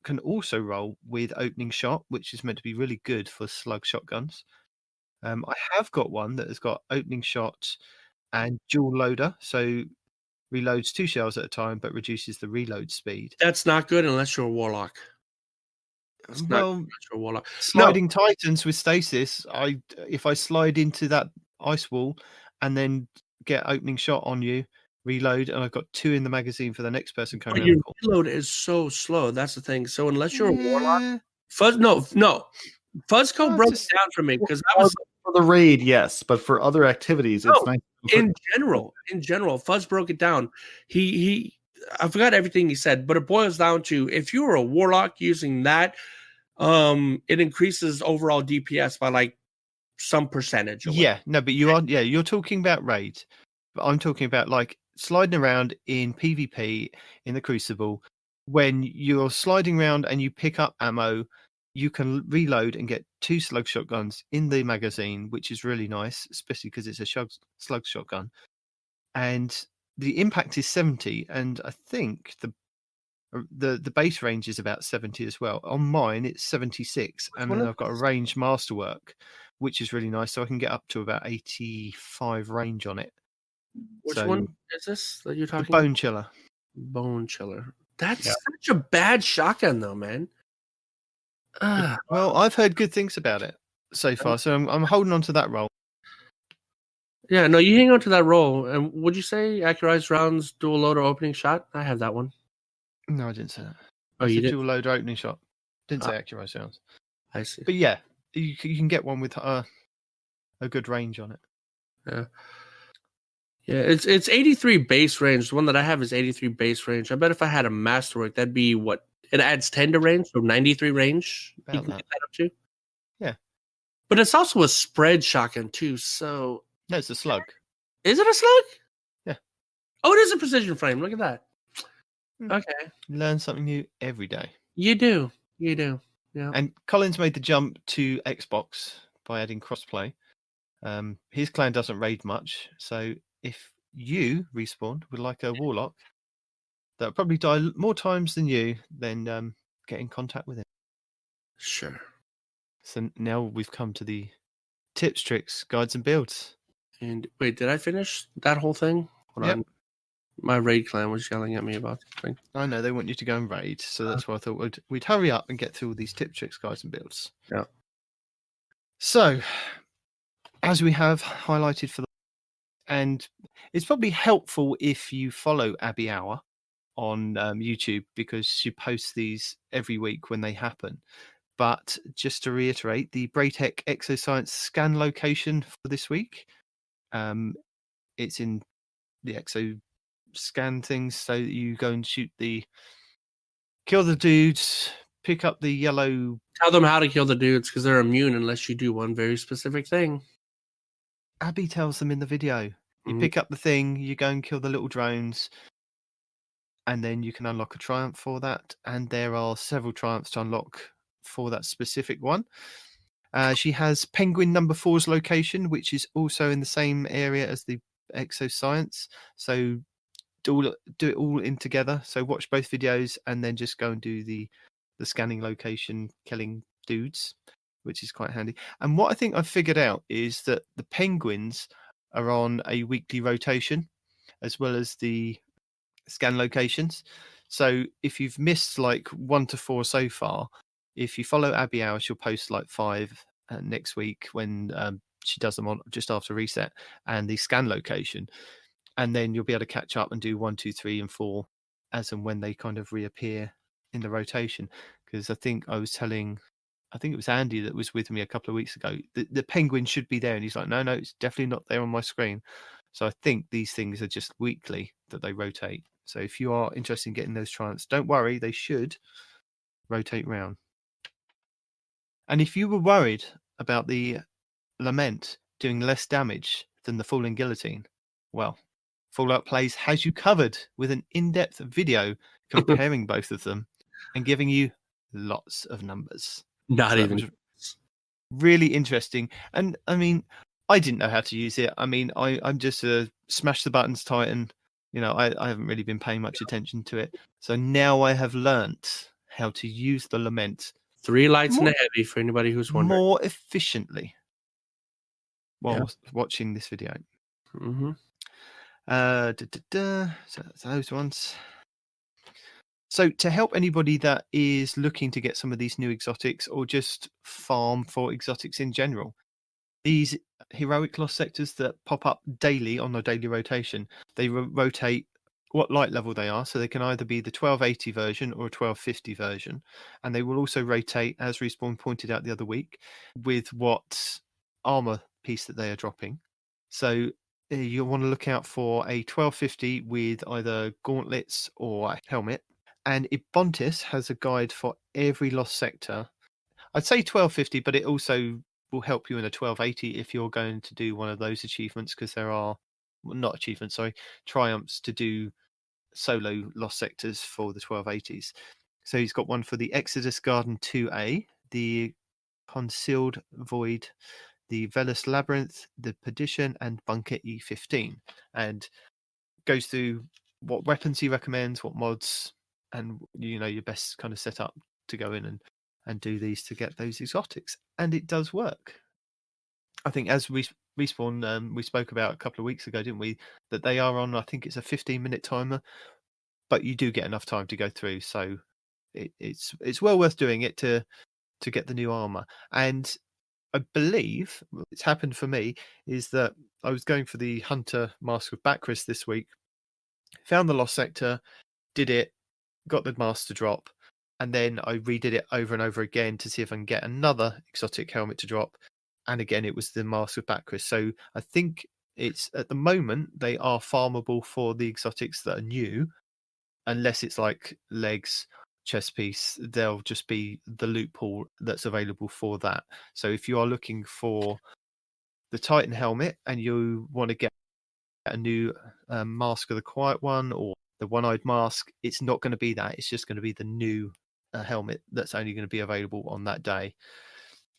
can also roll with opening shot, which is meant to be really good for slug shotguns. I have got one that has got opening shot and dual loader, so reloads 2 shells at a time, but reduces the reload speed. That's not good unless you're a warlock. It's not Well, good unless you're a warlock. sliding titans with stasis, if I slide into that ice wall and then get opening shot on you, reload, and I've got 2 in the magazine for the next person coming But around your the corner. reload is so slow. That's the thing. So unless you're a warlock, Yeah. Fuzzco No, broke just- it down for me because I was For the raid, yes, but for other activities, it's No, nice. in general, Fuzz broke it down. He I forgot everything he said, but it boils down to if you were a warlock using that, it increases overall DPS by like some percentage. Yeah, no, but you're talking about raid. But I'm talking about like sliding around in PvP in the Crucible. When you're sliding around and you pick up ammo, you can reload and get 2 slug shotguns in the magazine, which is really nice, especially because it's a slug shotgun. And the impact is 70, and I think the base range is about 70 as well. On mine, it's 76, and one then is I've got a this? range masterwork, which is really nice, so I can get up to about 85 range on it. Which So, one is this that you're the talking Bone Chiller. about? Bone Chiller. That's Yeah. such a bad shotgun, though, man. Well, I've heard good things about it so far, so I'm holding on to that roll. Yeah, no, you hang on to that roll. And would you say accurized rounds, dual loader, opening shot? I have that one. No, I didn't say that. Oh, I you said did? dual loader opening shot. Didn't say Ah. accurate sounds. I see. But yeah, you can get one with a good range on it. Yeah, it's 83 base range. The one that I have is 83 base range. I bet if I had a masterwork, that'd be what it adds 10 to range, so 93 range. You About can that. get that up to. Yeah. But it's also a spread shotgun too. So No, it's a slug. is it a slug? Yeah. Oh, it is a precision frame. Look at that. Hmm. Okay. Learn something new every day. You do. Yeah. And Colin's made the jump to Xbox by adding crossplay. His clan doesn't raid much, so if you, Respawn, would like a warlock that would probably die more times than you, then get in contact with him. Sure. So now we've come to the tips, tricks, guides, and builds. And wait, did I finish that whole thing? Hold Yep. on. My raid clan was yelling at me about something. I know they want you to go and raid, so that's why I thought we'd hurry up and get through all these tips, tricks, guides, and builds. Yeah. So, as we have highlighted and it's probably helpful if you follow Abby Hour on YouTube because she posts these every week when they happen. But just to reiterate, the Braytech Exoscience scan location for this week, it's in the Exo scan things, so that you go and kill the dudes, pick up the yellow. Tell them how to kill the dudes because they're immune unless you do one very specific thing. Abby tells them in the video. You Mhm. pick up the thing, you go and kill the little drones, and then you can unlock a triumph for that. And there are several triumphs to unlock for that specific one. She has Penguin number 4's location, which is also in the same area as the Exoscience. So do it all in together. So watch both videos and then just go and do the scanning location, killing dudes, which is quite handy. And what I think I've figured out is that the penguins are on a weekly rotation, as well as the scan locations. So if you've missed like 1 to 4 so far, if you follow Abby Hour, she'll post like 5 next week when she does them on just after reset and the scan location. And then you'll be able to catch up and do 1, 2, 3, and 4 as and when they kind of reappear in the rotation. Because I think it was Andy that was with me a couple of weeks ago. The penguin should be there, and he's like, no, it's definitely not there on my screen. So I think these things are just weekly that they rotate. So if you are interested in getting those triumphs, don't worry, they should rotate round. And if you were worried about the Lament doing less damage than the Falling Guillotine, well, Fallout Plays has you covered with an in-depth video comparing both of them and giving you lots of numbers. Not So that even. was really interesting. And I mean, I didn't know how to use it. I mean, I'm just a smash the buttons Titan, I haven't really been paying much attention to it. So now I have learnt how to use the lament 3 lights and a heavy for anybody who's wondering. more efficiently while watching this video. Mm-hmm. So those ones. So to help anybody that is looking to get some of these new exotics or just farm for exotics in general, these heroic lost sectors that pop up daily on a daily rotation, they rotate what light level they are. So they can either be the 1280 version or a 1250 version. And they will also rotate, as Respawn pointed out the other week, with what armor piece that they are dropping. So you'll want to look out for a 1250 with either gauntlets or a helmet. And Ibontis has a guide for every lost sector. I'd say 1250, but it also will help you in a 1280 if you're going to do one of those achievements, because there are triumphs to do solo lost sectors for the 1280s. So he's got one for the Exodus Garden 2A, the Concealed Void, the Velas Labyrinth, the Perdition, and Bunker E15, and goes through what weapons he recommends, what mods, and your best kind of setup to go in and do these to get those exotics. And it does work. I think as Respawn, we spoke about a couple of weeks ago, didn't we, that they are on, I think it's a 15-minute timer, but you do get enough time to go through. So it's well worth doing it to get the new armor. And I believe it's happened for me is that I was going for the Hunter Mask of Bacchus this week, found the lost sector, did it, got the master drop, and then I redid it over and over again to see if I can get another exotic helmet to drop. And again, it was the Mask of Bacchus. So I think it's at the moment they are farmable for the exotics that are new, unless it's like legs, chest piece. They'll just be the loot pool that's available for that. So if you are looking for the Titan helmet and you want to get a new Mask of the Quiet One or the One-Eyed Mask, it's not going to be that. It's just going to be the new helmet that's only going to be available on that day.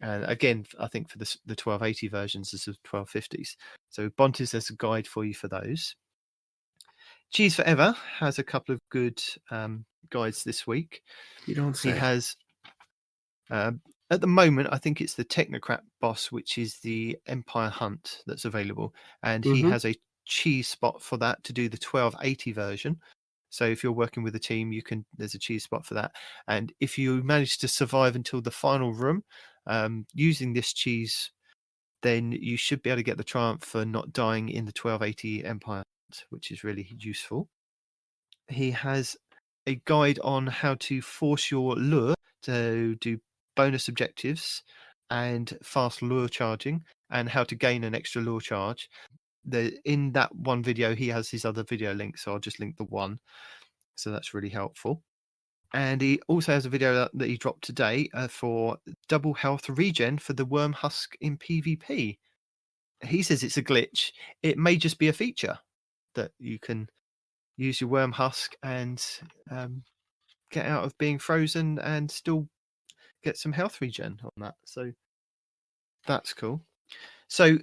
And again, I think for the 1280 versions, this is 1250s. So Bontis has a guide for you for those. Cheese Forever has a couple of good guides this week. You don't say. He has, at the moment, I think it's the Technocrat boss, which is the Empire Hunt that's available. And he has a cheese spot for that to do the 1280 version. So if you're working with a team, there's a cheese spot for that. And if you manage to survive until the final room using this cheese, then you should be able to get the triumph for not dying in the 1280 Empire, which is really useful. He has a guide on how to force your lure to do bonus objectives and fast lure charging, and how to gain an extra lure charge. In that one video, he has his other video links, so I'll just link the one. So that's really helpful. And he also has a video that he dropped today for double health regen for the worm husk in PvP. He says it's a glitch. It may just be a feature that you can use your worm husk and get out of being frozen and still get some health regen on that. So that's cool. So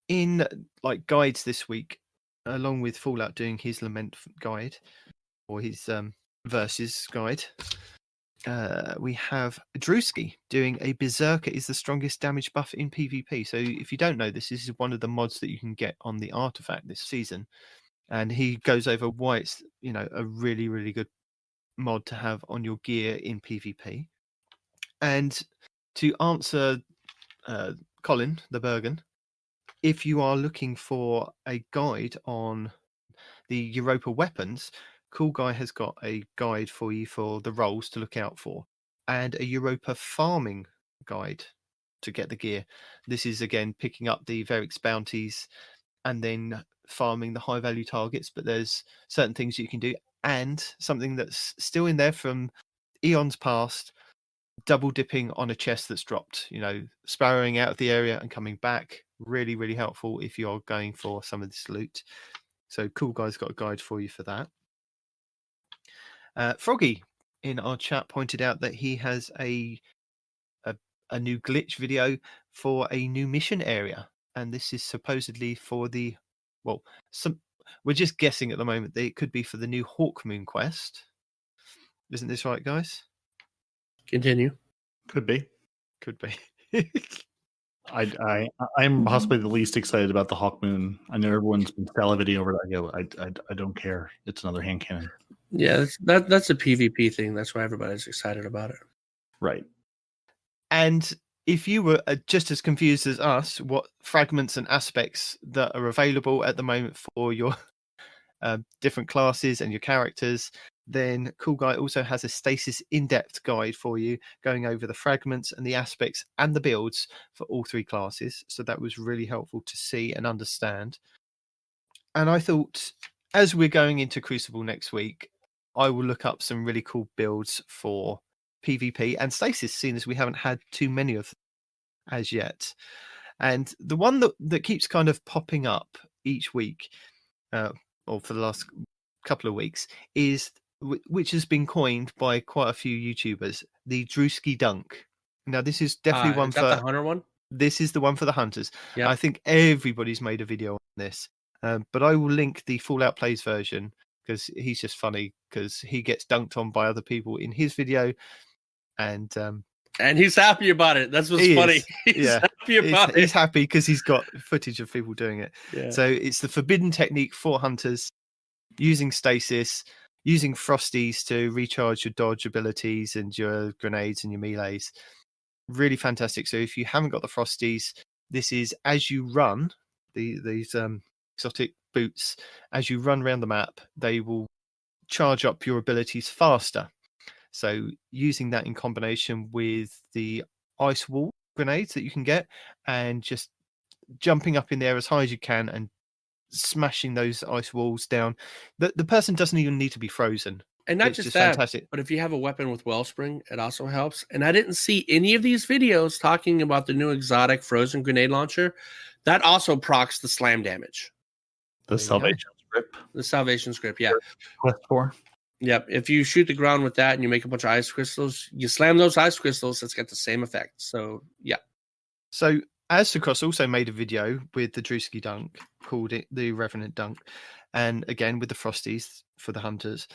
in like guides this week, along with Fallout doing his lament guide or his versus guide, we have Drewski doing a Berserker is the strongest damage buff in PvP. So if you don't know this is one of the mods that you can get on the artifact this season, and he goes over why it's a really, really good mod to have on your gear in PvP. And to answer Colin the Bergen, if you are looking for a guide on the Europa weapons, Cool Guy has got a guide for you for the roles to look out for, and a Europa farming guide to get the gear. This is again picking up the Verix bounties and then farming the high value targets, but there's certain things you can do, and something that's still in there from eons past, double dipping on a chest that's dropped, sparrowing out of the area and coming back. Really, really helpful if you're going for some of this loot. So Cool Guy's got a guide for you for that. Froggy in our chat pointed out that he has a new glitch video for a new mission area, and this is supposedly for we're just guessing at the moment that it could be for the new Hawkmoon quest. Isn't this right, guys? Continue. Could be. Could be. I'm possibly the least excited about the Hawkmoon. I know everyone's been salivating over that. I don't care. It's another hand cannon. Yeah, that's a PvP thing. That's why everybody's excited about it. Right. And if you were just as confused as us, what fragments and aspects that are available at the moment for your different classes and your characters, then Cool Guy also has a Stasis in-depth guide for you, going over the fragments and the aspects and the builds for all 3 classes. So that was really helpful to see and understand. And I thought, as we're going into Crucible next week, I will look up some really cool builds for PvP and Stasis, seeing as we haven't had too many of them as yet. And the one that keeps kind of popping up each week, or for the last couple of weeks, is which has been coined by quite a few YouTubers, the Drewski Dunk. Now, this is definitely one is for that the hunter one. This is the one for the hunters. Yep. I think everybody's made a video on this, but I will link the Fallout Plays version because he's just funny because he gets dunked on by other people in his video, and he's happy about it. That's what's funny. He's happy about it. He's happy because he's got footage of people doing it. Yeah. So it's the forbidden technique for hunters, using stasis, using frosties to recharge your dodge abilities and your grenades and your melees. Really fantastic. So if you haven't got the frosties, this is as you run these exotic boots, as you run around the map, they will charge up your abilities faster. So using that in combination with the ice wall grenades that you can get, and just jumping up in there as high as you can and smashing those ice walls down. The person doesn't even need to be frozen. And not It's just that, fantastic. but if you have a weapon with Wellspring, it also helps. And I didn't see any of these videos talking about the new exotic frozen grenade launcher. That also procs the slam damage. The Salvation Script. The Salvation Script, yeah. Quest 4. Yep. If you shoot the ground with that and you make a bunch of ice crystals, you slam those ice crystals, it's got the same effect. So, yeah. So, Aztecross also made a video with the Drewski Dunk, called it the Revenant Dunk, and again with the Frosties for the hunters.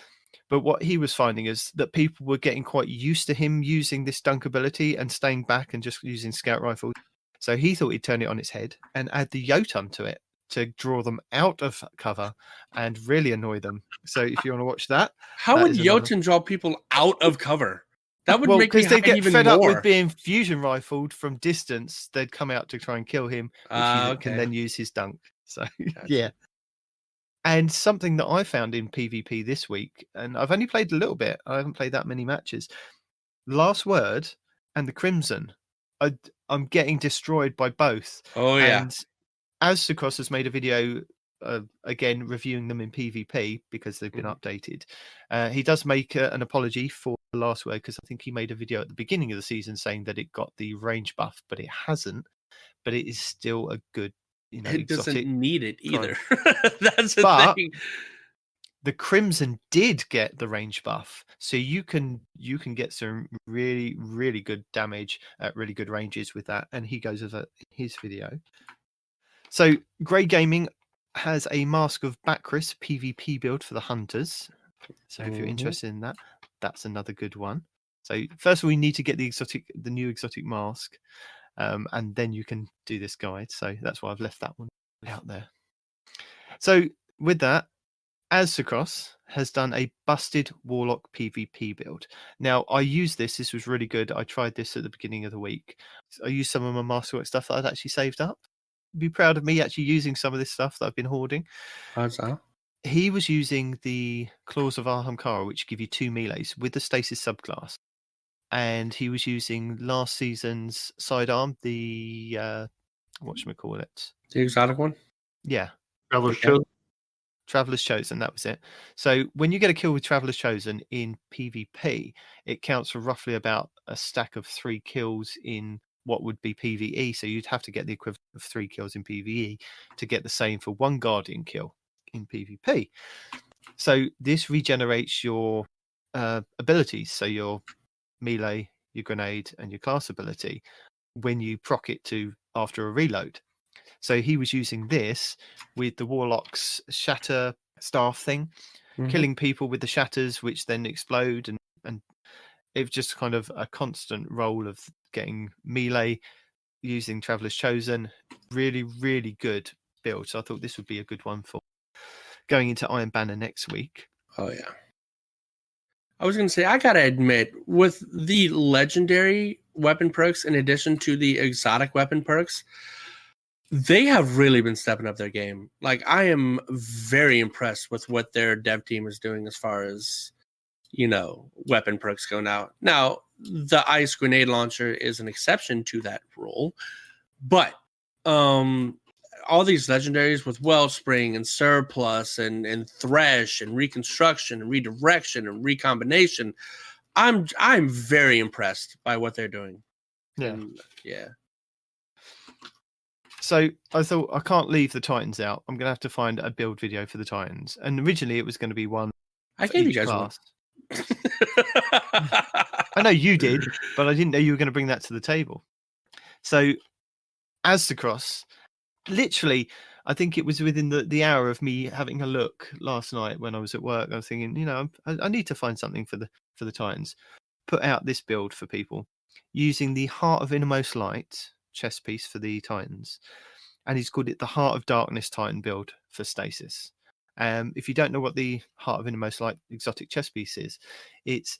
But what he was finding is that people were getting quite used to him using this dunk ability and staying back and just using scout rifles. So he thought he'd turn it on its head and add the Jotun to it to draw them out of cover and really annoy them. So if you want to watch that, how would Jotun draw people out of cover? That would make me because they get even fed more. up with being fusion rifled from distance. They'd come out to try and kill him, which he can then use his dunk. So yeah. And something that I found in PvP this week, and I've only played a little bit, I haven't played that many matches. Last Word and the Crimson, I'm getting destroyed by both. Oh yeah. And Aztecross has made a video again reviewing them in PvP because they've been updated. He does make an apology for the Last Word because I think he made a video at the beginning of the season saying that it got the range buff, but it hasn't. But it is still a good, it doesn't need it either. That's the thing. The Crimson did get the range buff, so you can get some really, really good damage at really good ranges with that, and he goes over his video. So Grey Gaming has a Mask of Bacchus PvP build for the hunters. So if you're interested in that, that's another good one. So first we need to get the new exotic mask, and then you can do this guide. So that's why I've left that one out there. So with that, Aztecross has done a busted Warlock PvP build. Now, I used this. This was really good. I tried this at the beginning of the week. I used some of my Masterwork stuff that I'd actually saved up. Be proud of me actually using some of this stuff that I've been hoarding. How's that? He was using the Claws of Ahamkara, which give you 2 melees with the Stasis subclass. And he was using last season's sidearm, the whatchamacallit? The exotic one? Yeah. Traveler's Chosen. Traveler's Chosen, that was it. So when you get a kill with Traveler's Chosen in PvP, it counts for roughly about a stack of 3 kills in what would be PvE. So you'd have to get the equivalent of 3 kills in PvE to get the same for 1 Guardian kill in PvP. So this regenerates your abilities. So your melee, your grenade, and your class ability when you proc it to after a reload. So he was using this with the Warlock's shatter staff thing, killing people with the shatters, which then explode, and it was just kind of a constant roll of getting melee using Traveler's Chosen. Really, really good build. So I thought this would be a good one for going into Iron Banner next week. Oh, yeah. I was going to say, I got to admit, with the legendary weapon perks in addition to the exotic weapon perks, they have really been stepping up their game. Like, I am very impressed with what their dev team is doing as far as, weapon perks go now. Now, the ice grenade launcher is an exception to that rule, but all these legendaries with Wellspring and Surplus and Thresh and Reconstruction and Redirection and Recombination, I'm very impressed by what they're doing. Yeah. And, yeah. So I thought, I can't leave the Titans out. I'm going to have to find a build video for the Titans. And originally it was going to be one I for gave you each guys class. one. I know you did, but I didn't know you were going to bring that to the table. So Aztecross, literally, I think it was within the hour of me having a look last night when I was at work. I was thinking, I need to find something for the Titans. Put out this build for people using the Heart of Innermost Light chess piece for the Titans, and he's called it the Heart of Darkness Titan build for Stasis. If you don't know what the Heart of Innermost Light exotic chess piece is, it's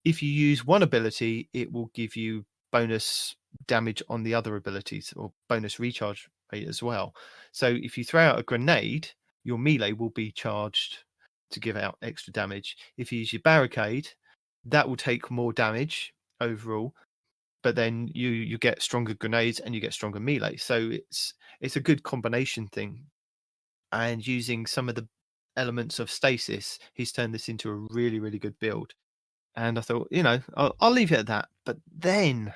if you use one ability, it will give you bonus damage on the other abilities or bonus recharge rate as well. So if you throw out a grenade, your melee will be charged to give out extra damage. If you use your barricade, that will take more damage overall, but then you get stronger grenades and you get stronger melee. So it's a good combination thing. And using some of the elements of stasis, he's turned this into a really, really good build. And I thought, I'll leave it at that. But then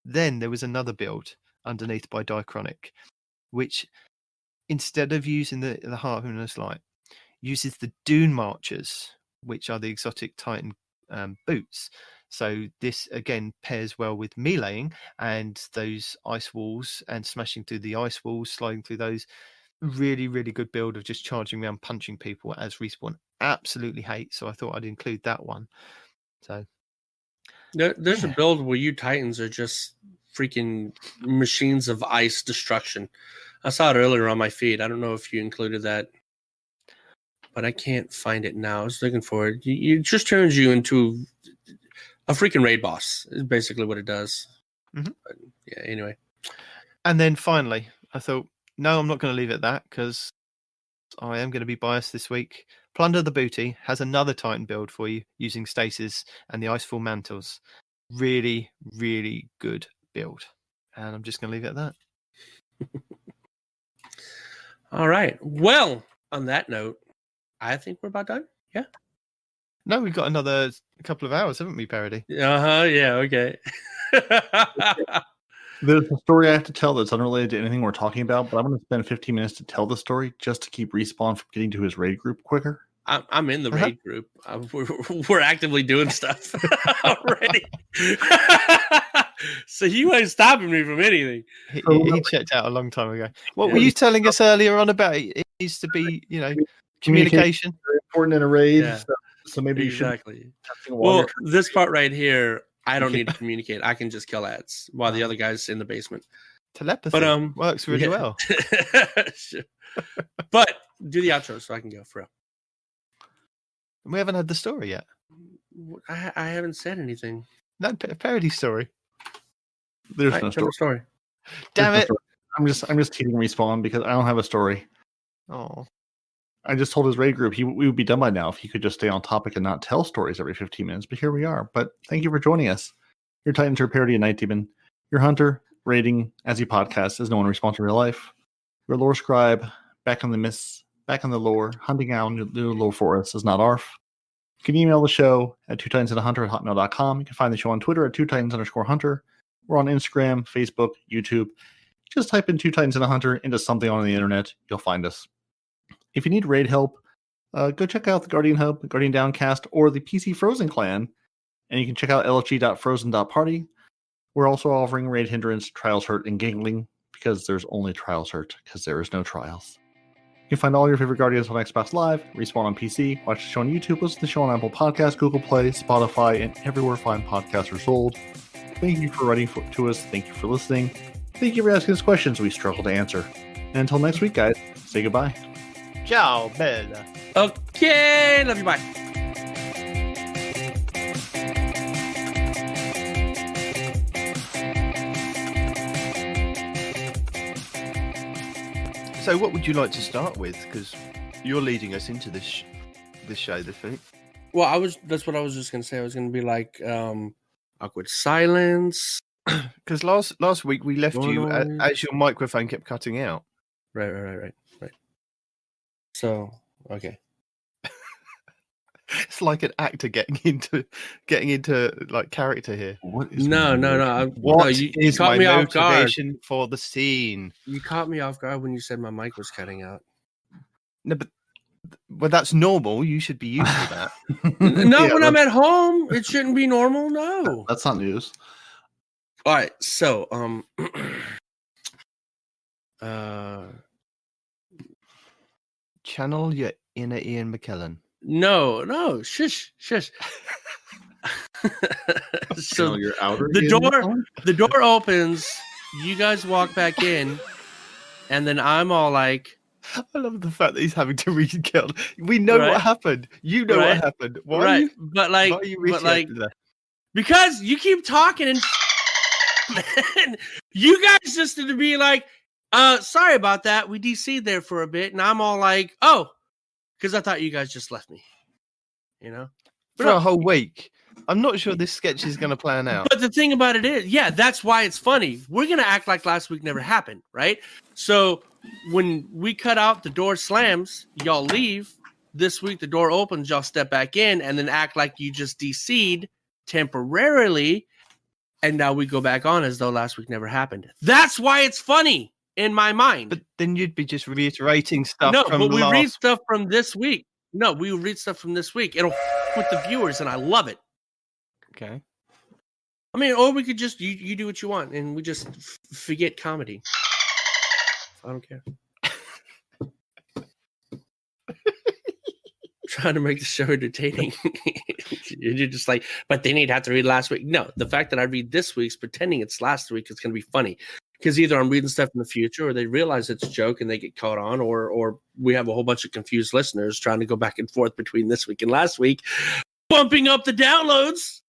there was another build underneath by Diachronic, which instead of using the Heart of Innermost Light, uses the Dune Marchers, which are the exotic Titan boots. So this again pairs well with meleeing and those ice walls and smashing through the ice walls, sliding through those. Really, really good build of just charging around, punching people, as Respawn absolutely hate. So I thought I'd include that one. So there's a build where you Titans are just freaking machines of ice destruction. I saw it earlier on my feed. I don't know if you included that, but I can't find it now. I was looking for it. It just turns you into a freaking raid boss, is basically what it does. Mm-hmm. But, yeah, anyway. And then finally, I thought, no, I'm not going to leave it at that because I am going to be biased this week. Plunder the Booty has another Titan build for you using Stasis and the Icefall Mantles. Really, really good build. And I'm just going to leave it at that. All right. Well, on that note, I think we're about done. Yeah. No, we've got another couple of hours, haven't we, Parody? Uh-huh. Yeah, okay. There's a story I have to tell that's unrelated to anything we're talking about, but I'm going to spend 15 minutes to tell the story just to keep Respawn from getting to his raid group quicker. I'm in the raid group. We're actively doing stuff already. So you ain't stopping me from anything. He checked out a long time ago. What were you telling us earlier on about? It needs to be, communication. Very important in a raid. Yeah. So maybe you should. Well, this part right here, I don't need to communicate. I can just kill ads while the other guy's in the basement. Telepathy works really well. But do the outro so I can go for real. We haven't had the story yet. I haven't said anything. No, Parody story. There's no story. Story. Damn it! I'm just teasing Respawn because I don't have a story. Oh. I just told his raid group we would be done by now if he could just stay on topic and not tell stories every 15 minutes. But here we are. But thank you for joining us. Your Titans are Parody and Night Demon. Your Hunter, raiding as he podcasts, as no one responds in real life. Your Lore Scribe, back on the mists, back on the lore, hunting out new lore for us is not ARF. You can email the show at twotitansandahunter@hotmail.com. You can find the show on Twitter at twotitans_hunter. We're on Instagram, Facebook, YouTube. Just type in Two Titans and a Hunter into something on the internet. You'll find us. If you need raid help, go check out the Guardian Hub, Guardian Downcast, or the PC Frozen Clan. And you can check out lfg.frozen.party. We're also offering raid hindrance, trials hurt, and gangling. because there's only Trials hurt, because there is no Trials. You can find all your favorite Guardians on Xbox Live, Respawn on PC, watch the show on YouTube, listen to the show on Apple Podcasts, Google Play, Spotify, and everywhere fine podcasts are sold. Thank you for writing to us. Thank you for listening. Thank you for asking us questions we struggle to answer. And until next week, guys, say goodbye. Ciao, Bella. Okay, love you, bye. So what would you like to start with? Because you're leading us into this show this week. Well, that's what I was just going to say. I was going to be like, awkward silence. Because last week we left you as your microphone kept cutting out. Right. So, okay. It's like an actor getting into like character here. What is No. You caught my me off guard. motivation for the scene? You caught me off guard when you said my mic was cutting out. No, but that's normal. You should be used to that. No, when I'm at home, it shouldn't be normal. No, that's not news. All right, so channel your inner Ian McKellen. No, shush. So You're outer the door opens, you guys walk back in, and then I'm all like, I love the fact that he's having to recount. We know what happened. You know what happened. Why are you, but like that? Because you keep talking and you guys just to be like, sorry about that. We DC'd there for a bit, and I'm all like, oh, because I thought you guys just left me, you know, for a whole week. I'm not sure this sketch is going to plan out. But the thing about it is, that's why it's funny. We're going to act like last week never happened, right? So when we cut out, the door slams, y'all leave. This week, the door opens, y'all step back in, and then act like you just DC'd temporarily, and now we go back on as though last week never happened. That's why it's funny in my mind. But then you'd be just reiterating stuff. No, but we read stuff from this week. No, we read stuff from this week. It'll with the viewers, and I love it. Okay. I mean, or we could just you do what you want, and we just forget comedy. I don't care. Trying to make the show entertaining. You're just like, but they need to have to read last week. No, the fact that I read this week's pretending it's last week is going to be funny. Because either I'm reading stuff in the future, or they realize it's a joke and they get caught on, or we have a whole bunch of confused listeners trying to go back and forth between this week and last week, bumping up the downloads,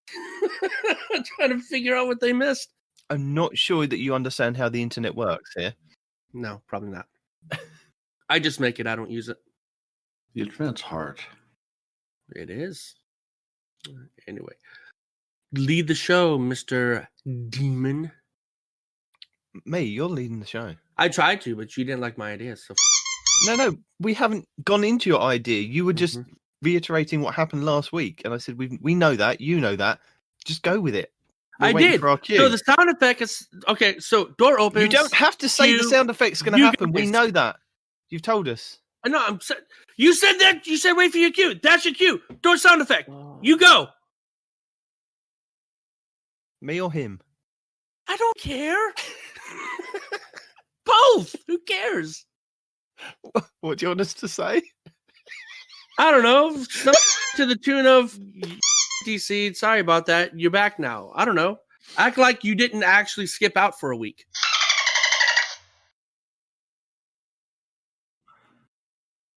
trying to figure out what they missed. I'm not sure that you understand how the internet works here. No, probably not. I just make it. I don't use it. The internet's hard. It is. Anyway, lead the show, Mr. Demon. Me, you're leading the show. I tried to, but you didn't like my idea. So No, we haven't gone into your idea. You were just reiterating what happened last week, and I said we know that, you know that. Just go with it. I did. So the sound effect is okay. So door opens. You don't have to say the sound effect's going to happen. We know that. You've told us. I know. You said that. You said wait for your cue. That's your cue. Door sound effect. You go. Me or him? I don't care. Both. Who cares? What do you want us to say? I don't know. To the tune of DC. Sorry about that. You're back now. I don't know. Act like you didn't actually skip out for a week.